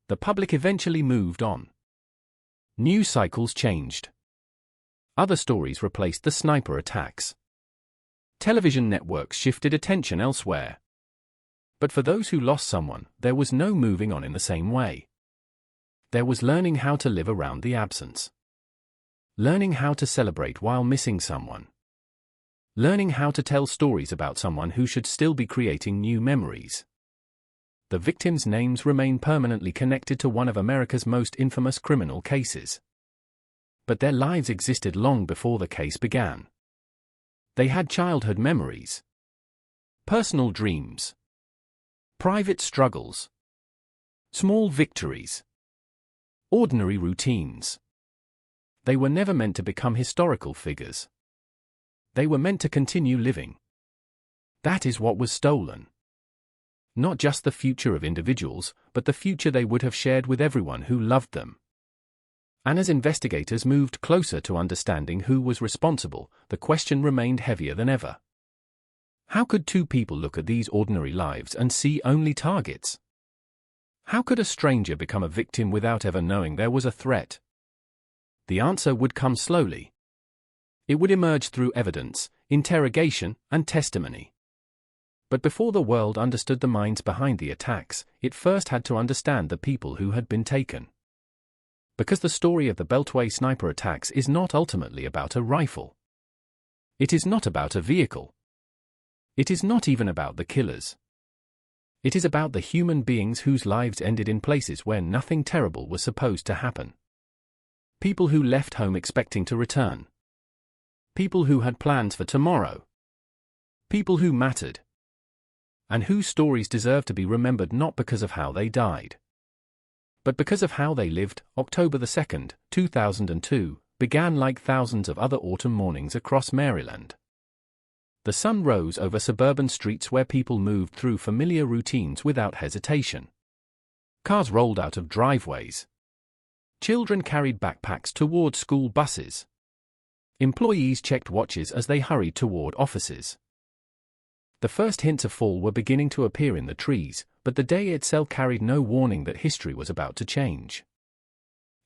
The public eventually moved on. News cycles changed. Other stories replaced the sniper attacks. Television networks shifted attention elsewhere. But for those who lost someone, there was no moving on in the same way. There was learning how to live around the absence. Learning how to celebrate while missing someone. Learning how to tell stories about someone who should still be creating new memories. The victims' names remain permanently connected to one of America's most infamous criminal cases. But their lives existed long before the case began. They had childhood memories, personal dreams, private struggles, small victories, ordinary routines. They were never meant to become historical figures. They were meant to continue living. That is what was stolen. Not just the future of individuals, but the future they would have shared with everyone who loved them. And as investigators moved closer to understanding who was responsible, the question remained heavier than ever. How could two people look at these ordinary lives and see only targets? How could a stranger become a victim without ever knowing there was a threat? The answer would come slowly. It would emerge through evidence, interrogation, and testimony. But before the world understood the minds behind the attacks, it first had to understand the people who had been taken. Because the story of the Beltway sniper attacks is not ultimately about a rifle. It is not about a vehicle. It is not even about the killers. It is about the human beings whose lives ended in places where nothing terrible was supposed to happen. People who left home expecting to return. People who had plans for tomorrow. People who mattered. And whose stories deserve to be remembered not because of how they died, but because of how they lived. October 2nd, 2002, began like thousands of other autumn mornings across Maryland. The sun rose over suburban streets where people moved through familiar routines without hesitation. Cars rolled out of driveways. Children carried backpacks toward school buses. Employees checked watches as they hurried toward offices. The first hints of fall were beginning to appear in the trees, but the day itself carried no warning that history was about to change.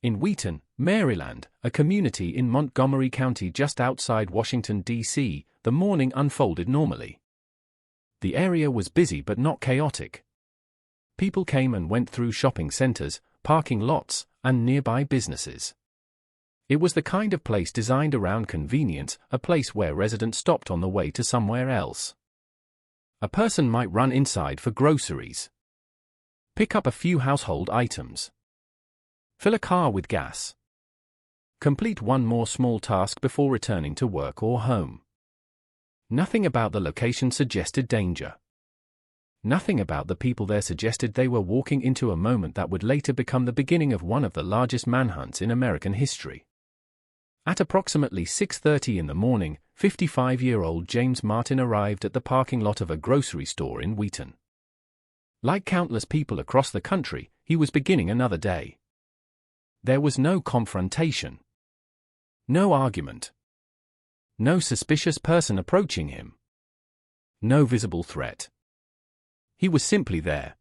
In Wheaton, Maryland, a community in Montgomery County just outside Washington, D.C., the morning unfolded normally. The area was busy but not chaotic. People came and went through shopping centers, parking lots, and nearby businesses. It was the kind of place designed around convenience, a place where residents stopped on the way to somewhere else. A person might run inside for groceries, pick up a few household items, fill a car with gas, complete one more small task before returning to work or home. Nothing about the location suggested danger. Nothing about the people there suggested they were walking into a moment that would later become the beginning of one of the largest manhunts in American history. At approximately 6:30 in the morning, 55-year-old James Martin arrived at the parking lot of a grocery store in Wheaton. Like countless people across the country, he was beginning another day. There was no confrontation. No argument. No suspicious person approaching him. No visible threat. He was simply there.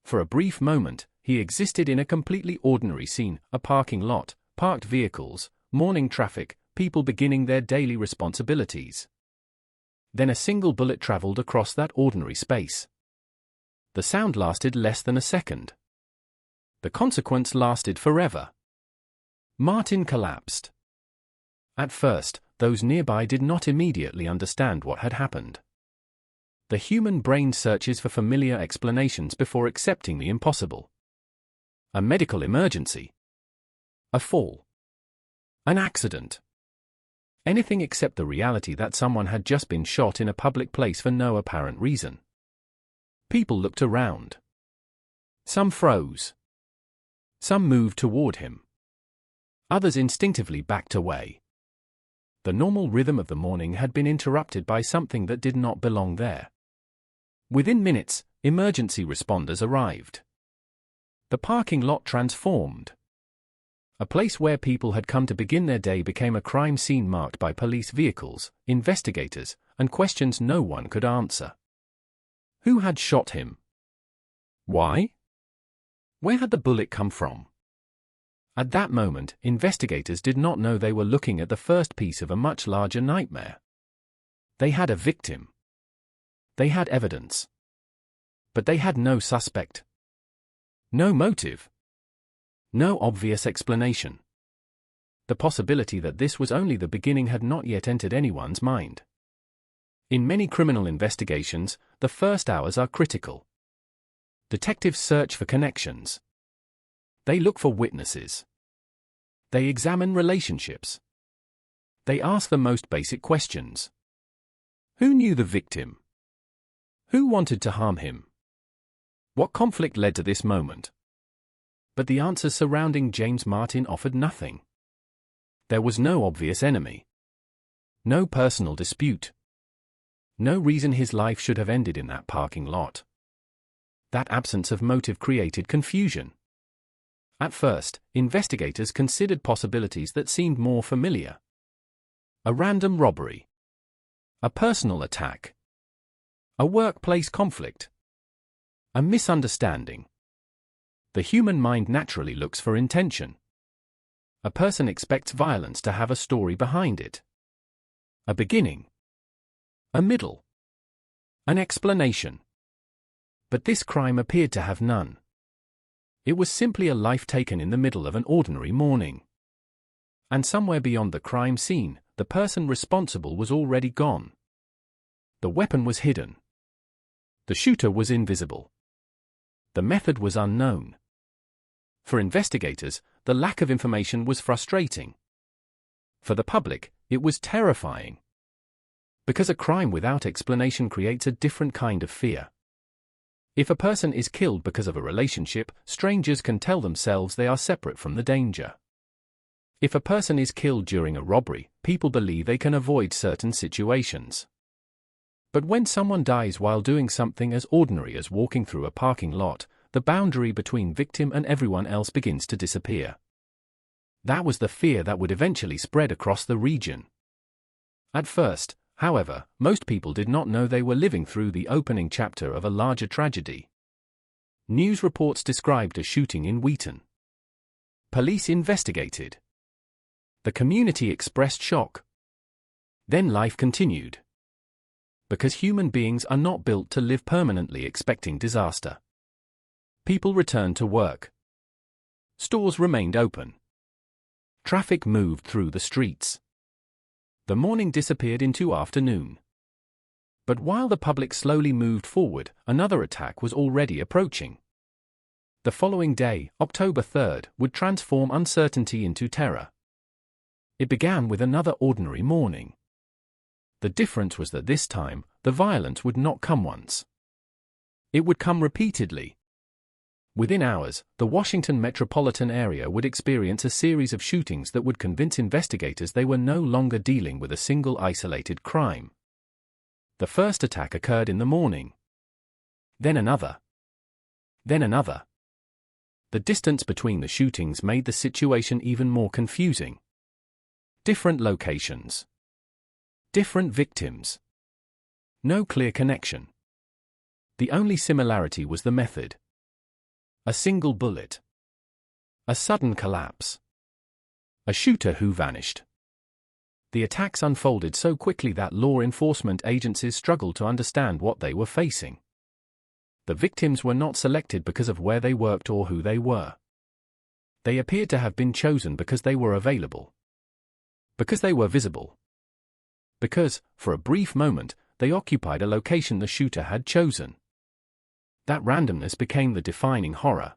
For a brief moment, he existed in a completely ordinary scene, a parking lot, parked vehicles, morning traffic, people beginning their daily responsibilities. Then a single bullet traveled across that ordinary space. The sound lasted less than a second. The consequence lasted forever. Martin collapsed. At first, those nearby did not immediately understand what had happened. The human brain searches for familiar explanations before accepting the impossible. A medical emergency. A fall. An accident. Anything except the reality that someone had just been shot in a public place for no apparent reason. People looked around. Some froze. Some moved toward him. Others instinctively backed away. The normal rhythm of the morning had been interrupted by something that did not belong there. Within minutes, emergency responders arrived. The parking lot transformed. A place where people had come to begin their day became a crime scene marked by police vehicles, investigators, and questions no one could answer. Who had shot him? Why? Where had the bullet come from? At that moment, investigators did not know they were looking at the first piece of a much larger nightmare. They had a victim. They had evidence. But they had no suspect. No motive. No obvious explanation. The possibility that this was only the beginning had not yet entered anyone's mind. In many criminal investigations, the first hours are critical. Detectives search for connections. They look for witnesses. They examine relationships. They ask the most basic questions. Who knew the victim? Who wanted to harm him? What conflict led to this moment? But the answers surrounding James Martin offered nothing. There was no obvious enemy. No personal dispute. No reason his life should have ended in that parking lot. That absence of motive created confusion. At first, investigators considered possibilities that seemed more familiar. A random robbery. A personal attack. A workplace conflict. A misunderstanding. The human mind naturally looks for intention. A person expects violence to have a story behind it. A beginning. A middle. An explanation. But this crime appeared to have none. It was simply a life taken in the middle of an ordinary morning. And somewhere beyond the crime scene, the person responsible was already gone. The weapon was hidden. The shooter was invisible. The method was unknown. For investigators, the lack of information was frustrating. For the public, it was terrifying. Because a crime without explanation creates a different kind of fear. If a person is killed because of a relationship, strangers can tell themselves they are separate from the danger. If a person is killed during a robbery, people believe they can avoid certain situations. But when someone dies while doing something as ordinary as walking through a parking lot, the boundary between victim and everyone else begins to disappear. That was the fear that would eventually spread across the region. At first, however, most people did not know they were living through the opening chapter of a larger tragedy. News reports described a shooting in Wheaton. Police investigated. The community expressed shock. Then life continued. Because human beings are not built to live permanently expecting disaster. People returned to work. Stores remained open. Traffic moved through the streets. The morning disappeared into afternoon. But while the public slowly moved forward, another attack was already approaching. The following day, October 3rd, would transform uncertainty into terror. It began with another ordinary morning. The difference was that this time, the violence would not come once. It would come repeatedly. Within hours, the Washington metropolitan area would experience a series of shootings that would convince investigators they were no longer dealing with a single isolated crime. The first attack occurred in the morning. Then another. Then another. The distance between the shootings made the situation even more confusing. Different locations. Different victims. No clear connection. The only similarity was the method. A single bullet. A sudden collapse. A shooter who vanished. The attacks unfolded so quickly that law enforcement agencies struggled to understand what they were facing. The victims were not selected because of where they worked or who they were. They appeared to have been chosen because they were available. Because they were visible. Because, for a brief moment, they occupied a location the shooter had chosen. That randomness became the defining horror.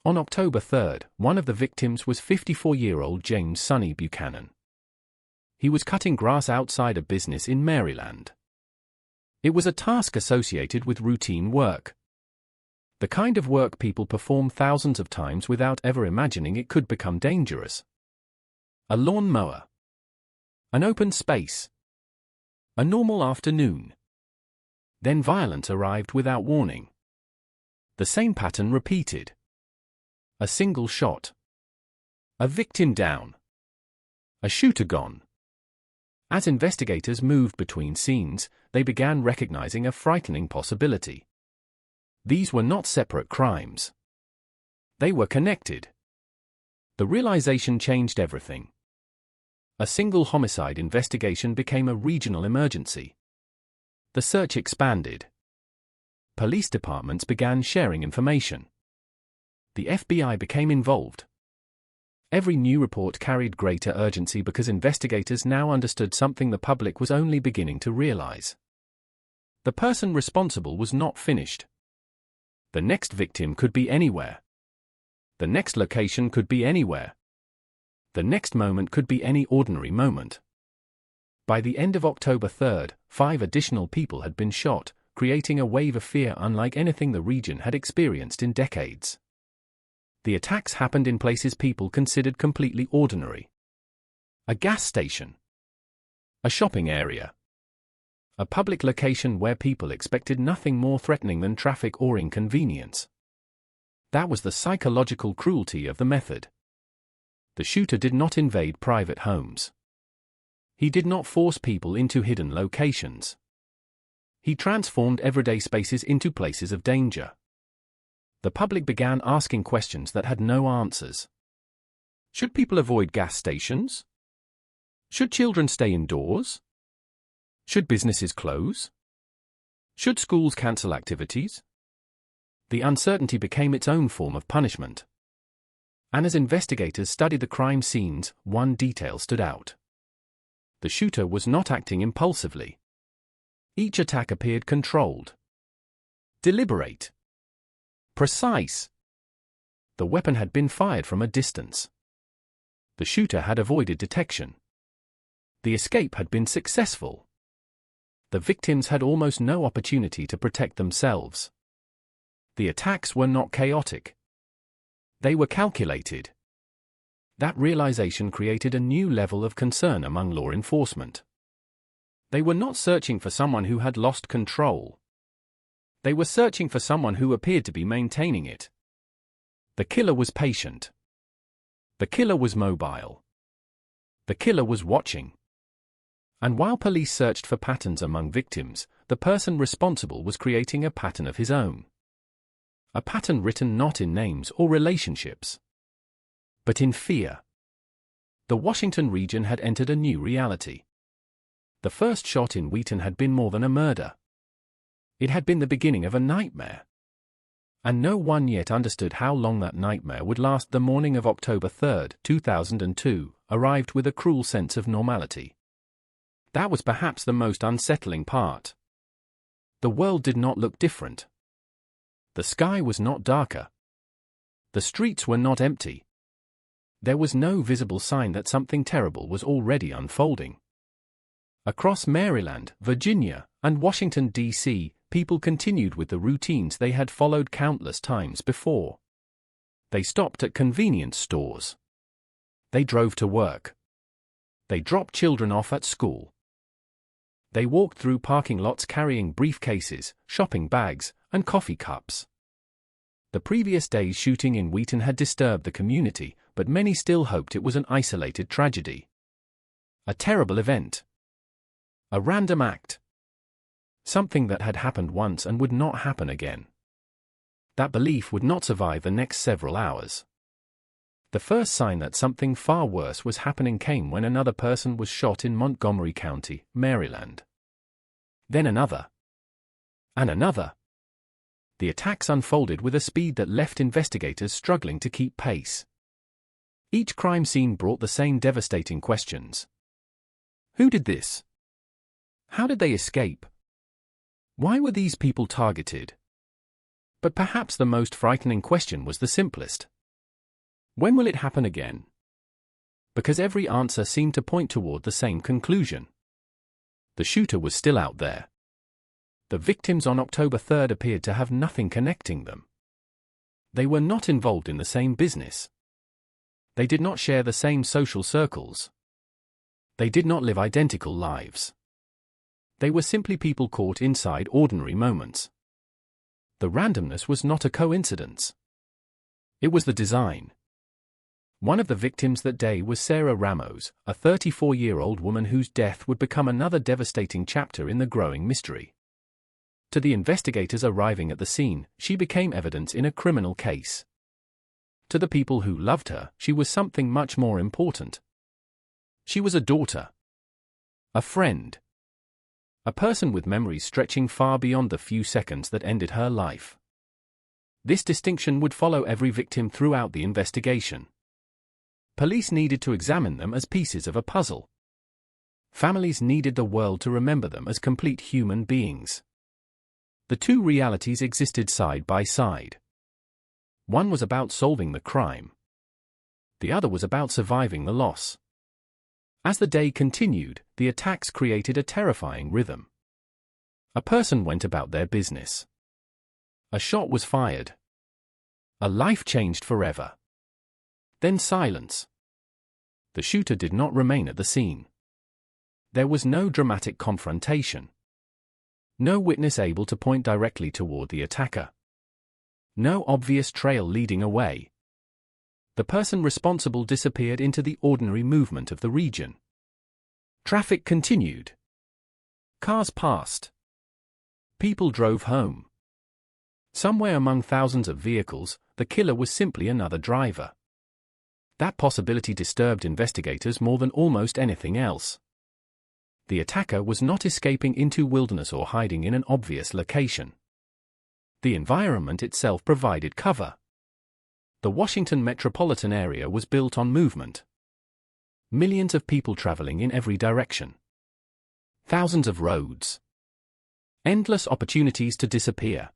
On October 3rd, one of the victims was 54-year-old James Sonny Buchanan. He was cutting grass outside a business in Maryland. It was a task associated with routine work. The kind of work people perform thousands of times without ever imagining it could become dangerous. A lawn mower. An open space. A normal afternoon. Then violence arrived without warning. The same pattern repeated. A single shot. A victim down. A shooter gone. As investigators moved between scenes, they began recognizing a frightening possibility. These were not separate crimes. They were connected. The realization changed everything. A single homicide investigation became a regional emergency. The search expanded. police departments began sharing information. The FBI became involved. Every new report carried greater urgency because investigators now understood something the public was only beginning to realize. The person responsible was not finished. The next victim could be anywhere. The next location could be anywhere. The next moment could be any ordinary moment. By the end of October 3rd, 5 additional people had been shot, creating a wave of fear unlike anything the region had experienced in decades. The attacks happened in places people considered completely ordinary. A gas station. A shopping area. A public location where people expected nothing more threatening than traffic or inconvenience. That was the psychological cruelty of the method. The shooter did not invade private homes. He did not force people into hidden locations. He transformed everyday spaces into places of danger. The public began asking questions that had no answers. Should people avoid gas stations? Should children stay indoors? Should businesses close? Should schools cancel activities? The uncertainty became its own form of punishment. And as investigators studied the crime scenes, one detail stood out. The shooter was not acting impulsively. Each attack appeared controlled, deliberate, precise. The weapon had been fired from a distance. The shooter had avoided detection. The escape had been successful. The victims had almost no opportunity to protect themselves. The attacks were not chaotic. They were calculated. That realization created a new level of concern among law enforcement. They were not searching for someone who had lost control. They were searching for someone who appeared to be maintaining it. The killer was patient. The killer was mobile. The killer was watching. And while police searched for patterns among victims, the person responsible was creating a pattern of his own. A pattern written not in names or relationships, but in fear. The Washington region had entered a new reality. The first shot in Wheaton had been more than a murder. It had been the beginning of a nightmare. And no one yet understood how long that nightmare would last. The morning of October 3, 2002, arrived with a cruel sense of normality. That was perhaps the most unsettling part. The world did not look different. The sky was not darker. The streets were not empty. There was no visible sign that something terrible was already unfolding. Across Maryland, Virginia, and Washington, D.C., people continued with the routines they had followed countless times before. They stopped at convenience stores. They drove to work. They dropped children off at school. They walked through parking lots carrying briefcases, shopping bags, and coffee cups. The previous day's shooting in Wheaton had disturbed the community, but many still hoped it was an isolated tragedy. A terrible event. A random act. Something that had happened once and would not happen again. That belief would not survive the next several hours. The first sign that something far worse was happening came when another person was shot in Montgomery County, Maryland. Then another. And another. The attacks unfolded with a speed that left investigators struggling to keep pace. Each crime scene brought the same devastating questions. Who did this? How did they escape? Why were these people targeted? But perhaps the most frightening question was the simplest. When will it happen again? Because every answer seemed to point toward the same conclusion. The shooter was still out there. The victims on October 3rd appeared to have nothing connecting them. They were not involved in the same business. They did not share the same social circles. They did not live identical lives. They were simply people caught inside ordinary moments. The randomness was not a coincidence. It was the design. One of the victims that day was Sarah Ramos, a 34-year-old woman whose death would become another devastating chapter in the growing mystery. To the investigators arriving at the scene, she became evidence in a criminal case. To the people who loved her, she was something much more important. She was a daughter. A friend. A person with memories stretching far beyond the few seconds that ended her life. This distinction would follow every victim throughout the investigation. Police needed to examine them as pieces of a puzzle. Families needed the world to remember them as complete human beings. The two realities existed side by side. One was about solving the crime. The other was about surviving the loss. As the day continued, the attacks created a terrifying rhythm. A person went about their business. A shot was fired. A life changed forever. Then silence. The shooter did not remain at the scene. There was no dramatic confrontation. No witness able to point directly toward the attacker. No obvious trail leading away. The person responsible disappeared into the ordinary movement of the region. Traffic continued. Cars passed. People drove home. Somewhere among thousands of vehicles, the killer was simply another driver. That possibility disturbed investigators more than almost anything else. The attacker was not escaping into wilderness or hiding in an obvious location. The environment itself provided cover. The Washington metropolitan area was built on movement. Millions of people traveling in every direction. Thousands of roads. Endless opportunities to disappear.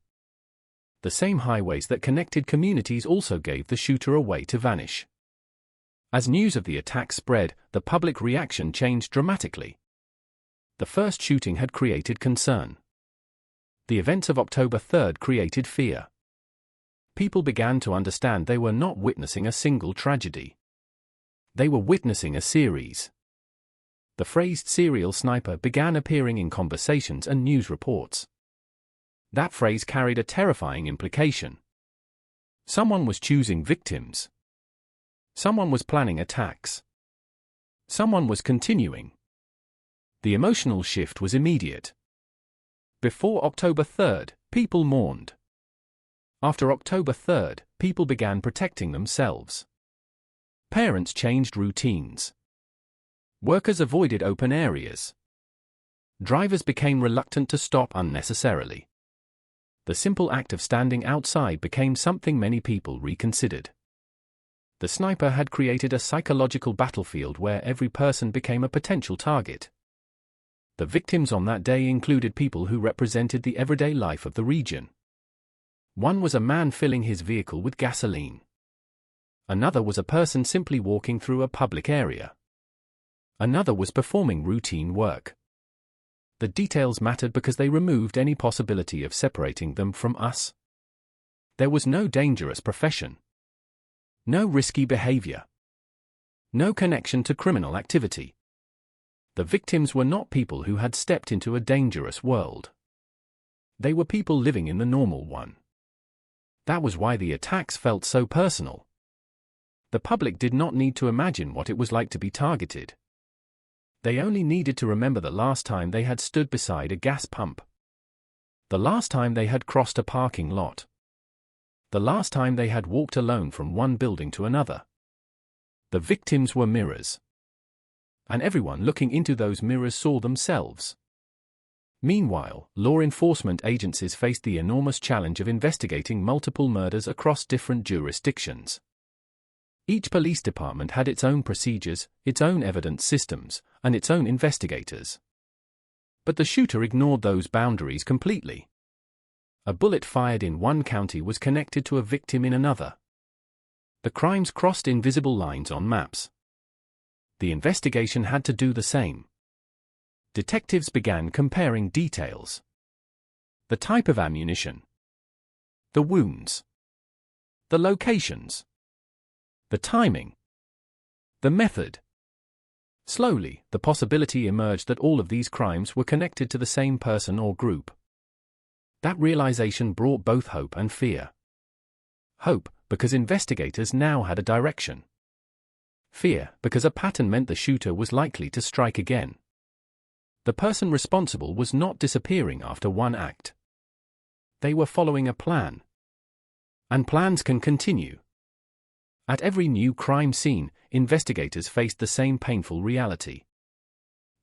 The same highways that connected communities also gave the shooter a way to vanish. As news of the attack spread, the public reaction changed dramatically. The first shooting had created concern. The events of October 3rd created fear. People began to understand they were not witnessing a single tragedy. They were witnessing a series. The phrase serial sniper began appearing in conversations and news reports. That phrase carried a terrifying implication. Someone was choosing victims. Someone was planning attacks. Someone was continuing. The emotional shift was immediate. Before October 3rd, people mourned. After October 3rd, people began protecting themselves. Parents changed routines. Workers avoided open areas. Drivers became reluctant to stop unnecessarily. The simple act of standing outside became something many people reconsidered. The sniper had created a psychological battlefield where every person became a potential target. The victims on that day included people who represented the everyday life of the region. One was a man filling his vehicle with gasoline. Another was a person simply walking through a public area. Another was performing routine work. The details mattered because they removed any possibility of separating them from us. There was no dangerous profession. No risky behavior. No connection to criminal activity. The victims were not people who had stepped into a dangerous world. They were people living in the normal one. That was why the attacks felt so personal. The public did not need to imagine what it was like to be targeted. They only needed to remember the last time they had stood beside a gas pump. The last time they had crossed a parking lot. The last time they had walked alone from one building to another. The victims were mirrors. And everyone looking into those mirrors saw themselves. Meanwhile, law enforcement agencies faced the enormous challenge of investigating multiple murders across different jurisdictions. Each police department had its own procedures, its own evidence systems, and its own investigators. But the shooter ignored those boundaries completely. A bullet fired in one county was connected to a victim in another. The crimes crossed invisible lines on maps. The investigation had to do the same. Detectives began comparing details. The type of ammunition. The wounds. The locations. The timing. The method. Slowly, the possibility emerged that all of these crimes were connected to the same person or group. That realization brought both hope and fear. Hope, because investigators now had a direction. Fear, because a pattern meant the shooter was likely to strike again. The person responsible was not disappearing after one act. They were following a plan. And plans can continue. At every new crime scene, investigators faced the same painful reality.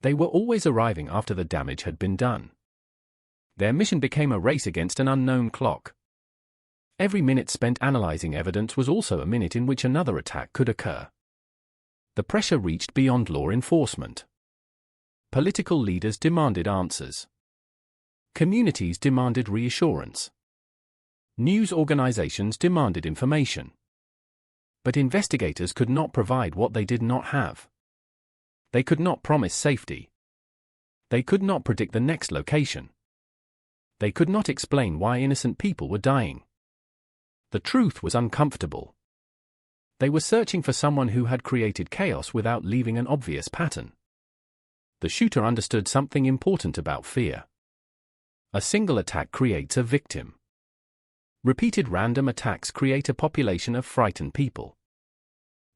They were always arriving after the damage had been done. Their mission became a race against an unknown clock. Every minute spent analyzing evidence was also a minute in which another attack could occur. The pressure reached beyond law enforcement. Political leaders demanded answers. Communities demanded reassurance. News organizations demanded information. But investigators could not provide what they did not have. They could not promise safety. They could not predict the next location. They could not explain why innocent people were dying. The truth was uncomfortable. They were searching for someone who had created chaos without leaving an obvious pattern. The shooter understood something important about fear. A single attack creates a victim. Repeated random attacks create a population of frightened people.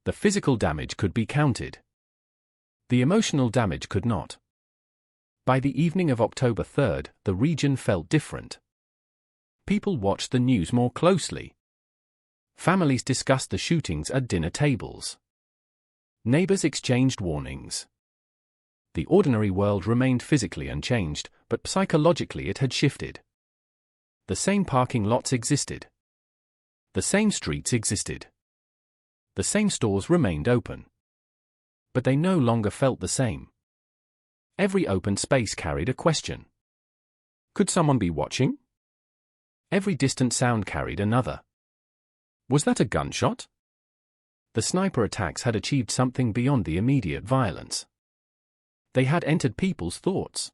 The physical damage could be counted. The emotional damage could not. By the evening of October 3rd, the region felt different. People watched the news more closely. Families discussed the shootings at dinner tables. Neighbors exchanged warnings. The ordinary world remained physically unchanged, but psychologically it had shifted. The same parking lots existed. The same streets existed. The same stores remained open. But they no longer felt the same. Every open space carried a question. Could someone be watching? Every distant sound carried another. Was that a gunshot? The sniper attacks had achieved something beyond the immediate violence. They had entered people's thoughts.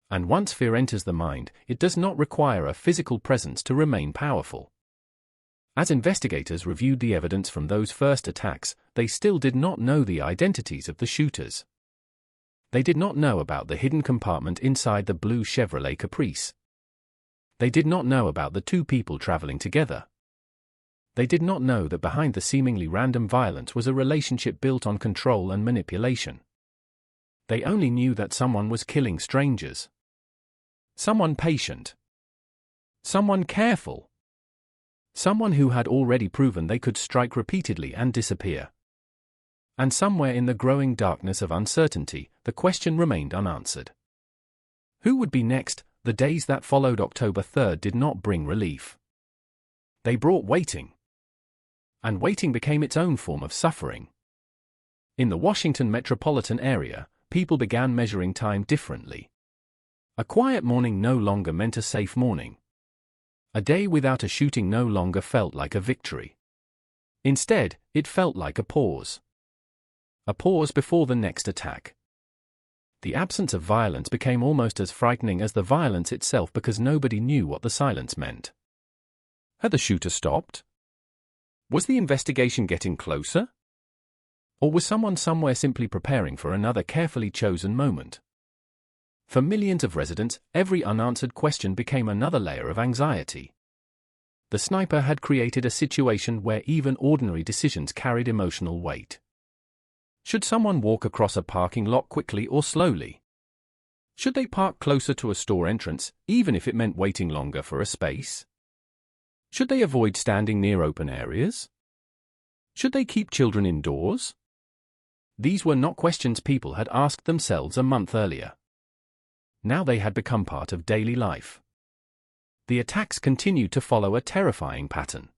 And once fear enters the mind, it does not require a physical presence to remain powerful. As investigators reviewed the evidence from those first attacks, they still did not know the identities of the shooters. They did not know about the hidden compartment inside the blue Chevrolet Caprice. They did not know about the two people traveling together. They did not know that behind the seemingly random violence was a relationship built on control and manipulation. They only knew that someone was killing strangers. Someone patient. Someone careful. Someone who had already proven they could strike repeatedly and disappear. And somewhere in the growing darkness of uncertainty, the question remained unanswered. Who would be next? The days that followed October 3rd did not bring relief. They brought waiting. And waiting became its own form of suffering. In the Washington metropolitan area, people began measuring time differently. A quiet morning no longer meant a safe morning. A day without a shooting no longer felt like a victory. Instead, it felt like a pause. A pause before the next attack. The absence of violence became almost as frightening as the violence itself because nobody knew what the silence meant. Had the shooter stopped? Was the investigation getting closer? Or was someone somewhere simply preparing for another carefully chosen moment? For millions of residents, every unanswered question became another layer of anxiety. The sniper had created a situation where even ordinary decisions carried emotional weight. Should someone walk across a parking lot quickly or slowly? Should they park closer to a store entrance, even if it meant waiting longer for a space? Should they avoid standing near open areas? Should they keep children indoors? These were not questions people had asked themselves a month earlier. Now they had become part of daily life. The attacks continued to follow a terrifying pattern.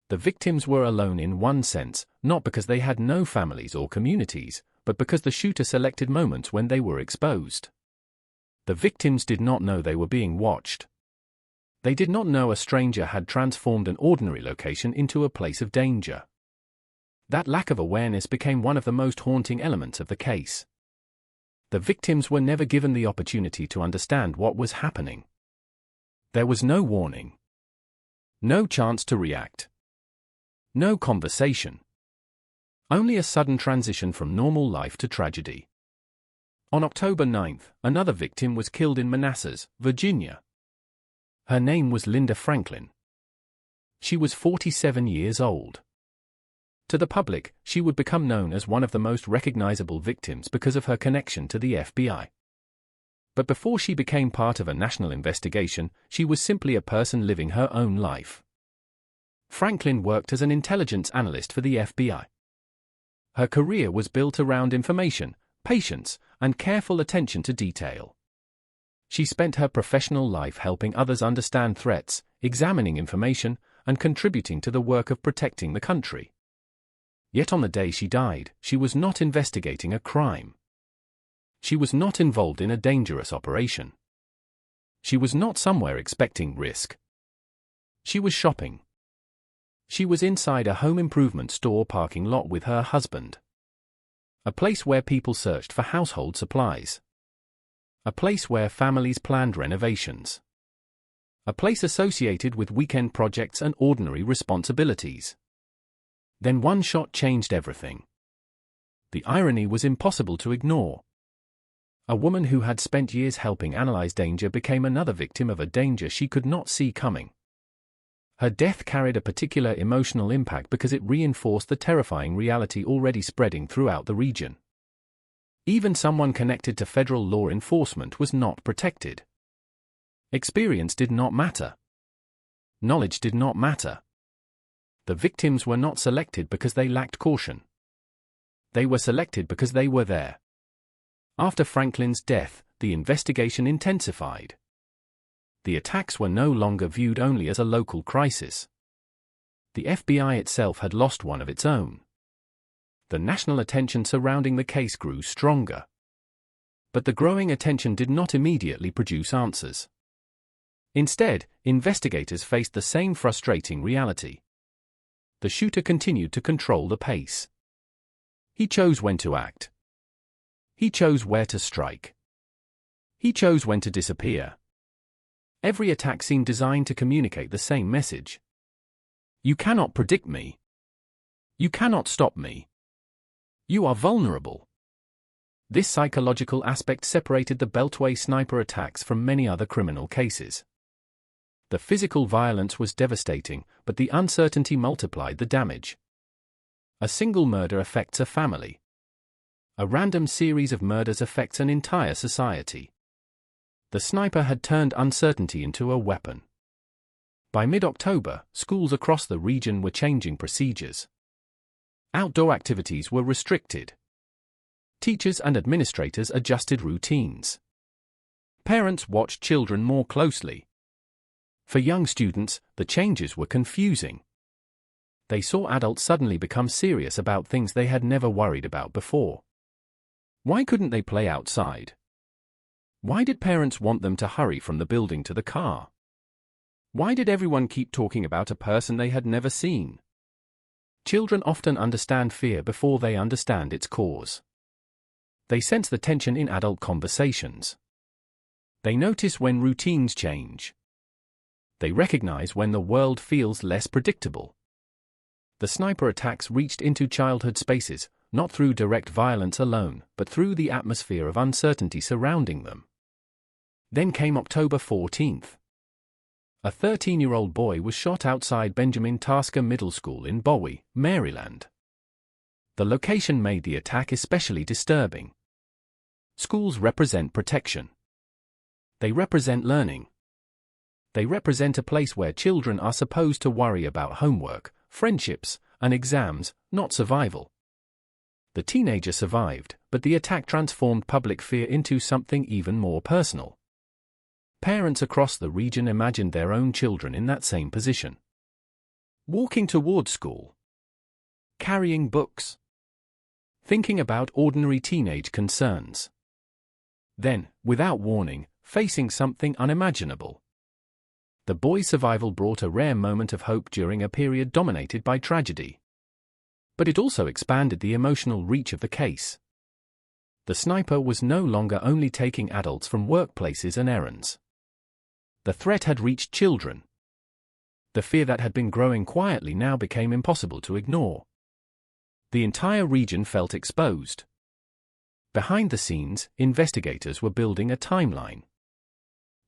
The victims were alone in one sense, not because they had no families or communities, but because the shooter selected moments when they were exposed. The victims did not know they were being watched. They did not know a stranger had transformed an ordinary location into a place of danger. That lack of awareness became one of the most haunting elements of the case. The victims were never given the opportunity to understand what was happening. There was no warning. No chance to react. No conversation. Only a sudden transition from normal life to tragedy. On October 9th, another victim was killed in Manassas, Virginia. Her name was Linda Franklin. She was 47 years old. To the public, she would become known as one of the most recognizable victims because of her connection to the FBI. But before she became part of a national investigation, she was simply a person living her own life. Franklin worked as an intelligence analyst for the FBI. Her career was built around information, patience, and careful attention to detail. She spent her professional life helping others understand threats, examining information, and contributing to the work of protecting the country. Yet on the day she died, she was not investigating a crime. She was not involved in a dangerous operation. She was not somewhere expecting risk. She was shopping. She was inside a home improvement store parking lot with her husband. A place where people searched for household supplies. A place where families planned renovations. A place associated with weekend projects and ordinary responsibilities. Then one shot changed everything. The irony was impossible to ignore. A woman who had spent years helping analyze danger became another victim of a danger she could not see coming. Her death carried a particular emotional impact because it reinforced the terrifying reality already spreading throughout the region. Even someone connected to federal law enforcement was not protected. Experience did not matter. Knowledge did not matter. The victims were not selected because they lacked caution. They were selected because they were there. After Franklin's death, the investigation intensified. The attacks were no longer viewed only as a local crisis. The FBI itself had lost one of its own. The national attention surrounding the case grew stronger. But the growing attention did not immediately produce answers. Instead, investigators faced the same frustrating reality. The shooter continued to control the pace. He chose when to act. He chose where to strike. He chose when to disappear. Every attack seemed designed to communicate the same message. You cannot predict me. You cannot stop me. You are vulnerable. This psychological aspect separated the Beltway sniper attacks from many other criminal cases. The physical violence was devastating, but the uncertainty multiplied the damage. A single murder affects a family. A random series of murders affects an entire society. The sniper had turned uncertainty into a weapon. By mid-October, schools across the region were changing procedures. Outdoor activities were restricted. Teachers and administrators adjusted routines. Parents watched children more closely. For young students, the changes were confusing. They saw adults suddenly become serious about things they had never worried about before. Why couldn't they play outside? Why did parents want them to hurry from the building to the car? Why did everyone keep talking about a person they had never seen? Children often understand fear before they understand its cause. They sense the tension in adult conversations. They notice when routines change. They recognize when the world feels less predictable. The sniper attacks reached into childhood spaces, not through direct violence alone, but through the atmosphere of uncertainty surrounding them. Then came October 14th. A 13-year-old boy was shot outside Benjamin Tasker Middle School in Bowie, Maryland. The location made the attack especially disturbing. Schools represent protection. They represent learning. They represent a place where children are supposed to worry about homework, friendships, and exams, not survival. The teenager survived, but the attack transformed public fear into something even more personal. Parents across the region imagined their own children in that same position. Walking toward school. Carrying books. Thinking about ordinary teenage concerns. Then, without warning, facing something unimaginable. The boy's survival brought a rare moment of hope during a period dominated by tragedy. But it also expanded the emotional reach of the case. The sniper was no longer only taking adults from workplaces and errands. The threat had reached children. The fear that had been growing quietly now became impossible to ignore. The entire region felt exposed. Behind the scenes, investigators were building a timeline.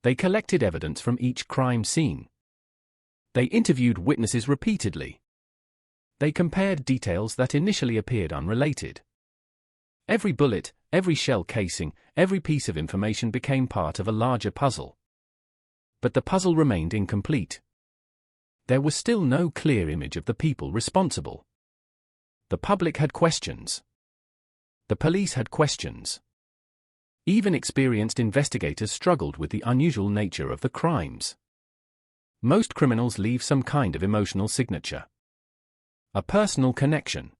They collected evidence from each crime scene. They interviewed witnesses repeatedly. They compared details that initially appeared unrelated. Every bullet, every shell casing, every piece of information became part of a larger puzzle. But the puzzle remained incomplete. There was still no clear image of the people responsible. The public had questions. The police had questions. Even experienced investigators struggled with the unusual nature of the crimes. Most criminals leave some kind of emotional signature. A personal connection.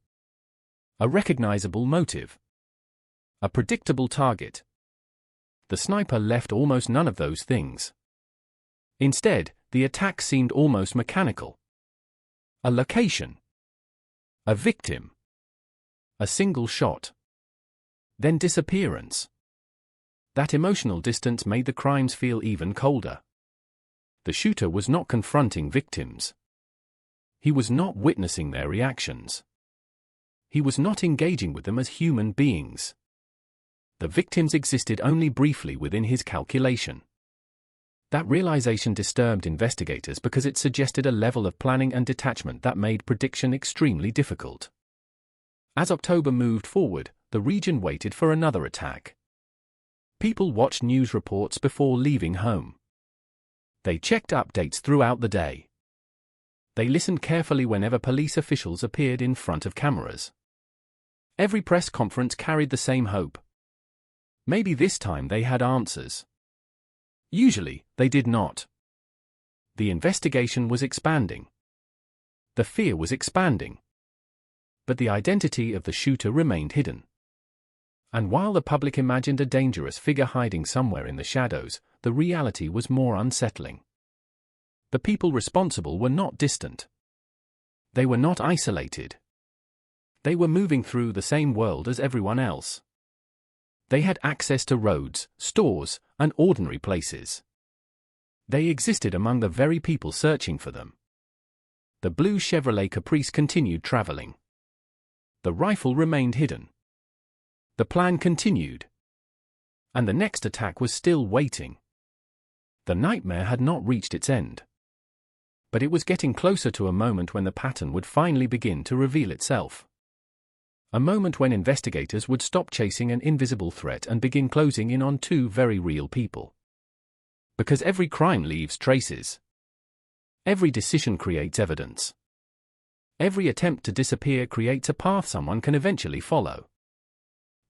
A recognizable motive. A predictable target. The sniper left almost none of those things. Instead, the attack seemed almost mechanical. A location. A victim. A single shot. Then disappearance. That emotional distance made the crimes feel even colder. The shooter was not confronting victims. He was not witnessing their reactions. He was not engaging with them as human beings. The victims existed only briefly within his calculation. That realization disturbed investigators because it suggested a level of planning and detachment that made prediction extremely difficult. As October moved forward, the region waited for another attack. People watched news reports before leaving home. They checked updates throughout the day. They listened carefully whenever police officials appeared in front of cameras. Every press conference carried the same hope. Maybe this time they had answers. Usually, they did not. The investigation was expanding. The fear was expanding. But the identity of the shooter remained hidden. And while the public imagined a dangerous figure hiding somewhere in the shadows, the reality was more unsettling. The people responsible were not distant. They were not isolated. They were moving through the same world as everyone else. They had access to roads, stores, and ordinary places. They existed among the very people searching for them. The blue Chevrolet Caprice continued traveling. The rifle remained hidden. The plan continued. And the next attack was still waiting. The nightmare had not reached its end. But it was getting closer to a moment when the pattern would finally begin to reveal itself. A moment when investigators would stop chasing an invisible threat and begin closing in on two very real people. Because every crime leaves traces. Every decision creates evidence. Every attempt to disappear creates a path someone can eventually follow.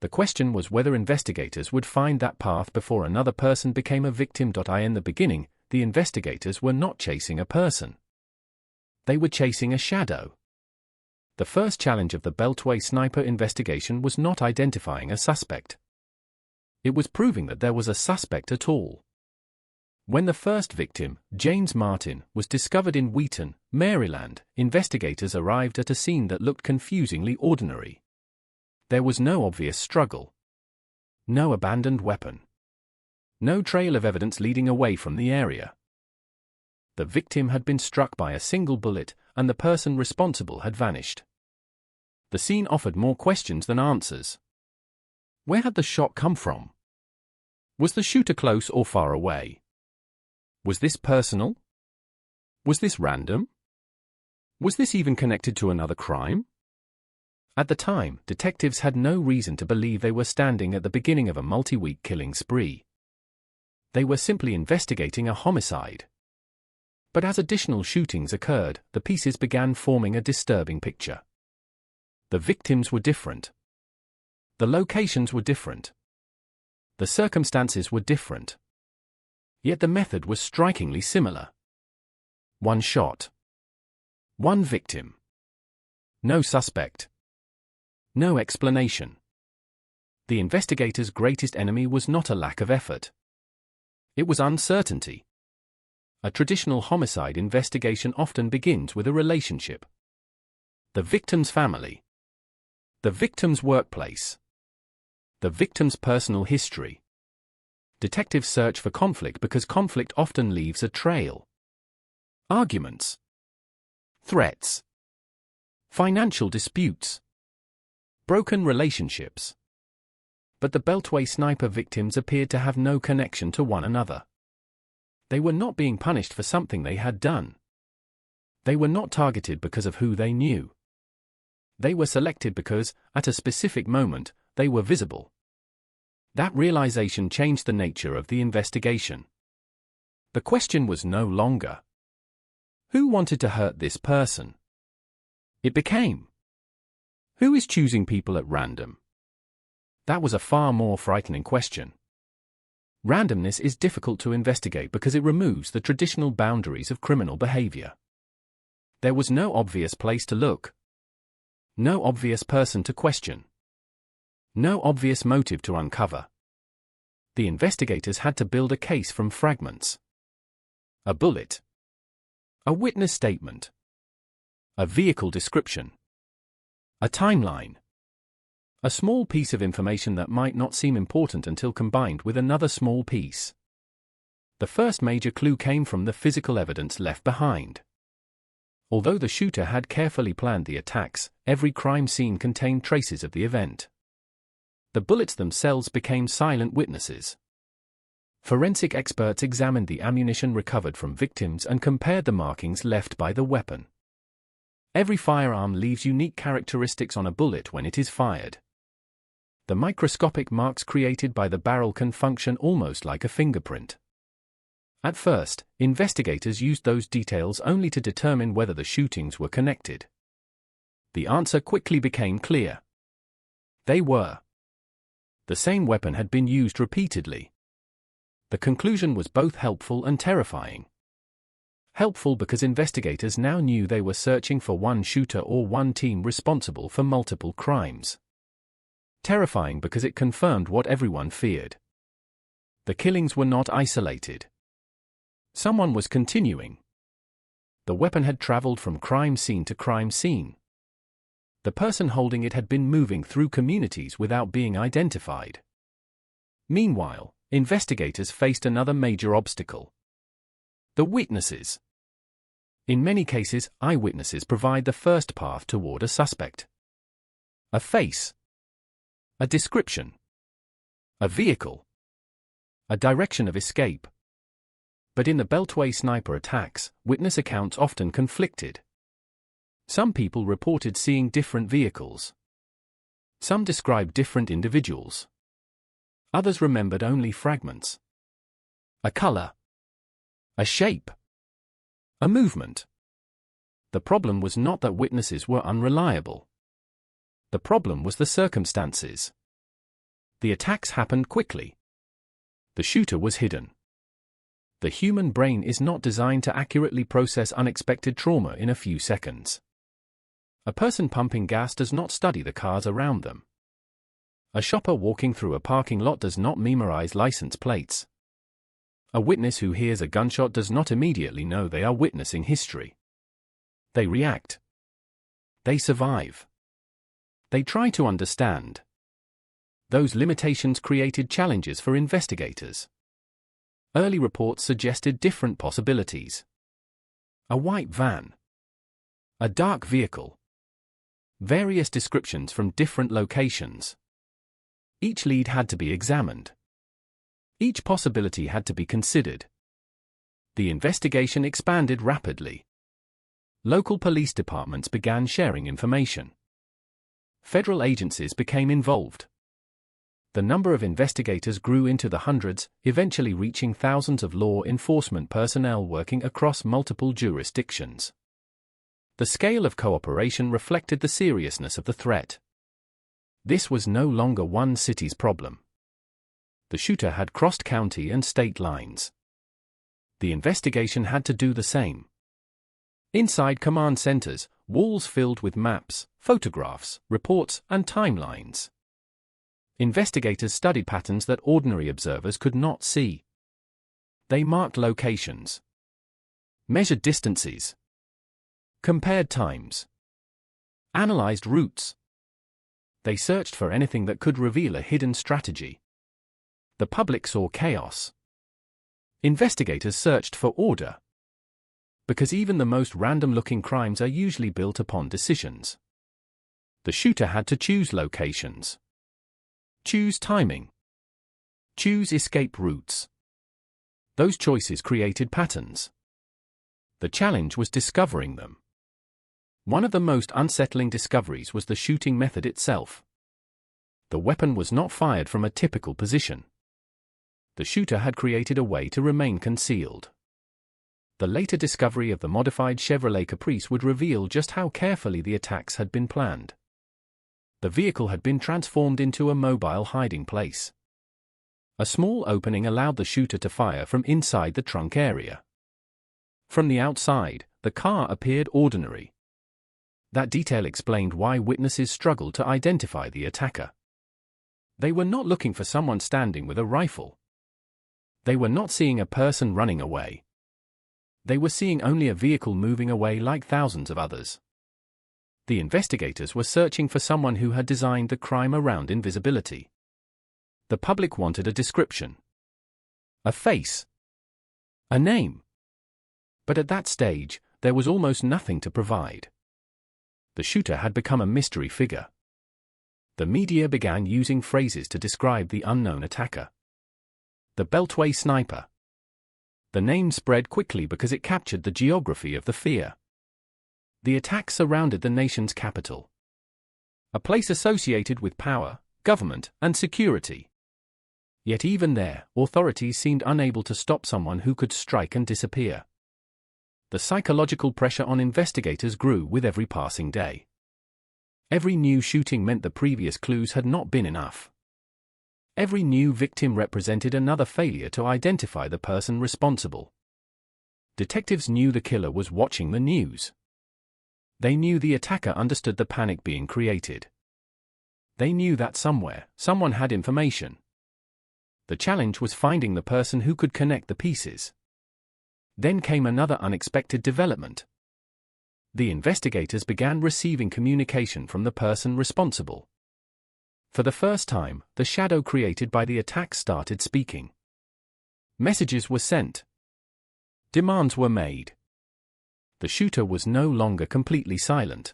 The question was whether investigators would find that path before another person became a victim. In the beginning, the investigators were not chasing a person. They were chasing a shadow. The first challenge of the Beltway sniper investigation was not identifying a suspect. It was proving that there was a suspect at all. When the first victim, James Martin, was discovered in Wheaton, Maryland, investigators arrived at a scene that looked confusingly ordinary. There was no obvious struggle. No abandoned weapon. No trail of evidence leading away from the area. The victim had been struck by a single bullet, and the person responsible had vanished. The scene offered more questions than answers. Where had the shot come from? Was the shooter close or far away? Was this personal? Was this random? Was this even connected to another crime? At the time, detectives had no reason to believe they were standing at the beginning of a multi-week killing spree. They were simply investigating a homicide. But as additional shootings occurred, the pieces began forming a disturbing picture. The victims were different. The locations were different. The circumstances were different. Yet the method was strikingly similar. One shot. One victim. No suspect. No explanation. The investigator's greatest enemy was not a lack of effort. It was uncertainty. A traditional homicide investigation often begins with a relationship. The victim's family. The victim's workplace. The victim's personal history. Detectives search for conflict because conflict often leaves a trail. Arguments. Threats. Financial disputes. Broken relationships. But the Beltway sniper victims appeared to have no connection to one another. They were not being punished for something they had done. They were not targeted because of who they knew. They were selected because, at a specific moment, they were visible. That realization changed the nature of the investigation. The question was no longer, who wanted to hurt this person? It became, who is choosing people at random? That was a far more frightening question. Randomness is difficult to investigate because it removes the traditional boundaries of criminal behavior. There was no obvious place to look. No obvious person to question. No obvious motive to uncover. The investigators had to build a case from fragments. A bullet. A witness statement. A vehicle description. A timeline. A small piece of information that might not seem important until combined with another small piece. The first major clue came from the physical evidence left behind. Although the shooter had carefully planned the attacks, every crime scene contained traces of the event. The bullets themselves became silent witnesses. Forensic experts examined the ammunition recovered from victims and compared the markings left by the weapon. Every firearm leaves unique characteristics on a bullet when it is fired. The microscopic marks created by the barrel can function almost like a fingerprint. At first, investigators used those details only to determine whether the shootings were connected. The answer quickly became clear. They were. The same weapon had been used repeatedly. The conclusion was both helpful and terrifying. Helpful because investigators now knew they were searching for one shooter or one team responsible for multiple crimes. Terrifying because it confirmed what everyone feared. The killings were not isolated. Someone was continuing. The weapon had traveled from crime scene to crime scene. The person holding it had been moving through communities without being identified. Meanwhile, investigators faced another major obstacle. The witnesses. In many cases, eyewitnesses provide the first path toward a suspect. A face. A description. A vehicle. A direction of escape. But in the Beltway sniper attacks, witness accounts often conflicted. Some people reported seeing different vehicles. Some described different individuals. Others remembered only fragments. A color. A shape. A movement. The problem was not that witnesses were unreliable. The problem was the circumstances. The attacks happened quickly. The shooter was hidden. The human brain is not designed to accurately process unexpected trauma in a few seconds. A person pumping gas does not study the cars around them. A shopper walking through a parking lot does not memorize license plates. A witness who hears a gunshot does not immediately know they are witnessing history. They react. They survive. They try to understand. Those limitations created challenges for investigators. Early reports suggested different possibilities. A white van. A dark vehicle. Various descriptions from different locations. Each lead had to be examined. Each possibility had to be considered. The investigation expanded rapidly. Local police departments began sharing information. Federal agencies became involved. The number of investigators grew into the hundreds, eventually reaching thousands of law enforcement personnel working across multiple jurisdictions. The scale of cooperation reflected the seriousness of the threat. This was no longer one city's problem. The shooter had crossed county and state lines. The investigation had to do the same. Inside command centers, walls filled with maps, photographs, reports, and timelines. Investigators studied patterns that ordinary observers could not see. They marked locations, measured distances, compared times, analyzed routes. They searched for anything that could reveal a hidden strategy. The public saw chaos. Investigators searched for order. Because even the most random-looking crimes are usually built upon decisions. The shooter had to choose locations. Choose timing. Choose escape routes. Those choices created patterns. The challenge was discovering them. One of the most unsettling discoveries was the shooting method itself. The weapon was not fired from a typical position. The shooter had created a way to remain concealed. The later discovery of the modified Chevrolet Caprice would reveal just how carefully the attacks had been planned. The vehicle had been transformed into a mobile hiding place. A small opening allowed the shooter to fire from inside the trunk area. From the outside, the car appeared ordinary. That detail explained why witnesses struggled to identify the attacker. They were not looking for someone standing with a rifle. They were not seeing a person running away. They were seeing only a vehicle moving away like thousands of others. The investigators were searching for someone who had designed the crime around invisibility. The public wanted a description, a face, a name. But at that stage, there was almost nothing to provide. The shooter had become a mystery figure. The media began using phrases to describe the unknown attacker. The Beltway Sniper. The name spread quickly because it captured the geography of the fear. The attack surrounded the nation's capital, a place associated with power, government, and security. Yet even there, authorities seemed unable to stop someone who could strike and disappear. The psychological pressure on investigators grew with every passing day. Every new shooting meant the previous clues had not been enough. Every new victim represented another failure to identify the person responsible. Detectives knew the killer was watching the news. They knew the attacker understood the panic being created. They knew that somewhere, someone had information. The challenge was finding the person who could connect the pieces. Then came another unexpected development. The investigators began receiving communication from the person responsible. For the first time, the shadow created by the attack started speaking. Messages were sent. Demands were made. The shooter was no longer completely silent.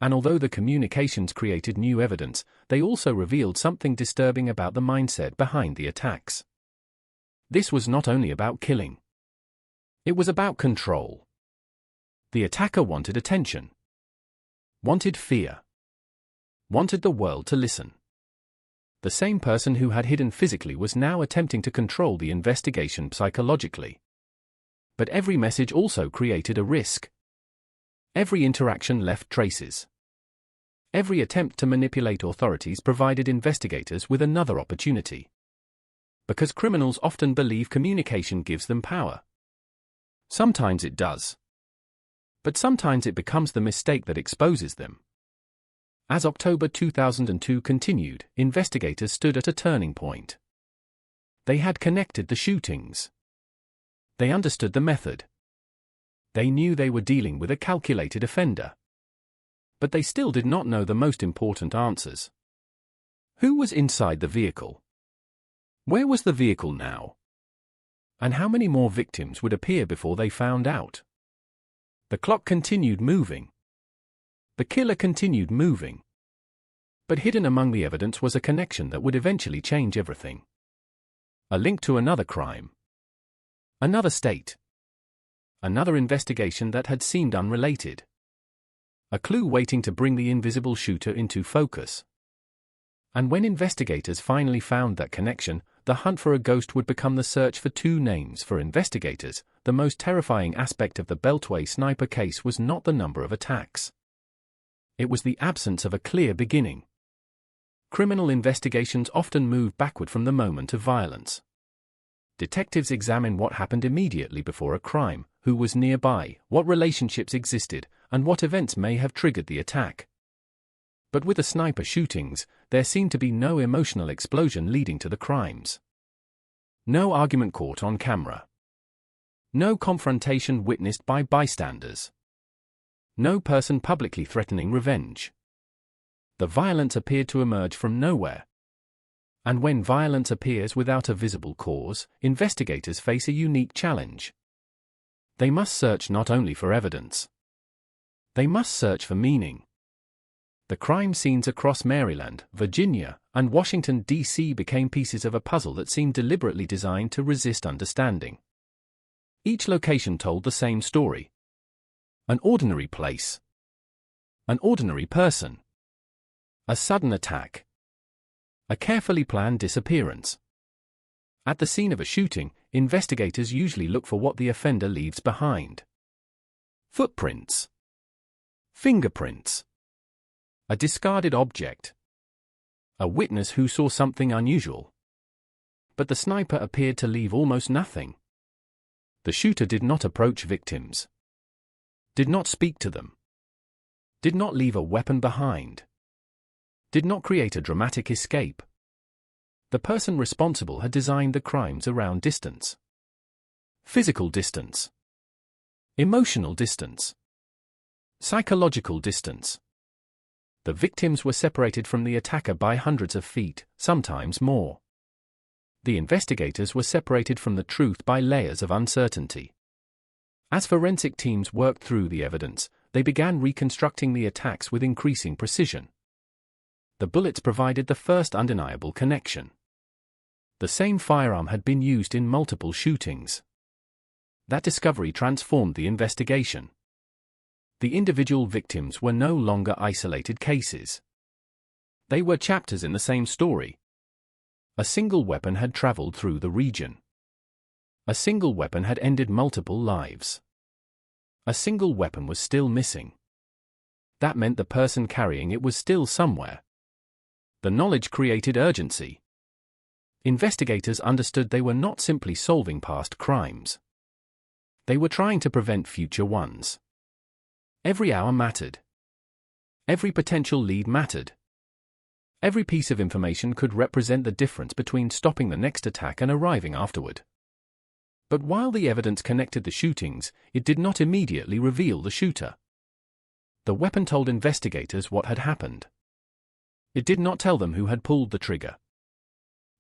And although the communications created new evidence, they also revealed something disturbing about the mindset behind the attacks. This was not only about killing. It was about control. The attacker wanted attention. Wanted fear. Wanted the world to listen. The same person who had hidden physically was now attempting to control the investigation psychologically. But every message also created a risk. Every interaction left traces. Every attempt to manipulate authorities provided investigators with another opportunity. Because criminals often believe communication gives them power. Sometimes it does. But sometimes it becomes the mistake that exposes them. As October 2002 continued, investigators stood at a turning point. They had connected the shootings. They understood the method. They knew they were dealing with a calculated offender. But they still did not know the most important answers. Who was inside the vehicle? Where was the vehicle now? And how many more victims would appear before they found out? The clock continued moving. The killer continued moving. But hidden among the evidence was a connection that would eventually change everything. A link to another crime. Another state. Another investigation that had seemed unrelated. A clue waiting to bring the invisible shooter into focus. And when investigators finally found that connection, the hunt for a ghost would become the search for two names. For investigators, the most terrifying aspect of the Beltway Sniper case was not the number of attacks. It was the absence of a clear beginning. Criminal investigations often move backward from the moment of violence. Detectives examine what happened immediately before a crime, who was nearby, what relationships existed, and what events may have triggered the attack. But with the sniper shootings, there seemed to be no emotional explosion leading to the crimes. No argument caught on camera. No confrontation witnessed by bystanders. No person publicly threatening revenge. The violence appeared to emerge from nowhere. And when violence appears without a visible cause, investigators face a unique challenge. They must search not only for evidence. They must search for meaning. The crime scenes across Maryland, Virginia, and Washington, D.C. became pieces of a puzzle that seemed deliberately designed to resist understanding. Each location told the same story. An ordinary place. An ordinary person. A sudden attack. A carefully planned disappearance. At the scene of a shooting, investigators usually look for what the offender leaves behind. Footprints. Fingerprints. A discarded object. A witness who saw something unusual. But the sniper appeared to leave almost nothing. The shooter did not approach victims. Did not speak to them. Did not leave a weapon behind. Did not create a dramatic escape. The person responsible had designed the crimes around distance. Physical distance. Emotional distance. Psychological distance. The victims were separated from the attacker by hundreds of feet, sometimes more. The investigators were separated from the truth by layers of uncertainty. As forensic teams worked through the evidence, they began reconstructing the attacks with increasing precision. The bullets provided the first undeniable connection. The same firearm had been used in multiple shootings. That discovery transformed the investigation. The individual victims were no longer isolated cases. They were chapters in the same story. A single weapon had traveled through the region. A single weapon had ended multiple lives. A single weapon was still missing. That meant the person carrying it was still somewhere. The knowledge created urgency. Investigators understood they were not simply solving past crimes. They were trying to prevent future ones. Every hour mattered. Every potential lead mattered. Every piece of information could represent the difference between stopping the next attack and arriving afterward. But while the evidence connected the shootings, it did not immediately reveal the shooter. The weapon told investigators what had happened. It did not tell them who had pulled the trigger.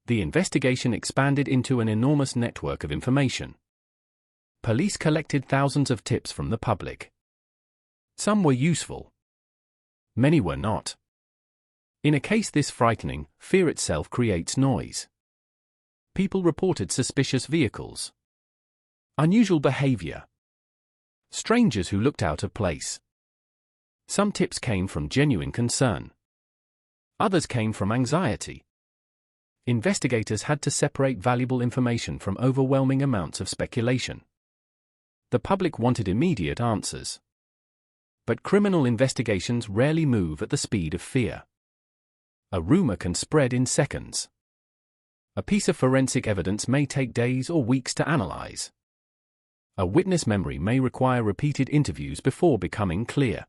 The investigation expanded into an enormous network of information. Police collected thousands of tips from the public. Some were useful. Many were not. In a case this frightening, fear itself creates noise. People reported suspicious vehicles. Unusual behavior. Strangers who looked out of place. Some tips came from genuine concern. Others came from anxiety. Investigators had to separate valuable information from overwhelming amounts of speculation. The public wanted immediate answers. But criminal investigations rarely move at the speed of fear. A rumor can spread in seconds. A piece of forensic evidence may take days or weeks to analyze. A witness memory may require repeated interviews before becoming clear.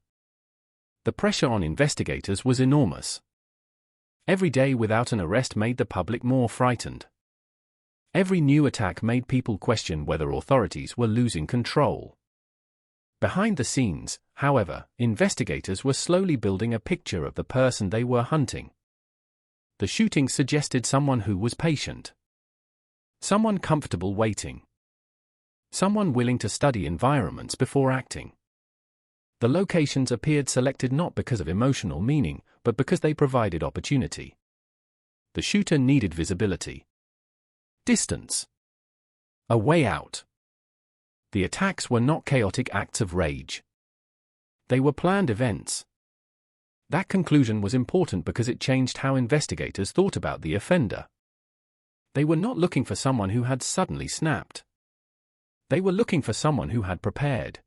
The pressure on investigators was enormous. Every day without an arrest made the public more frightened. Every new attack made people question whether authorities were losing control. Behind the scenes, however, investigators were slowly building a picture of the person they were hunting. The shooting suggested someone who was patient. Someone comfortable waiting. Someone willing to study environments before acting. The locations appeared selected not because of emotional meaning, but because they provided opportunity. The shooter needed visibility. Distance. A way out. The attacks were not chaotic acts of rage. They were planned events. That conclusion was important because it changed how investigators thought about the offender. They were not looking for someone who had suddenly snapped. They were looking for someone who had prepared.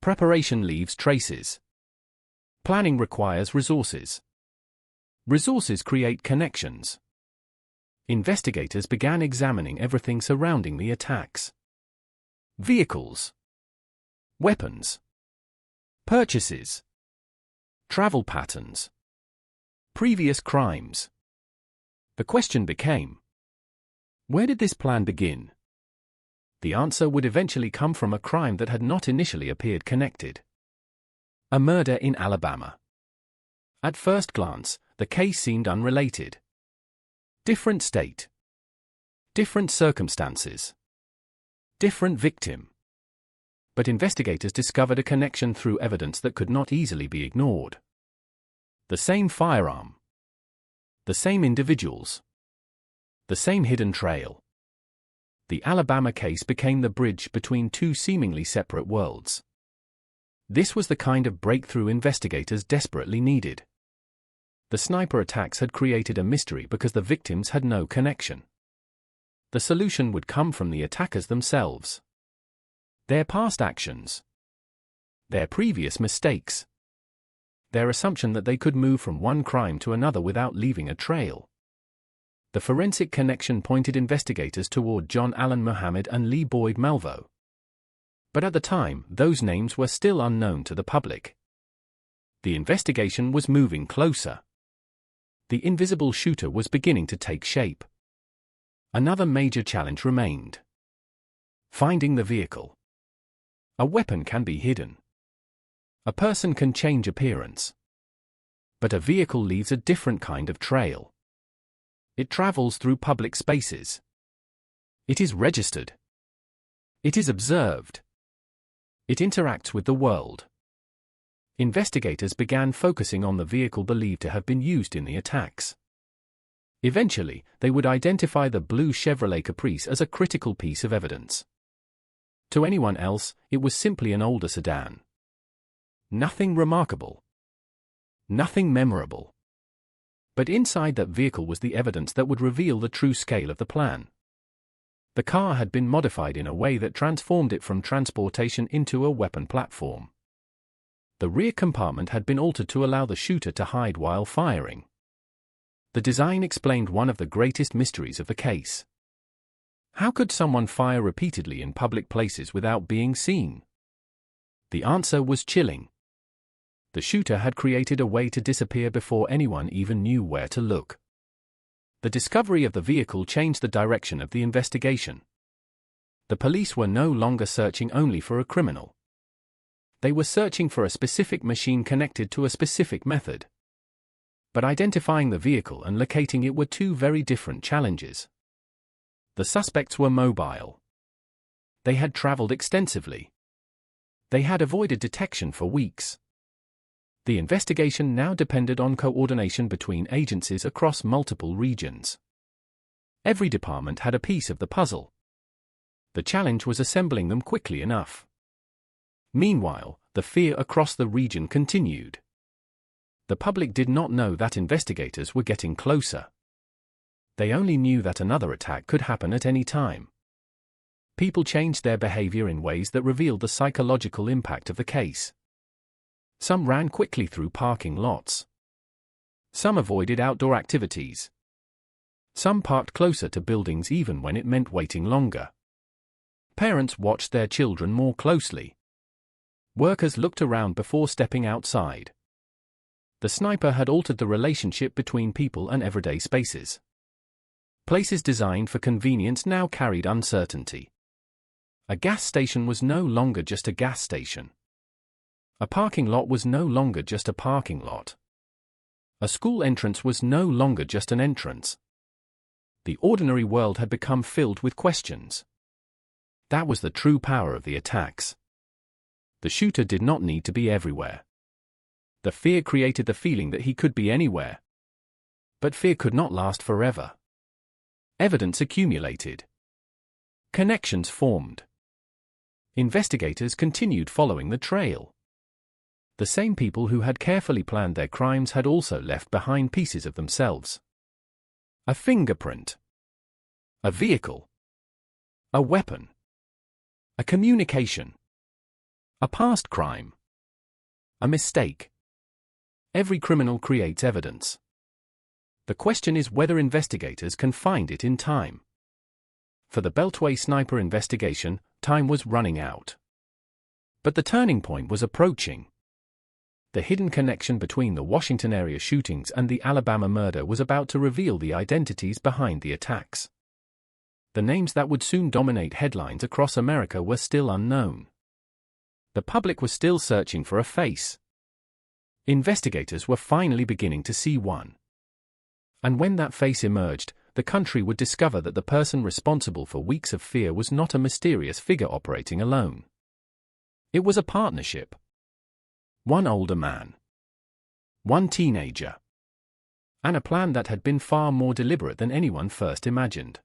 Preparation leaves traces. Planning requires resources. Resources create connections. Investigators began examining everything surrounding the attacks. Vehicles. Weapons. Purchases. Travel patterns. Previous crimes. The question became, where did this plan begin? The answer would eventually come from a crime that had not initially appeared connected. A murder in Alabama. At first glance, the case seemed unrelated. Different state. Different circumstances. Different victim. But investigators discovered a connection through evidence that could not easily be ignored. The same firearm. The same individuals. The same hidden trail. The Alabama case became the bridge between two seemingly separate worlds. This was the kind of breakthrough investigators desperately needed. The sniper attacks had created a mystery because the victims had no connection. The solution would come from the attackers themselves. Their past actions. Their previous mistakes. their assumption that they could move from one crime to another without leaving a trail. The forensic connection pointed investigators toward John Allen Muhammad and Lee Boyd Malvo. But at the time, those names were still unknown to the public. The investigation was moving closer. The invisible shooter was beginning to take shape. Another major challenge remained: finding the vehicle. A weapon can be hidden. A person can change appearance. But a vehicle leaves a different kind of trail. It travels through public spaces. It is registered. It is observed. It interacts with the world. Investigators began focusing on the vehicle believed to have been used in the attacks. Eventually, they would identify the blue Chevrolet Caprice as a critical piece of evidence. To anyone else, it was simply an older sedan. Nothing remarkable. Nothing memorable. But inside that vehicle was the evidence that would reveal the true scale of the plan. The car had been modified in a way that transformed it from transportation into a weapon platform. The rear compartment had been altered to allow the shooter to hide while firing. The design explained one of the greatest mysteries of the case. How could someone fire repeatedly in public places without being seen? The answer was chilling. The shooter had created a way to disappear before anyone even knew where to look. The discovery of the vehicle changed the direction of the investigation. The police were no longer searching only for a criminal. They were searching for a specific machine connected to a specific method. But identifying the vehicle and locating it were two very different challenges. The suspects were mobile. They had traveled extensively. They had avoided detection for weeks. The investigation now depended on coordination between agencies across multiple regions. Every department had a piece of the puzzle. The challenge was assembling them quickly enough. Meanwhile, the fear across the region continued. The public did not know that investigators were getting closer. They only knew that another attack could happen at any time. People changed their behavior in ways that revealed the psychological impact of the case. Some ran quickly through parking lots. Some avoided outdoor activities. Some parked closer to buildings even when it meant waiting longer. Parents watched their children more closely. Workers looked around before stepping outside. The sniper had altered the relationship between people and everyday spaces. Places designed for convenience now carried uncertainty. A gas station was no longer just a gas station. A parking lot was no longer just a parking lot. A school entrance was no longer just an entrance. The ordinary world had become filled with questions. That was the true power of the attacks. The shooter did not need to be everywhere. The fear created the feeling that he could be anywhere. But fear could not last forever. Evidence accumulated. Connections formed. Investigators continued following the trail. The same people who had carefully planned their crimes had also left behind pieces of themselves. A fingerprint. A vehicle. A weapon. A communication. A past crime. A mistake. Every criminal creates evidence. The question is whether investigators can find it in time. For the Beltway sniper investigation, time was running out. But the turning point was approaching. The hidden connection between the Washington area shootings and the Alabama murder was about to reveal the identities behind the attacks. The names that would soon dominate headlines across America were still unknown. The public was still searching for a face. Investigators were finally beginning to see one. And when that face emerged, the country would discover that the person responsible for weeks of fear was not a mysterious figure operating alone. It was a partnership. One older man. One teenager. And a plan that had been far more deliberate than anyone first imagined.